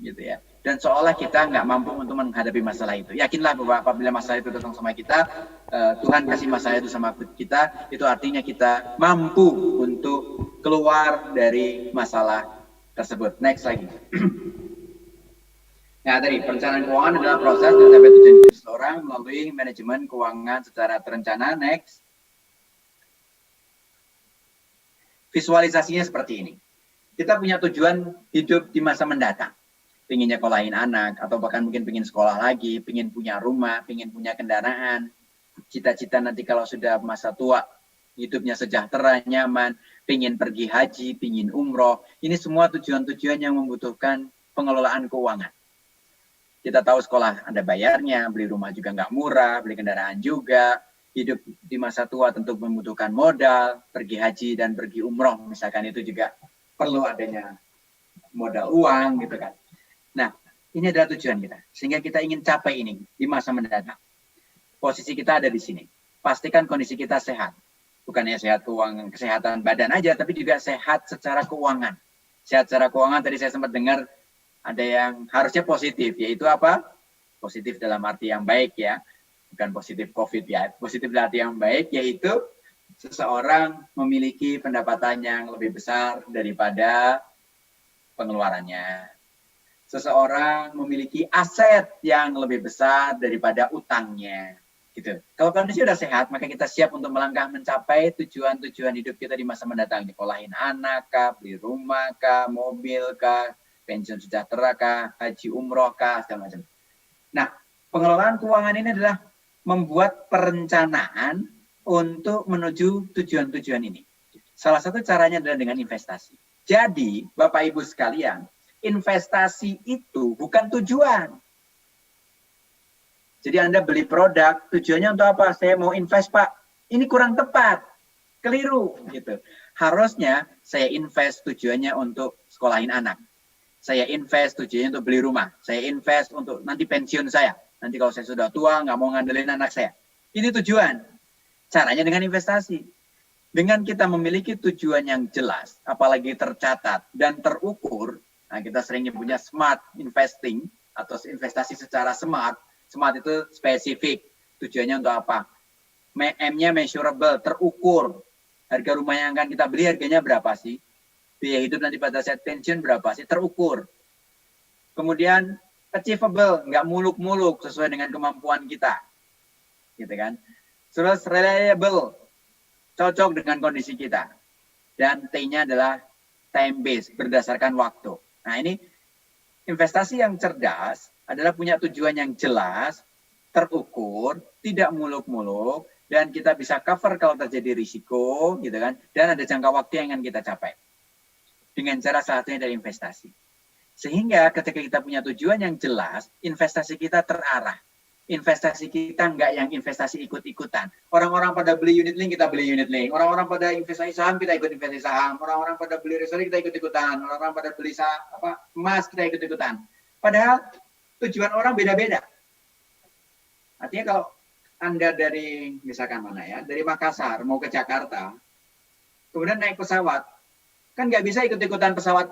Gitu ya. Dan seolah kita nggak mampu untuk menghadapi masalah itu. Yakinlah bahwa apabila masalah itu datang sama kita, Tuhan kasih masalah itu sama kita, itu artinya kita mampu untuk keluar dari masalah tersebut. Next lagi. Nah tadi, perencanaan keuangan adalah proses mencapai tujuan seseorang melalui manajemen keuangan secara terencana. Next. Visualisasinya seperti ini. Kita punya tujuan hidup di masa mendatang. Pengen nyekolahin anak, atau bahkan mungkin pengen sekolah lagi, pengen punya rumah, pengen punya kendaraan, cita-cita nanti kalau sudah masa tua, hidupnya sejahtera, nyaman, pengen pergi haji, pengen umroh, ini semua tujuan-tujuan yang membutuhkan pengelolaan keuangan. Kita tahu sekolah ada bayarnya, beli rumah juga nggak murah, beli kendaraan juga, hidup di masa tua tentu membutuhkan modal, pergi haji dan pergi umroh, misalkan itu juga perlu adanya modal uang gitu kan. Nah, ini adalah tujuan kita. Sehingga kita ingin capai ini di masa mendatang. Posisi kita ada di sini. Pastikan kondisi kita sehat. Bukannya sehat keuangan, kesehatan badan aja, tapi juga sehat secara keuangan. Sehat secara keuangan, tadi saya sempat dengar ada yang harusnya positif, yaitu apa? Positif dalam arti yang baik ya. Bukan positif COVID ya. Positif dalam arti yang baik, yaitu seseorang memiliki pendapatan yang lebih besar daripada pengeluarannya. Seseorang memiliki aset yang lebih besar daripada utangnya. Gitu. Kalau kondisi sudah sehat, maka kita siap untuk melangkah mencapai tujuan-tujuan hidup kita di masa mendatang. Nyekolahin anak kah, beli rumah kah, mobil kah, pensiun sejahtera kah, haji umroh kah, segala macam. Nah, pengelolaan keuangan ini adalah membuat perencanaan untuk menuju tujuan-tujuan ini. Salah satu caranya adalah dengan investasi. Jadi, Bapak Ibu sekalian, investasi itu bukan tujuan. Jadi Anda beli produk, tujuannya untuk apa? Saya mau invest, Pak. Ini kurang tepat. Keliru. Gitu. Harusnya saya invest tujuannya untuk sekolahin anak. Saya invest tujuannya untuk beli rumah. Saya invest untuk nanti pensiun saya. Nanti kalau saya sudah tua, nggak mau ngandelin anak saya. Ini tujuan. Caranya dengan investasi. Dengan kita memiliki tujuan yang jelas, apalagi tercatat dan terukur, nah, kita seringnya punya smart investing atau investasi secara smart. Smart itu spesifik. Tujuannya untuk apa? M-nya measurable, terukur. Harga rumah yang akan kita beli harganya berapa sih? Biaya hidup nanti pada saat pensiun berapa sih? Terukur. Kemudian achievable, nggak muluk-muluk sesuai dengan kemampuan kita. Gitu kan? Terus reliable, cocok dengan kondisi kita. Dan T-nya adalah time based, berdasarkan waktu. Nah ini investasi yang cerdas adalah punya tujuan yang jelas, terukur, tidak muluk-muluk, dan kita bisa cover kalau terjadi risiko, gitu kan, dan ada jangka waktu yang akan kita capai. Dengan cara salah satunya dari investasi. Sehingga ketika kita punya tujuan yang jelas, investasi kita terarah. Investasi kita nggak yang investasi ikut-ikutan. Orang-orang pada beli unit link, kita beli unit link. Orang-orang pada investasi saham, kita ikut investasi saham. Orang-orang pada beli reksadana, kita ikut-ikutan. Orang-orang pada beli emas, kita ikut-ikutan. Padahal tujuan orang beda-beda. Artinya kalau Anda dari, misalkan mana ya, dari Makassar mau ke Jakarta, kemudian naik pesawat, kan nggak bisa ikut-ikutan pesawat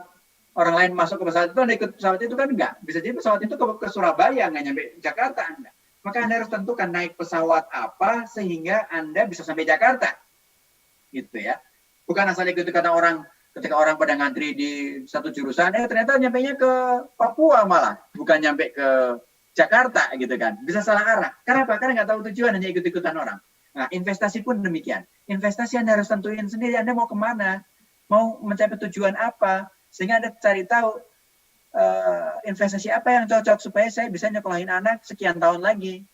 orang lain masuk ke pesawat itu, Anda ikut pesawat itu kan enggak. Bisa jadi pesawat itu ke Surabaya, nggak nyampe Jakarta Anda. Maka Anda harus tentukan naik pesawat apa sehingga Anda bisa sampai Jakarta. Gitu ya. Bukan asal ikut-ikutan orang, ketika orang pada ngantri di satu jurusan, ternyata nyampainya ke Papua malah, bukan nyampe ke Jakarta gitu kan. Bisa salah arah. Kenapa? Karena nggak tahu tujuan, hanya ikut-ikutan orang. Nah, investasi pun demikian. Investasi Anda harus tentuin sendiri, Anda mau kemana, mau mencapai tujuan apa, sehingga Anda cari tahu investasi apa yang cocok supaya saya bisa nyekolahin anak sekian tahun lagi,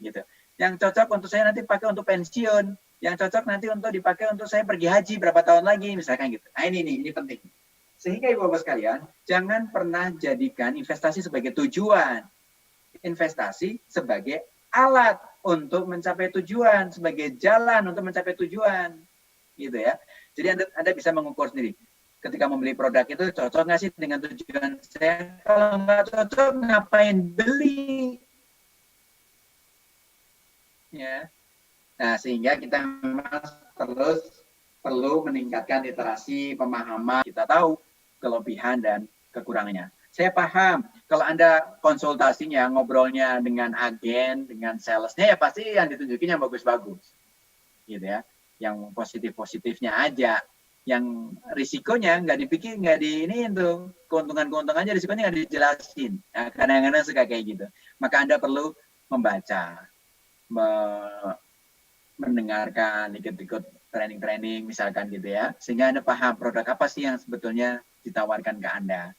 gitu. Yang cocok untuk saya nanti pakai untuk pensiun, yang cocok nanti untuk dipakai untuk saya pergi haji berapa tahun lagi, misalkan gitu. Nah ini penting. Sehingga Ibu Bapak sekalian, jangan pernah jadikan investasi sebagai tujuan. Investasi sebagai alat untuk mencapai tujuan, sebagai jalan untuk mencapai tujuan. Gitu ya. Jadi Anda bisa mengukur sendiri. Ketika membeli produk itu cocok nggak sih dengan tujuan saya? Kalau nggak cocok, ngapain beli? Ya. Nah, sehingga kita memang perlu meningkatkan literasi, pemahaman. Kita tahu kelebihan dan kekurangannya. Saya paham, kalau Anda konsultasinya, ngobrolnya dengan agen, dengan salesnya, ya pasti yang ditunjukin yang bagus-bagus. Gitu ya. Yang positif-positifnya aja. Yang risikonya nggak dipikir, nggak di ini itu. Keuntungan-keuntungannya, risikonya nggak dijelasin. Nah, kadang-kadang suka kayak gitu. Maka Anda perlu membaca, mendengarkan, ikut-ikut training-training misalkan gitu ya. Sehingga Anda paham produk apa sih yang sebetulnya ditawarkan ke Anda.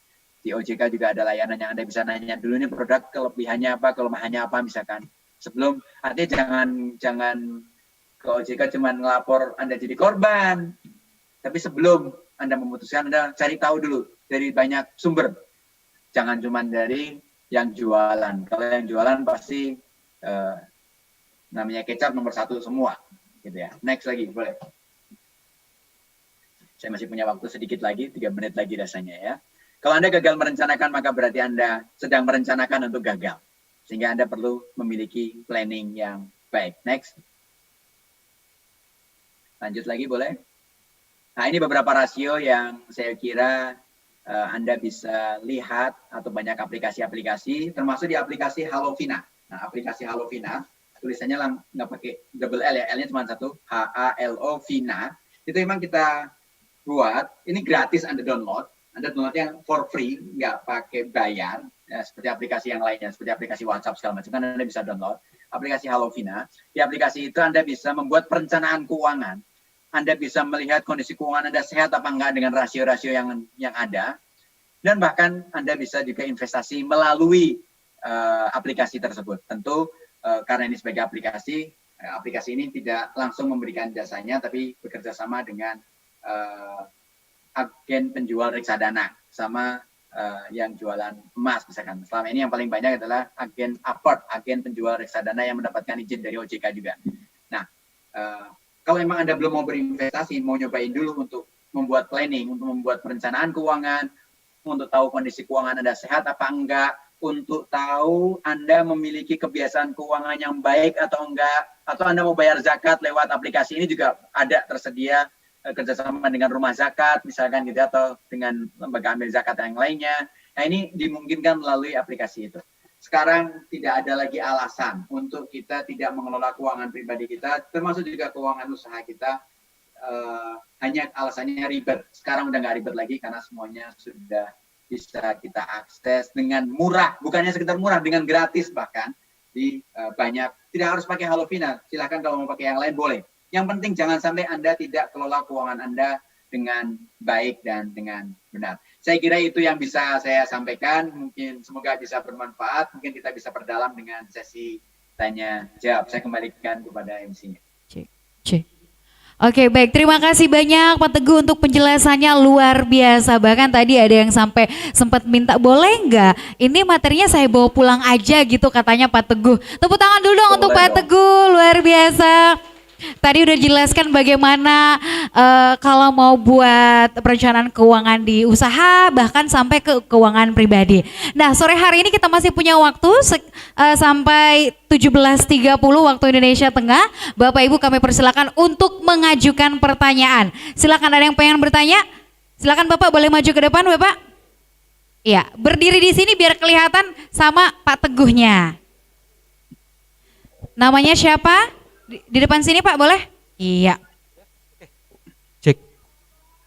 Di OJK juga ada layanan yang Anda bisa nanya dulu nih produk kelebihannya apa, kelemahannya apa misalkan. Sebelum, artinya jangan ke OJK cuma ngelapor Anda jadi korban. Tapi sebelum Anda memutuskan, Anda cari tahu dulu dari banyak sumber. Jangan cuma dari yang jualan. Kalau yang jualan pasti namanya kecap nomor 1 semua. Gitu ya. Next lagi, boleh. Saya masih punya waktu sedikit lagi, 3 menit lagi rasanya ya. Kalau Anda gagal merencanakan, maka berarti Anda sedang merencanakan untuk gagal. Sehingga Anda perlu memiliki planning yang baik. Next. Lanjut lagi boleh. Nah ini beberapa rasio yang saya kira Anda bisa lihat atau banyak aplikasi-aplikasi, termasuk di aplikasi Halovina. Nah aplikasi Halovina, tulisannya nggak pakai double L ya, L-nya cuma 1, H-A-L-O, Vina. Itu memang kita buat, ini gratis Anda download yang for free, nggak pakai bayar, ya, seperti aplikasi yang lainnya, seperti aplikasi WhatsApp segala macam, kan Anda bisa download. Aplikasi Halovina, di aplikasi itu Anda bisa membuat perencanaan keuangan. Anda bisa melihat kondisi keuangan Anda sehat apa enggak dengan rasio-rasio yang ada. Dan bahkan Anda bisa juga investasi melalui aplikasi tersebut. Tentu karena ini sebagai aplikasi ini tidak langsung memberikan jasanya, tapi bekerja sama dengan agen penjual reksadana sama yang jualan emas misalkan. Selama ini yang paling banyak adalah agen Aport, agen penjual reksadana yang mendapatkan izin dari OJK juga. Nah, kalau memang Anda belum mau berinvestasi, mau nyobain dulu untuk membuat planning, untuk membuat perencanaan keuangan, untuk tahu kondisi keuangan Anda sehat apa enggak, untuk tahu Anda memiliki kebiasaan keuangan yang baik atau enggak, atau Anda mau bayar zakat lewat aplikasi ini juga ada tersedia kerjasama dengan rumah zakat misalkan gitu, atau dengan lembaga ambil zakat yang lainnya. Nah ini dimungkinkan melalui aplikasi itu. Sekarang tidak ada lagi alasan untuk kita tidak mengelola keuangan pribadi kita, termasuk juga keuangan usaha kita, hanya alasannya ribet. Sekarang udah nggak ribet lagi karena semuanya sudah bisa kita akses dengan murah, bukannya sekedar murah, dengan gratis bahkan di banyak. Tidak harus pakai Halovina, silahkan kalau mau pakai yang lain boleh. Yang penting jangan sampai Anda tidak kelola keuangan Anda dengan baik dan dengan benar. Saya kira itu yang bisa saya sampaikan. Mungkin semoga bisa bermanfaat. Mungkin kita bisa perdalam dengan sesi tanya jawab. Saya kembalikan kepada MC-nya. Oke, baik. Terima kasih banyak Pak Teguh untuk penjelasannya, luar biasa. Bahkan tadi ada yang sampai sempat minta, boleh nggak ini materinya saya bawa pulang aja gitu katanya Pak Teguh. Tepuk tangan dulu dong untuk Pak Teguh, luar biasa. Tadi udah jelaskan bagaimana kalau mau buat perencanaan keuangan di usaha, bahkan sampai ke keuangan pribadi. Nah, sore hari ini kita masih punya waktu sampai 17.30 waktu Indonesia Tengah. Bapak Ibu kami persilakan untuk mengajukan pertanyaan. Silakan, ada yang pengen bertanya? Silakan Bapak, boleh maju ke depan Bapak. Iya, berdiri di sini biar kelihatan sama Pak Teguhnya. Namanya siapa? Di depan sini Pak, boleh? Iya. Cek.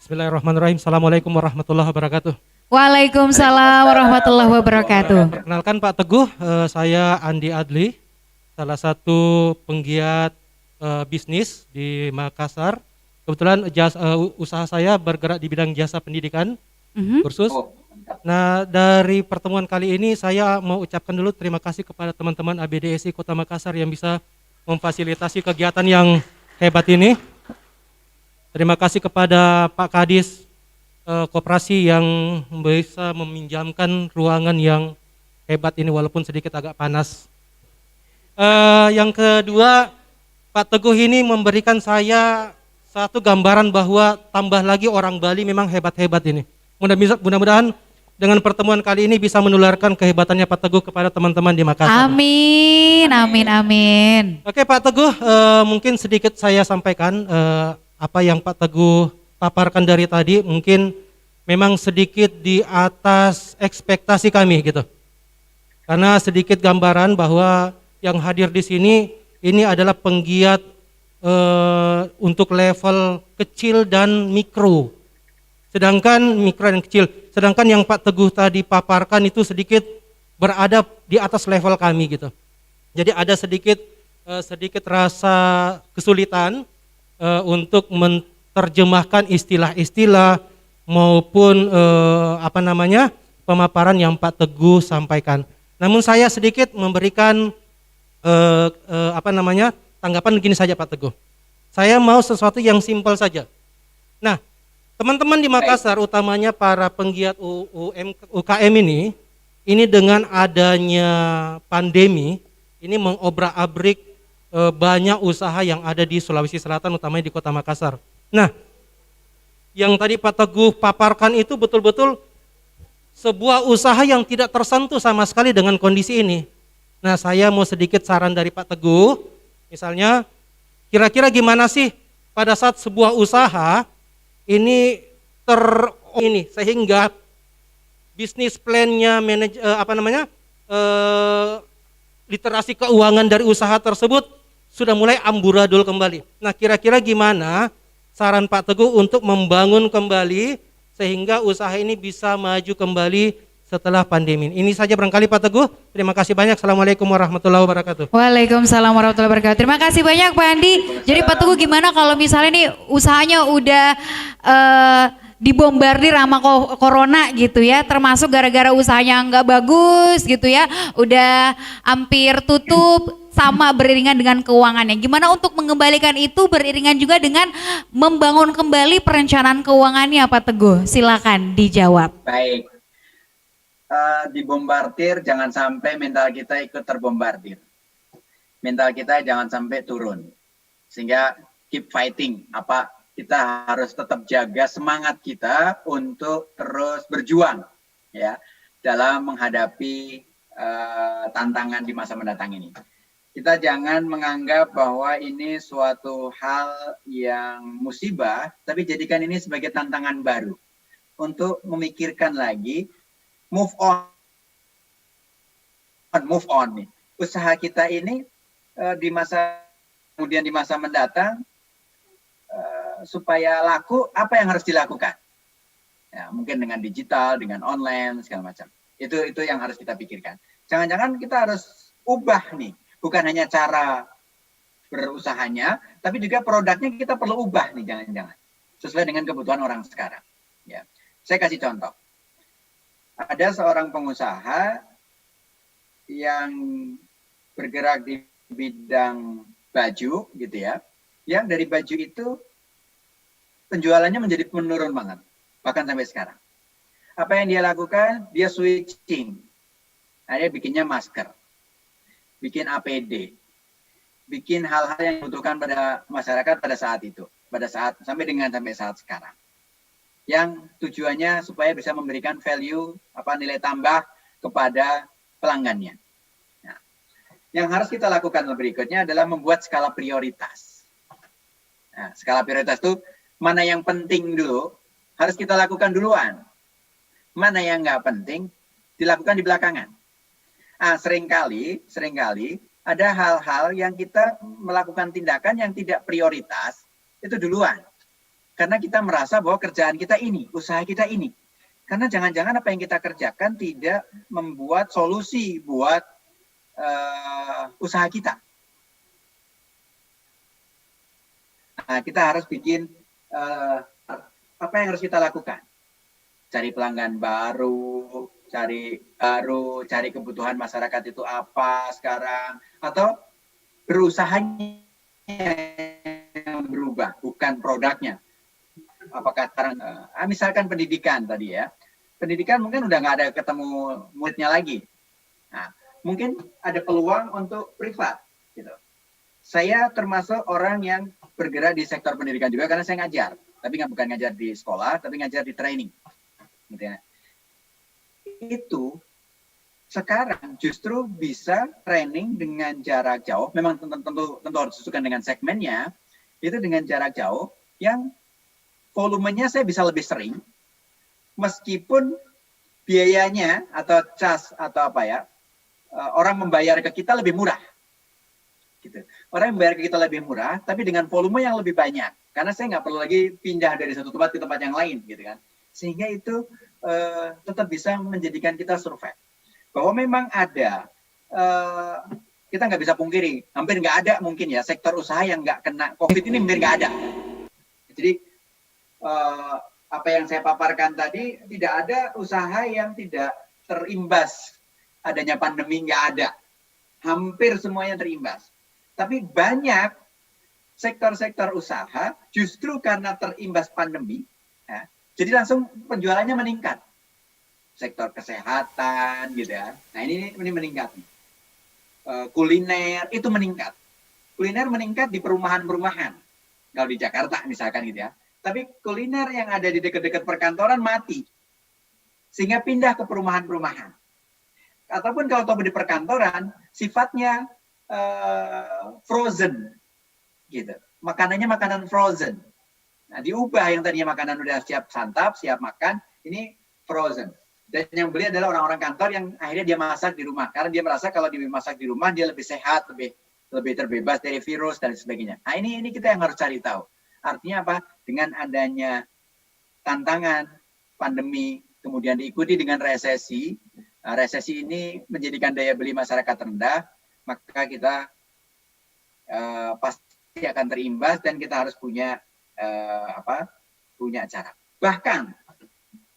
Bismillahirrahmanirrahim. Assalamualaikum warahmatullahi wabarakatuh. Waalaikumsalam warahmatullahi wabarakatuh. Perkenalkan Pak Teguh, saya Andi Adli, salah satu penggiat bisnis di Makassar. Kebetulan usaha saya bergerak di bidang jasa pendidikan, kursus. Nah, dari pertemuan kali ini saya mau ucapkan dulu terima kasih kepada teman-teman ABDSI Kota Makassar yang bisa memfasilitasi kegiatan yang hebat ini. Terima kasih kepada Pak Kadis Koperasi yang bisa meminjamkan ruangan yang hebat ini walaupun sedikit agak panas. Yang kedua, Pak Teguh ini memberikan saya satu gambaran bahwa tambah lagi orang Bali memang hebat-hebat ini. Mudah-mudahan dengan pertemuan kali ini bisa menularkan kehebatannya Pak Teguh kepada teman-teman di Makassar. Amin, amin, amin. Oke Pak Teguh, mungkin sedikit saya sampaikan apa yang Pak Teguh paparkan dari tadi mungkin memang sedikit di atas ekspektasi kami gitu. Karena sedikit gambaran bahwa yang hadir di sini ini adalah penggiat untuk level kecil dan mikro. Sedangkan mikro dan kecil, sedangkan yang Pak Teguh tadi paparkan itu sedikit berada di atas level kami gitu. Jadi ada sedikit rasa kesulitan untuk menerjemahkan istilah-istilah maupun pemaparan yang Pak Teguh sampaikan. Namun saya sedikit memberikan tanggapan begini saja Pak Teguh. Saya mau sesuatu yang simpel saja. Nah, teman-teman di Makassar, utamanya para penggiat UKM ini dengan adanya pandemi, ini mengobrak-abrik banyak usaha yang ada di Sulawesi Selatan, utamanya di Kota Makassar. Nah, yang tadi Pak Teguh paparkan itu betul-betul sebuah usaha yang tidak tersentuh sama sekali dengan kondisi ini. Nah, saya mau sedikit saran dari Pak Teguh, misalnya kira-kira gimana sih pada saat sebuah usaha ini sehingga bisnis plan-nya literasi keuangan dari usaha tersebut sudah mulai amburadul kembali. Nah, kira-kira gimana saran Pak Teguh untuk membangun kembali sehingga usaha ini bisa maju kembali setelah pandemi. Ini saja barangkali Pak Teguh. Terima kasih banyak. Assalamualaikum warahmatullahi wabarakatuh. Waalaikumsalam warahmatullahi wabarakatuh. Terima kasih banyak Pak Andi. Jadi Pak Teguh gimana kalau misalnya nih usahanya udah dibombardir sama corona gitu ya, termasuk gara-gara usahanya nggak bagus gitu ya, udah hampir tutup, sama beriringan dengan keuangannya. Gimana untuk mengembalikan itu beriringan juga dengan membangun kembali perencanaan keuangannya Pak Teguh? Silakan dijawab. Baik. Dibombardir, jangan sampai mental kita ikut terbombardir. Mental kita jangan sampai turun. Sehingga keep fighting. Kita harus tetap jaga semangat kita untuk terus berjuang ya dalam menghadapi tantangan di masa mendatang ini. Kita jangan menganggap bahwa ini suatu hal yang musibah, tapi jadikan ini sebagai tantangan baru untuk memikirkan lagi move on nih. Usaha kita ini di masa mendatang supaya laku, apa yang harus dilakukan? Ya, mungkin dengan digital, dengan online segala macam. Itu yang harus kita pikirkan. Jangan-jangan kita harus ubah nih, bukan hanya cara berusahanya, tapi juga produknya kita perlu ubah nih, jangan-jangan sesuai dengan kebutuhan orang sekarang. Ya, saya kasih contoh. Ada seorang pengusaha yang bergerak di bidang baju gitu ya, yang dari baju itu penjualannya menjadi menurun banget, bahkan sampai sekarang. Apa yang dia lakukan? Dia switching. Nah, dia bikinnya masker, bikin APD, bikin hal-hal yang dibutuhkan pada masyarakat pada saat itu, sampai saat sekarang. Yang tujuannya supaya bisa memberikan value, nilai tambah kepada pelanggannya. Nah, yang harus kita lakukan berikutnya adalah membuat skala prioritas. Nah, skala prioritas itu mana yang penting dulu harus kita lakukan duluan. Mana yang nggak penting dilakukan di belakangan. Seringkali ada hal-hal yang kita melakukan tindakan yang tidak prioritas itu duluan. Karena kita merasa bahwa kerjaan kita ini, usaha kita ini. Karena jangan-jangan apa yang kita kerjakan tidak membuat solusi buat usaha kita. Nah, kita harus bikin apa yang harus kita lakukan. Cari pelanggan baru, cari kebutuhan masyarakat itu apa sekarang, atau berusahanya yang berubah, bukan produknya. Apakah sekarang, misalkan pendidikan tadi ya, pendidikan mungkin udah nggak ada ketemu muridnya lagi. Nah, mungkin ada peluang untuk privat, gitu. Saya termasuk orang yang bergerak di sektor pendidikan juga karena saya ngajar, tapi bukan ngajar di sekolah, tapi ngajar di training, gitu ya. Itu sekarang justru bisa training dengan jarak jauh, memang tentu harus disesuaikan dengan segmennya, itu dengan jarak jauh yang volumenya saya bisa lebih sering, meskipun biayanya atau cas atau apa ya, orang membayar ke kita lebih murah. Gitu. Orang membayar ke kita lebih murah, tapi dengan volume yang lebih banyak. Karena saya nggak perlu lagi pindah dari satu tempat ke tempat yang lain, gitu kan. Sehingga itu tetap bisa menjadikan kita survive. Bahwa memang ada, kita nggak bisa pungkiri, hampir nggak ada mungkin ya sektor usaha yang nggak kena COVID ini hampir nggak ada. Jadi apa yang saya paparkan tadi, tidak ada usaha yang tidak terimbas adanya pandemi, nggak ada. Hampir semuanya terimbas. Tapi banyak sektor-sektor usaha justru karena terimbas pandemi, ya, jadi langsung penjualannya meningkat. Sektor kesehatan gitu ya. Nah ini meningkat. Kuliner itu meningkat. Kuliner meningkat di perumahan-perumahan. Kalau di Jakarta misalkan gitu ya. Tapi kuliner yang ada di dekat-dekat perkantoran mati. Sehingga pindah ke perumahan-perumahan. Ataupun kalau di perkantoran sifatnya frozen gitu. Makanannya makanan frozen. Nah, diubah yang tadinya makanan udah siap santap, siap makan, ini frozen. Dan yang beli adalah orang-orang kantor yang akhirnya dia masak di rumah. Karena dia merasa kalau dia masak di rumah, dia lebih sehat, lebih terbebas dari virus, dan sebagainya. Nah, ini kita yang harus cari tahu. Artinya apa? Dengan adanya tantangan, pandemi, kemudian diikuti dengan resesi, resesi ini menjadikan daya beli masyarakat rendah, maka kita pasti akan terimbas dan kita harus punya cara. Bahkan,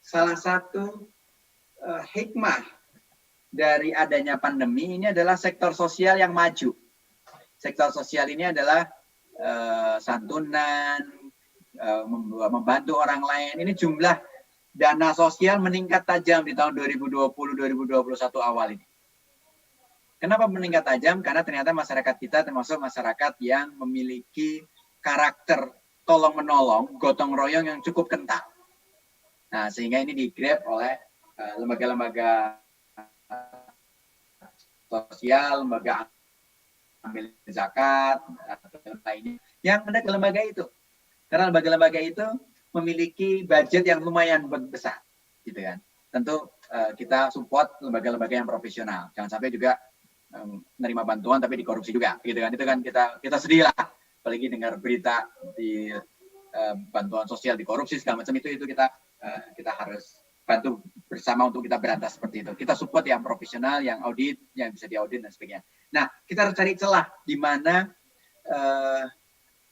salah satu hikmah dari adanya pandemi ini adalah sektor sosial yang maju. Sektor sosial ini adalah santunan, membantu orang lain. Ini jumlah dana sosial meningkat tajam di tahun 2020-2021 awal ini. Kenapa meningkat tajam? Karena ternyata masyarakat kita termasuk masyarakat yang memiliki karakter tolong-menolong, gotong royong yang cukup kental. Nah, sehingga ini di-grab oleh lembaga-lembaga sosial, lembaga amil zakat, atau lainnya yang ada ke lembaga itu. Karena lembaga-lembaga itu memiliki budget yang lumayan besar, gitu kan. Tentu kita support lembaga-lembaga yang profesional. Jangan sampai juga menerima bantuan tapi dikorupsi juga, gitu kan. Itu kan kita sedih lah, apalagi dengar berita di bantuan sosial dikorupsi segala macam itu kita harus bantu bersama untuk kita berantas seperti itu. Kita support yang profesional, yang audit, yang bisa diaudit dan sebagainya. Nah, kita harus cari celah di mana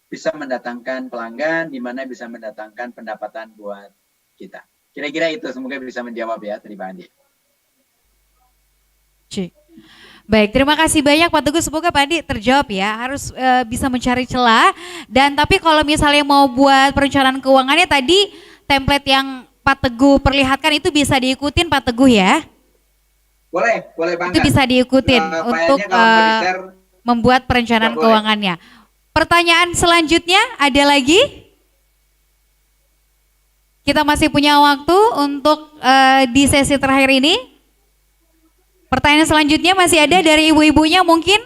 bisa mendatangkan pelanggan, di mana bisa mendatangkan pendapatan buat kita. Kira-kira itu, semoga bisa menjawab ya tadi Pak Andi. Baik, terima kasih banyak Pak Teguh. Semoga Pak Andi terjawab ya. Harus bisa mencari celah. Dan tapi kalau misalnya mau buat perencanaan keuangannya tadi, template yang Pak Teguh perlihatkan itu bisa diikutin Pak Teguh ya? Boleh banget. Itu bisa diikutin untuk membuat perencanaan keuangannya. Pertanyaan selanjutnya ada lagi? Kita masih punya waktu untuk di sesi terakhir ini. Pertanyaan selanjutnya masih ada dari ibu-ibunya mungkin?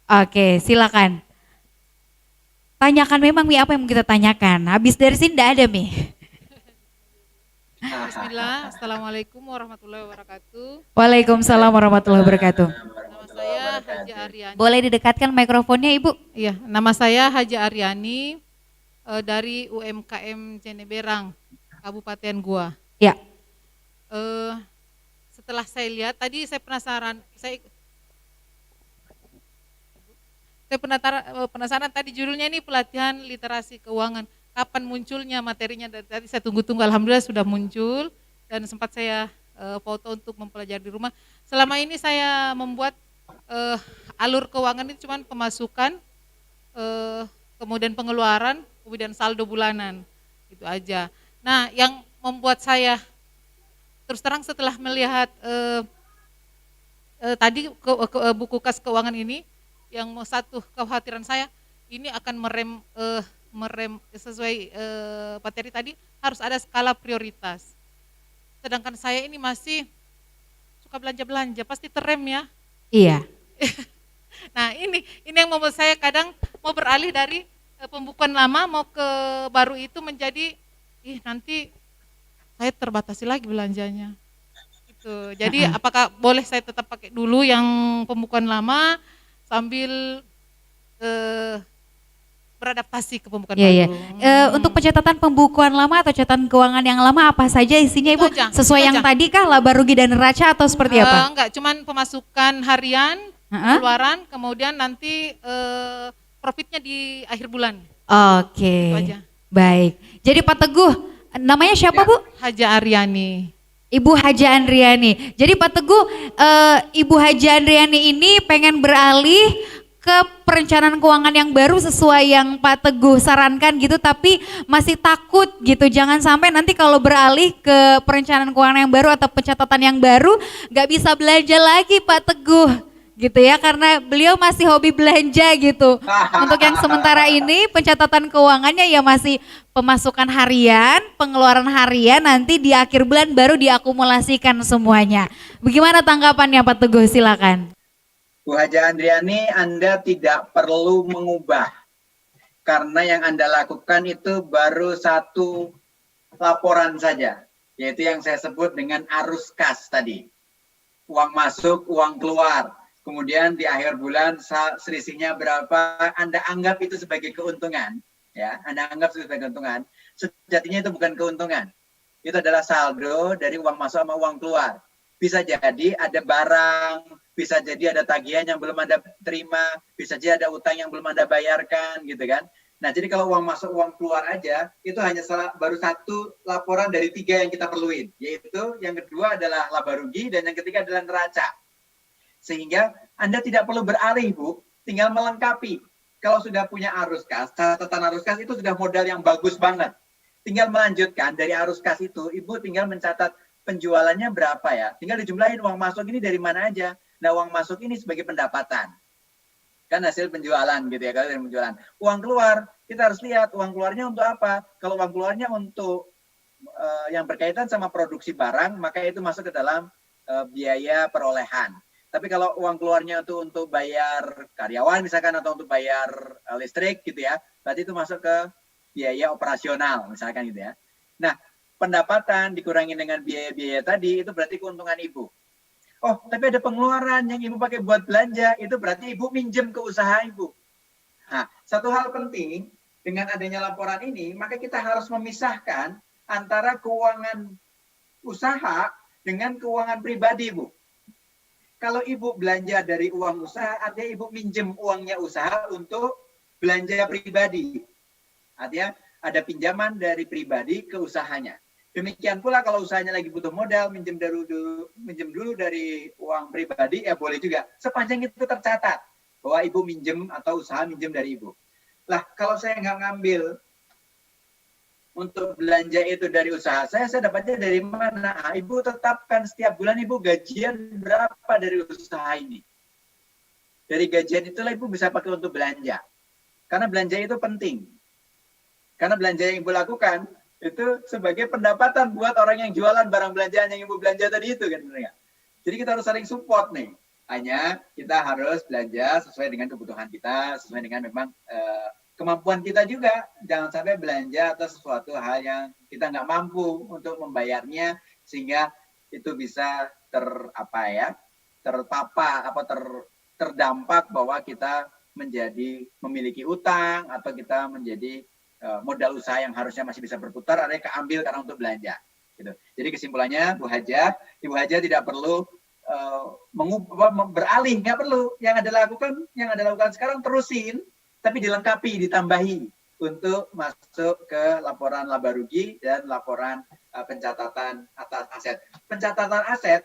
Oke, silakan. Tanyakan memang Mi, apa yang kita tanyakan? Habis dari sini tidak ada Mi. Bismillah, Assalamualaikum warahmatullahi wabarakatuh. Waalaikumsalam warahmatullahi wabarakatuh. Nama saya Haja Aryani. Boleh didekatkan mikrofonnya Ibu? Iya, nama saya Haja Aryani dari UMKM Jeneberang, Kabupaten Goa. Ya. Setelah saya lihat tadi saya penasaran, penasaran tadi judulnya ini pelatihan literasi keuangan. Kapan munculnya materinya? Tadi saya tunggu-tunggu, alhamdulillah sudah muncul dan sempat saya foto untuk mempelajari di rumah. Selama ini saya membuat alur keuangan itu cuma pemasukan kemudian pengeluaran, kemudian saldo bulanan. Itu aja. Nah, yang membuat saya terus terang setelah melihat tadi buku kas keuangan ini, yang satu kekhawatiran saya, ini akan merem sesuai materi tadi, harus ada skala prioritas. Sedangkan saya ini masih suka belanja-belanja, pasti terrem ya. Iya. Nah ini yang membuat saya kadang mau beralih dari pembukuan lama mau ke baru itu menjadi, nanti saya terbatasi lagi belanjanya. Gitu. Jadi apakah boleh saya tetap pakai dulu yang pembukuan lama sambil beradaptasi ke pembukuan Iya, baru. iya. Untuk pencatatan pembukuan lama atau catatan keuangan yang lama apa saja isinya Ibu? Itu aja, Sesuai itu yang aja. tadi kah, laba rugi dan neraca atau seperti apa? Enggak, cuman pemasukan harian, pengeluaran, kemudian nanti profitnya di akhir bulan. Oke. Itu aja. Baik. Jadi Pak Teguh, namanya siapa Bu? Haja Aryani. Ibu Haja Andriani. Jadi Pak Teguh, Ibu Haja Andriani ini pengen beralih ke perencanaan keuangan yang baru sesuai yang Pak Teguh sarankan gitu, tapi masih takut gitu, jangan sampai nanti kalau beralih ke perencanaan keuangan yang baru atau pencatatan yang baru nggak bisa belanja lagi Pak Teguh gitu ya, karena beliau masih hobi belanja gitu. Untuk yang sementara ini pencatatan keuangannya ya masih pemasukan harian, pengeluaran harian, nanti di akhir bulan baru diakumulasikan semuanya. Bagaimana tanggapannya Pak Teguh, silakan. Bu Haja Andriani, Anda tidak perlu mengubah. Karena yang Anda lakukan itu baru satu laporan saja. Yaitu yang saya sebut dengan arus kas tadi. Uang masuk, uang keluar. Kemudian di akhir bulan selisihnya berapa, Anda anggap itu sebagai keuntungan. Ya, Anda anggap sebagai keuntungan. Sejatinya itu bukan keuntungan. Itu adalah saldo dari uang masuk sama uang keluar. Bisa jadi ada barang, bisa jadi ada tagihan yang belum Anda terima, bisa jadi ada utang yang belum Anda bayarkan, gitu kan. Nah, jadi kalau uang masuk, uang keluar aja, itu hanya baru satu laporan dari 3 yang kita perluin. Yaitu yang kedua adalah laba rugi dan yang ketiga adalah neraca. Sehingga Anda tidak perlu beralih, Bu, tinggal melengkapi. Kalau sudah punya arus kas, catatan arus kas itu sudah modal yang bagus banget. Tinggal melanjutkan dari arus kas itu, Ibu tinggal mencatat penjualannya berapa ya. Tinggal dijumlahin uang masuk ini dari mana aja. Nah, uang masuk ini sebagai pendapatan. Kan hasil penjualan gitu ya, kalau dari penjualan. Uang keluar, kita harus lihat uang keluarnya untuk apa. Kalau uang keluarnya untuk yang berkaitan sama produksi barang, maka itu masuk ke dalam biaya perolehan. Tapi kalau uang keluarnya itu untuk bayar karyawan misalkan atau untuk bayar listrik gitu ya, berarti itu masuk ke biaya operasional misalkan gitu ya. Nah, pendapatan dikurangi dengan biaya-biaya tadi, itu berarti keuntungan Ibu. Oh, tapi ada pengeluaran yang Ibu pakai buat belanja, itu berarti Ibu minjem ke usaha Ibu. Nah, satu hal penting, dengan adanya laporan ini, maka kita harus memisahkan antara keuangan usaha dengan keuangan pribadi, Bu. Kalau Ibu belanja dari uang usaha, artinya Ibu minjem uangnya usaha untuk belanja pribadi. Artinya ada pinjaman dari pribadi ke usahanya. Demikian pula kalau usahanya lagi butuh modal, minjem dulu dari uang pribadi, ya boleh juga. Sepanjang itu tercatat bahwa Ibu minjem atau usaha minjem dari Ibu. Lah, kalau saya nggak ngambil untuk belanja itu dari usaha saya dapatnya dari mana? Nah, Ibu tetapkan setiap bulan Ibu gajian berapa dari usaha ini. Dari gajian itulah Ibu bisa pakai untuk belanja. Karena belanja itu penting. Karena belanja yang Ibu lakukan itu sebagai pendapatan buat orang yang jualan barang belanjaan yang Ibu belanja tadi itu kan sebenarnya. Jadi kita harus saling support nih. Hanya kita harus belanja sesuai dengan kebutuhan kita, sesuai dengan memang kemampuan kita juga. Jangan sampai belanja atas sesuatu hal yang kita nggak mampu untuk membayarnya sehingga itu bisa terdampak bahwa kita memiliki utang atau kita menjadi modal usaha yang harusnya masih bisa berputar, ada yang keambil karena untuk belanja. Gitu. Jadi kesimpulannya, Bu Haja, Ibu Haja tidak perlu beralih, nggak perlu. Yang Anda lakukan sekarang terusin, tapi dilengkapi, ditambahi untuk masuk ke laporan laba rugi dan laporan pencatatan atas aset. Pencatatan aset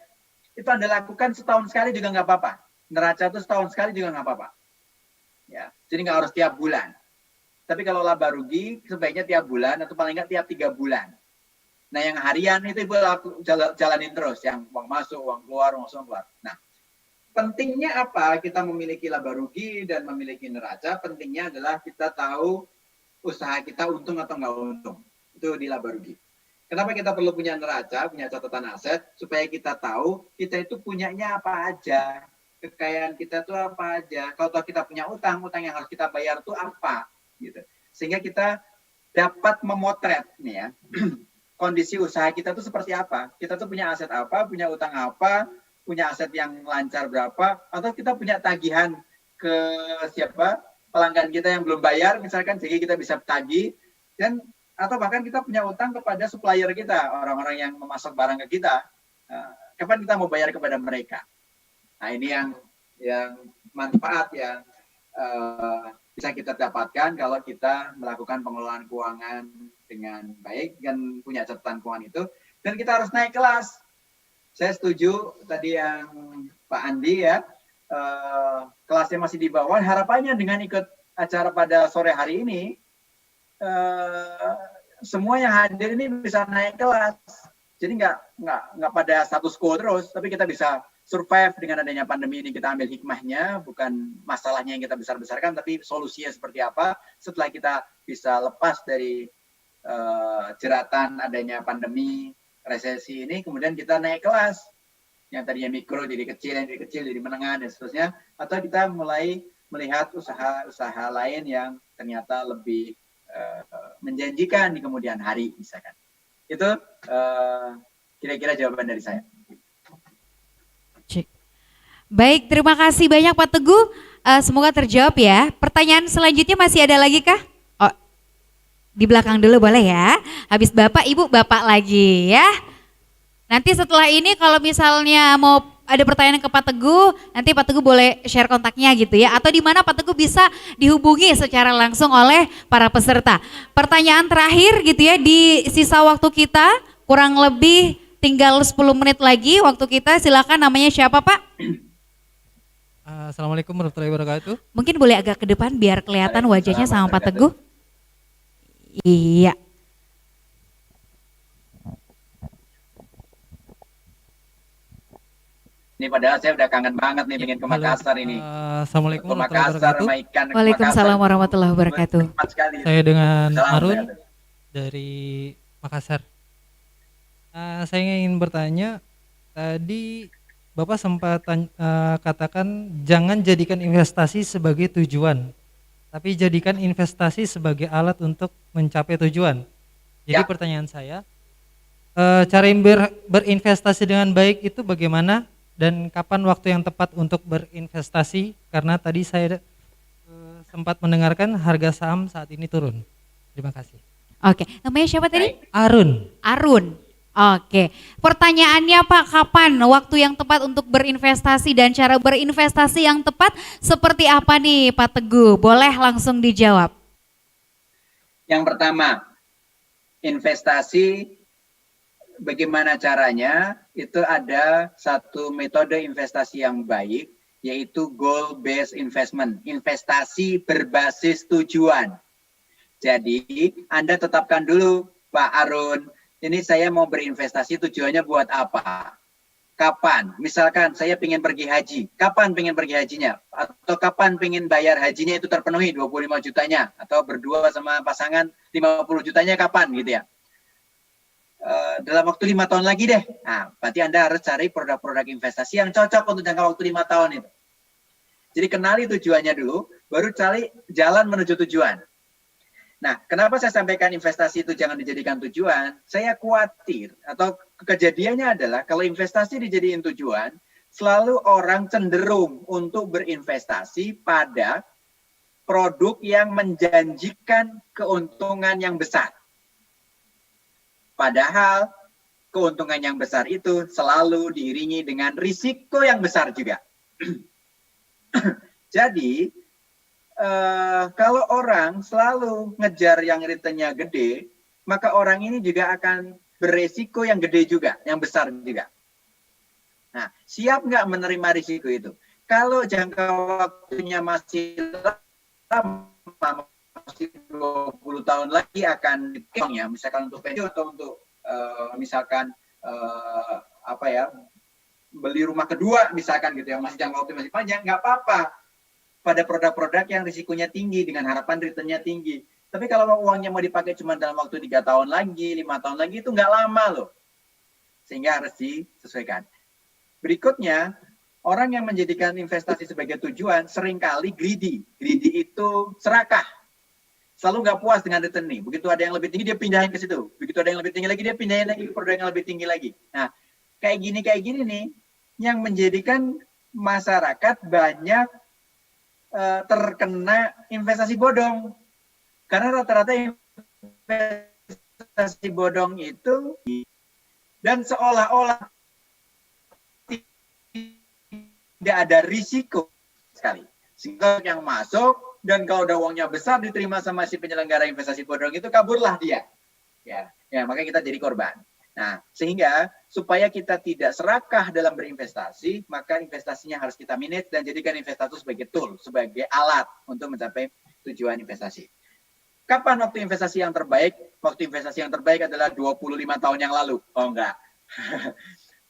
itu Anda lakukan setahun sekali juga nggak apa-apa. Neraca itu setahun sekali juga nggak apa-apa. Ya, jadi nggak harus tiap bulan. Tapi kalau laba rugi sebaiknya tiap bulan atau paling nggak tiap 3 bulan. Nah yang harian itu Ibu jalanin terus, yang uang masuk, uang keluar, uang masuk, uang keluar. Nah pentingnya apa kita memiliki laba rugi dan memiliki neraca? Pentingnya adalah kita tahu usaha kita untung atau nggak untung. Itu di laba rugi. Kenapa kita perlu punya neraca, punya catatan aset, supaya kita tahu kita itu punyanya apa aja, kekayaan kita tuh apa aja. Kalau kita punya utang, utang yang harus kita bayar tuh apa, gitu. Sehingga kita dapat memotret nih ya, kondisi usaha kita tuh seperti apa. Kita tuh punya aset apa, punya utang apa, punya aset yang lancar berapa, atau kita punya tagihan ke siapa, pelanggan kita yang belum bayar, misalkan, sehingga kita bisa tagih, dan atau bahkan kita punya utang kepada supplier kita, orang-orang yang memasok barang ke kita. Kapan kita mau bayar kepada mereka? Nah ini yang manfaat yang bisa kita dapatkan kalau kita melakukan pengelolaan keuangan dengan baik dan punya catatan keuangan itu. Dan kita harus naik kelas. Saya setuju tadi yang Pak Andi ya, kelasnya masih di bawah. Harapannya dengan ikut acara pada sore hari ini, semua yang hadir ini bisa naik kelas. Jadi nggak pada status quo terus, tapi kita bisa survive dengan adanya pandemi ini. Kita ambil hikmahnya, bukan masalahnya yang kita besar-besarkan, tapi solusinya seperti apa setelah kita bisa lepas dari jeratan adanya pandemi, resesi ini, kemudian kita naik kelas. Yang tadinya mikro jadi kecil, yang jadi kecil jadi menengah, dan seterusnya. Atau kita mulai melihat usaha-usaha lain yang ternyata lebih menjanjikan di kemudian hari, misalkan. Itu kira-kira jawaban dari saya. Baik, terima kasih banyak Pak Teguh. Semoga terjawab ya. Pertanyaan selanjutnya masih ada lagi kah? Oh, di belakang dulu boleh ya. Habis Bapak, Ibu, Bapak lagi ya. Nanti setelah ini kalau misalnya mau ada pertanyaan ke Pak Teguh, nanti Pak Teguh boleh share kontaknya gitu ya. Atau di mana Pak Teguh bisa dihubungi secara langsung oleh para peserta. Pertanyaan terakhir gitu ya, di sisa waktu kita kurang lebih tinggal 10 menit lagi waktu kita. Silakan, namanya siapa Pak? Assalamualaikum warahmatullahi wabarakatuh. Mungkin boleh agak ke depan biar kelihatan wajahnya sama Pak Teguh. Iya. Ini padahal saya udah kangen banget nih pengen ke Makassar ini. Assalamualaikum warahmatullahi wabarakatuh. Waalaikumsalam warahmatullahi wabarakatuh. Saya dengan Arun dari Makassar. Saya ingin bertanya, tadi Bapak sempat katakan jangan jadikan investasi sebagai tujuan, tapi jadikan investasi sebagai alat untuk mencapai tujuan. Jadi pertanyaan saya, cara berinvestasi dengan baik itu bagaimana? Dan kapan waktu yang tepat untuk berinvestasi? Karena tadi saya sempat mendengarkan harga saham saat ini turun. Terima kasih. Oke, namanya siapa tadi? Arun. Arun. Oke, pertanyaannya Pak, kapan waktu yang tepat untuk berinvestasi dan cara berinvestasi yang tepat seperti apa nih Pak Teguh? Boleh langsung dijawab. Yang pertama, investasi bagaimana caranya? Itu ada satu metode investasi yang baik, yaitu goal based investment, investasi berbasis tujuan. Jadi Anda tetapkan dulu Pak Arun, ini saya mau berinvestasi, tujuannya buat apa? Kapan? Misalkan saya pengen pergi haji, kapan pengen pergi hajinya? Atau kapan pengen bayar hajinya itu terpenuhi 25 jutanya? Atau berdua sama pasangan 50 jutanya kapan gitu ya? Dalam waktu 5 tahun lagi deh. Nah, berarti Anda harus cari produk-produk investasi yang cocok untuk jangka waktu 5 tahun itu. Jadi kenali tujuannya dulu, baru cari jalan menuju tujuan. Nah, kenapa saya sampaikan investasi itu jangan dijadikan tujuan? Saya khawatir, atau kejadiannya adalah kalau investasi dijadiin tujuan, selalu orang cenderung untuk berinvestasi pada produk yang menjanjikan keuntungan yang besar. Padahal keuntungan yang besar itu selalu diiringi dengan risiko yang besar juga. Jadi kalau orang selalu ngejar yang returnnya gede, maka orang ini juga akan beresiko yang gede juga, yang besar juga. Nah, siap nggak menerima risiko itu? Kalau jangka waktunya masih lama, masih 20 20 tahun lagi akan dipotong ya, misalkan untuk pensiun atau untuk misalkan apa ya, beli rumah kedua misalkan gitu ya, masih jangka waktu masih panjang, nggak apa-apa pada produk-produk yang risikonya tinggi dengan harapan returnnya tinggi. Tapi kalau uangnya mau dipakai cuma dalam waktu 3 tahun lagi, 5 tahun lagi, itu nggak lama loh. Sehingga harus disesuaikan. Berikutnya, orang yang menjadikan investasi sebagai tujuan seringkali greedy. Greedy itu serakah. Selalu nggak puas dengan return. Begitu ada yang lebih tinggi, dia pindahin ke situ. Begitu ada yang lebih tinggi lagi, dia pindahin lagi ke produk yang lebih tinggi lagi. Nah, kayak gini nih, yang menjadikan masyarakat banyak terkena investasi bodong. Karena rata-rata investasi bodong itu dan seolah-olah tidak ada risiko sekali. Sehingga yang masuk dan kalau udah uangnya besar diterima sama si penyelenggara investasi bodong itu kaburlah dia. Ya, makanya kita jadi korban. Nah, sehingga supaya kita tidak serakah dalam berinvestasi, maka investasinya harus kita manage dan jadikan investasi sebagai tool, sebagai alat untuk mencapai tujuan investasi. Kapan waktu investasi yang terbaik? Waktu investasi yang terbaik adalah 25 tahun yang lalu. Oh enggak.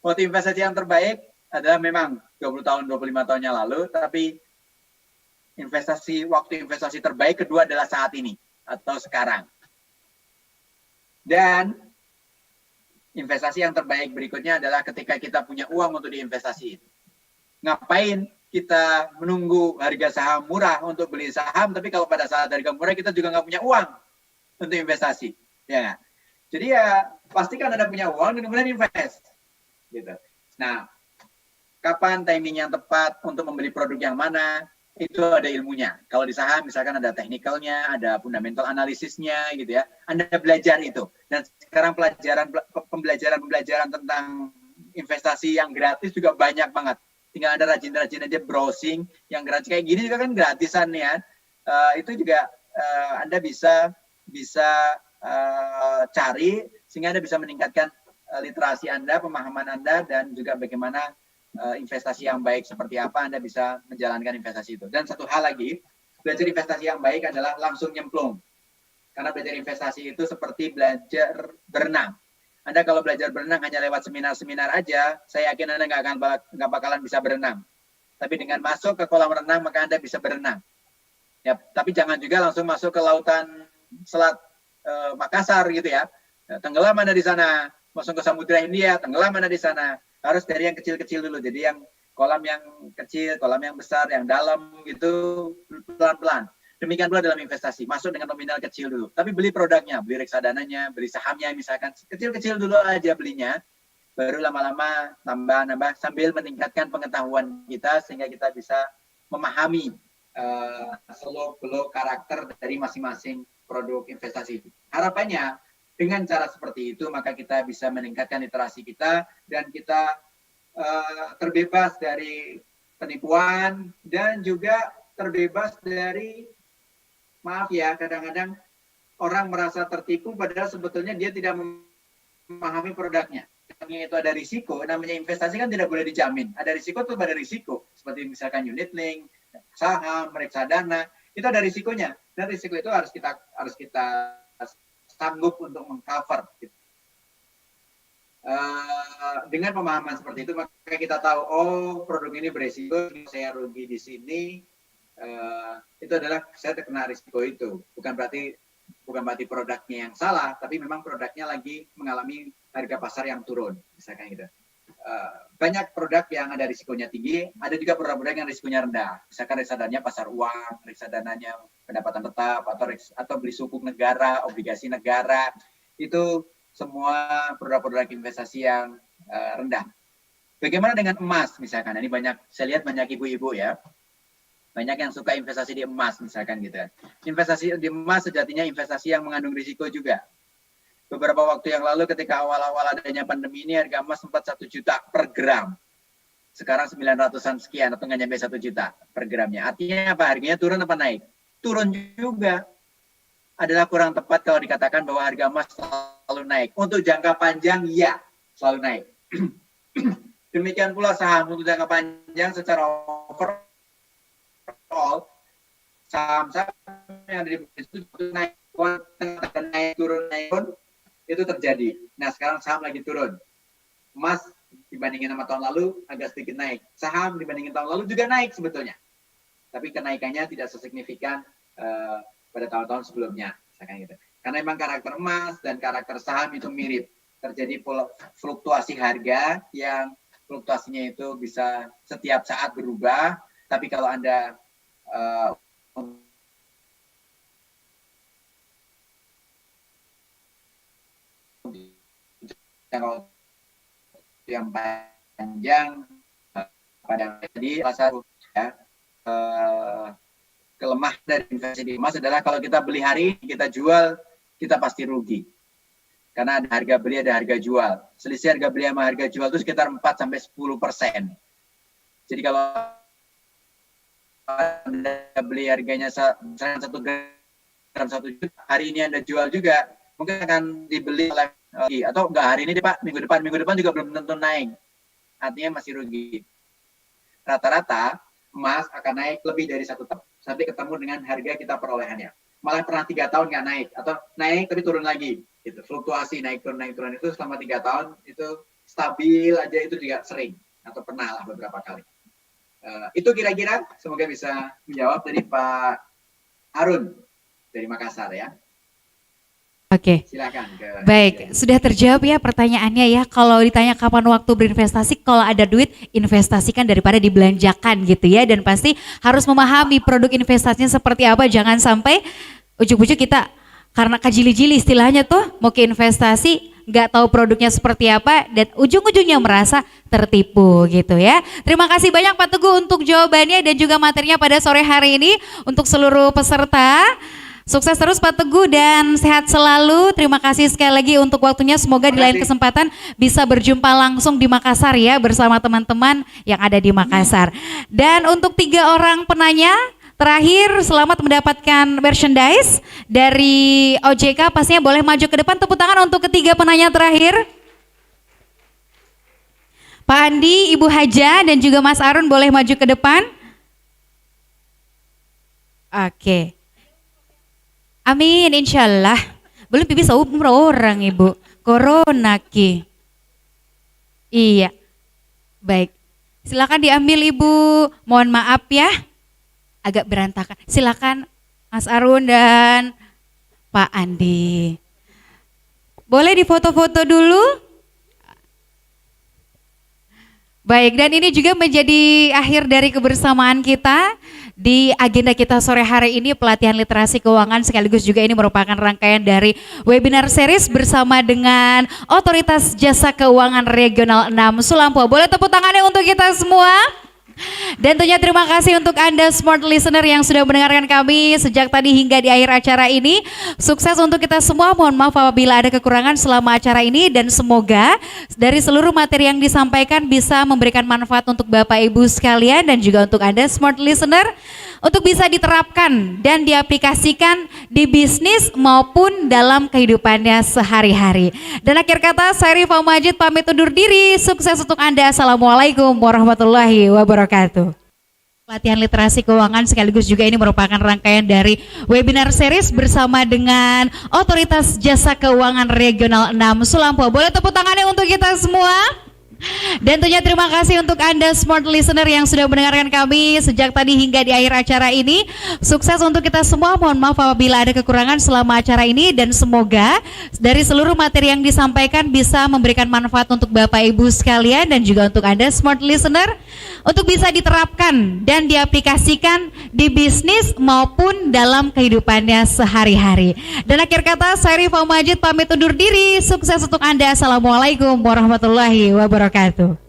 Waktu investasi yang terbaik adalah memang 20 tahun, 25 tahun yang lalu, tapi waktu investasi terbaik kedua adalah saat ini atau sekarang. Dan investasi yang terbaik berikutnya adalah ketika kita punya uang untuk diinvestasiin. Ngapain kita menunggu harga saham murah untuk beli saham, tapi kalau pada saat harga murah kita juga nggak punya uang untuk investasi, ya nggak? Jadi ya pastikan Anda punya uang dan kemudian invest, gitu. Nah, kapan timing yang tepat untuk membeli produk yang mana? Itu ada ilmunya. Kalau di saham misalkan ada technicalnya, ada fundamental analisisnya, gitu ya. Anda belajar itu. Dan sekarang pembelajaran tentang investasi yang gratis juga banyak banget. Tinggal Anda rajin-rajin aja browsing yang gratis kayak gini juga kan gratisan ya. Itu juga Anda bisa cari sehingga Anda bisa meningkatkan literasi Anda, pemahaman Anda, dan juga bagaimana investasi yang baik seperti apa Anda bisa menjalankan investasi itu. Dan satu hal lagi, belajar investasi yang baik adalah langsung nyemplung. Karena belajar investasi itu seperti belajar berenang. Anda kalau belajar berenang hanya lewat seminar-seminar aja, saya yakin Anda nggak bakalan bisa berenang. Tapi dengan masuk ke kolam renang, maka Anda bisa berenang. Ya, tapi jangan juga langsung masuk ke lautan Selat Makassar gitu ya. Tenggelam Anda di sana, masuk ke Samudra Hindia, tenggelam Anda di sana. Harus dari yang kecil-kecil dulu. Jadi yang kolam yang kecil, kolam yang besar, yang dalam gitu pelan-pelan. Demikian pula dalam investasi, masuk dengan nominal kecil dulu. Tapi beli produknya, beli reksadananya, beli sahamnya misalkan. Kecil-kecil dulu aja belinya, baru lama-lama nambah sambil meningkatkan pengetahuan kita sehingga kita bisa memahami seluk-beluk karakter dari masing-masing produk investasi itu. Harapannya dengan cara seperti itu maka kita bisa meningkatkan literasi kita dan kita terbebas dari penipuan dan juga terbebas dari, maaf ya, kadang-kadang orang merasa tertipu padahal sebetulnya dia tidak memahami produknya. Itu ada risiko, namanya investasi kan tidak boleh dijamin. Ada risiko itu ada risiko, seperti misalkan unit link, saham, reksadana, itu ada risikonya. Dan risiko itu harus kita sanggup untuk mengcover. Dengan pemahaman seperti itu maka kita tahu, oh produk ini beresiko, saya rugi di sini. Itu adalah saya terkena risiko itu. Bukan berarti produknya yang salah, tapi memang produknya lagi mengalami harga pasar yang turun, misalkan gitu. Banyak produk yang ada risikonya tinggi, ada juga produk-produk yang risikonya rendah. Misalkan reksadananya pasar uang, reksadananya pendapatan tetap, atau beli sukuk negara, obligasi negara, itu semua produk-produk investasi yang rendah. Bagaimana dengan emas misalkan? Ini saya lihat banyak ibu-ibu ya. Banyak yang suka investasi di emas misalkan gitu. Investasi di emas sejatinya investasi yang mengandung risiko juga. Beberapa waktu yang lalu ketika awal-awal adanya pandemi ini harga emas sempat 1 juta per gram. Sekarang 900-an sekian atau nggak nyampe 1 juta per gramnya. Artinya apa? Harganya turun apa naik? Turun juga. Adalah kurang tepat kalau dikatakan bahwa harga emas selalu naik. Untuk jangka panjang ya selalu naik. Demikian pula saham untuk jangka panjang secara overall saham-saham yang ada di itu naik tengah naik turun itu terjadi. Nah sekarang saham lagi turun, emas dibandingin sama tahun lalu agak sedikit naik, saham dibandingin tahun lalu juga naik sebetulnya, tapi kenaikannya tidak sesignifikan pada tahun-tahun sebelumnya, gitu. Karena memang karakter emas dan karakter saham itu mirip, terjadi fluktuasi harga yang fluktuasinya itu bisa setiap saat berubah. Tapi kalau Anda yang panjang pada tadi salah satu ya, kelemah dari investasi di emas adalah kalau kita beli hari ini kita jual, kita pasti rugi karena ada harga beli ada harga jual. Selisih harga beli sama harga jual itu sekitar 4-10%. Jadi kalau Anda beli harganya 1 gram 1 juta, hari ini Anda jual juga mungkin akan dibeli oleh atau enggak hari ini deh Pak, minggu depan juga belum tentu naik, artinya masih rugi. Rata-rata emas akan naik lebih dari 1 tahun sampai ketemu dengan harga kita perolehannya. Malah pernah 3 tahun nggak naik atau naik tapi turun lagi, gitu. Fluktuasi naik turun itu selama 3 tahun itu stabil aja, itu juga sering atau pernah lah beberapa kali. Itu kira-kira semoga bisa menjawab dari Pak Harun dari Makassar ya. Oke. Silakan. Baik, sudah terjawab ya pertanyaannya ya. Kalau ditanya kapan waktu berinvestasi, kalau ada duit investasikan daripada dibelanjakan gitu ya. Dan pasti harus memahami produk investasinya seperti apa. Jangan sampai ujuk-ujuk kita karena kajili-jili istilahnya tuh mau ke investasi nggak tahu produknya seperti apa dan ujung-ujungnya merasa tertipu gitu ya. Terima kasih banyak Pak Teguh untuk jawabannya dan juga materinya pada sore hari ini. Untuk seluruh peserta, sukses terus Pak Teguh dan sehat selalu. Terima kasih sekali lagi untuk waktunya. Semoga di lain kesempatan bisa berjumpa langsung di Makassar ya bersama teman-teman yang ada di Makassar. Dan untuk 3 orang penanya terakhir, selamat mendapatkan merchandise dari OJK. Pastinya boleh maju ke depan. Tepuk tangan untuk ketiga penanya terakhir. Pak Andi, Ibu Haja dan juga Mas Arun boleh maju ke depan. Oke. Amin, insyaallah. Belum bisa umroh orang Ibu. Corona ki. Iya. Baik. Silakan diambil Ibu. Mohon maaf ya. Agak berantakan. Silakan Mas Arun dan Pak Andi. Boleh difoto-foto dulu? Baik, dan ini juga menjadi akhir dari kebersamaan kita di agenda kita sore hari ini, pelatihan literasi keuangan, sekaligus juga ini merupakan rangkaian dari webinar series bersama dengan Otoritas Jasa Keuangan Regional 6 Sulampua. Boleh tepuk tangannya untuk kita semua? Dan tentunya terima kasih untuk Anda smart listener yang sudah mendengarkan kami sejak tadi hingga di akhir acara ini. Sukses untuk kita semua, mohon maaf apabila ada kekurangan selama acara ini dan semoga dari seluruh materi yang disampaikan bisa memberikan manfaat untuk Bapak Ibu sekalian dan juga untuk Anda smart listener untuk bisa diterapkan dan diaplikasikan di bisnis maupun dalam kehidupannya sehari-hari. Dan akhir kata saya Rifa Majid pamit undur diri. Sukses untuk Anda. Assalamualaikum warahmatullahi wabarakatuh. Pelatihan literasi keuangan sekaligus juga ini merupakan rangkaian dari webinar series bersama dengan Otoritas Jasa Keuangan Regional 6 Sulampua. Boleh tepuk tangannya untuk kita semua? Dan tentunya terima kasih untuk Anda smart listener yang sudah mendengarkan kami sejak tadi hingga di akhir acara ini. Sukses untuk kita semua, mohon maaf apabila ada kekurangan selama acara ini dan semoga dari seluruh materi yang disampaikan bisa memberikan manfaat untuk Bapak Ibu sekalian dan juga untuk Anda smart listener untuk bisa diterapkan dan diaplikasikan di bisnis maupun dalam kehidupannya sehari-hari. Dan akhir kata saya Rifa Majid pamit undur diri. Sukses untuk Anda. Assalamualaikum warahmatullahi wabarakatuh.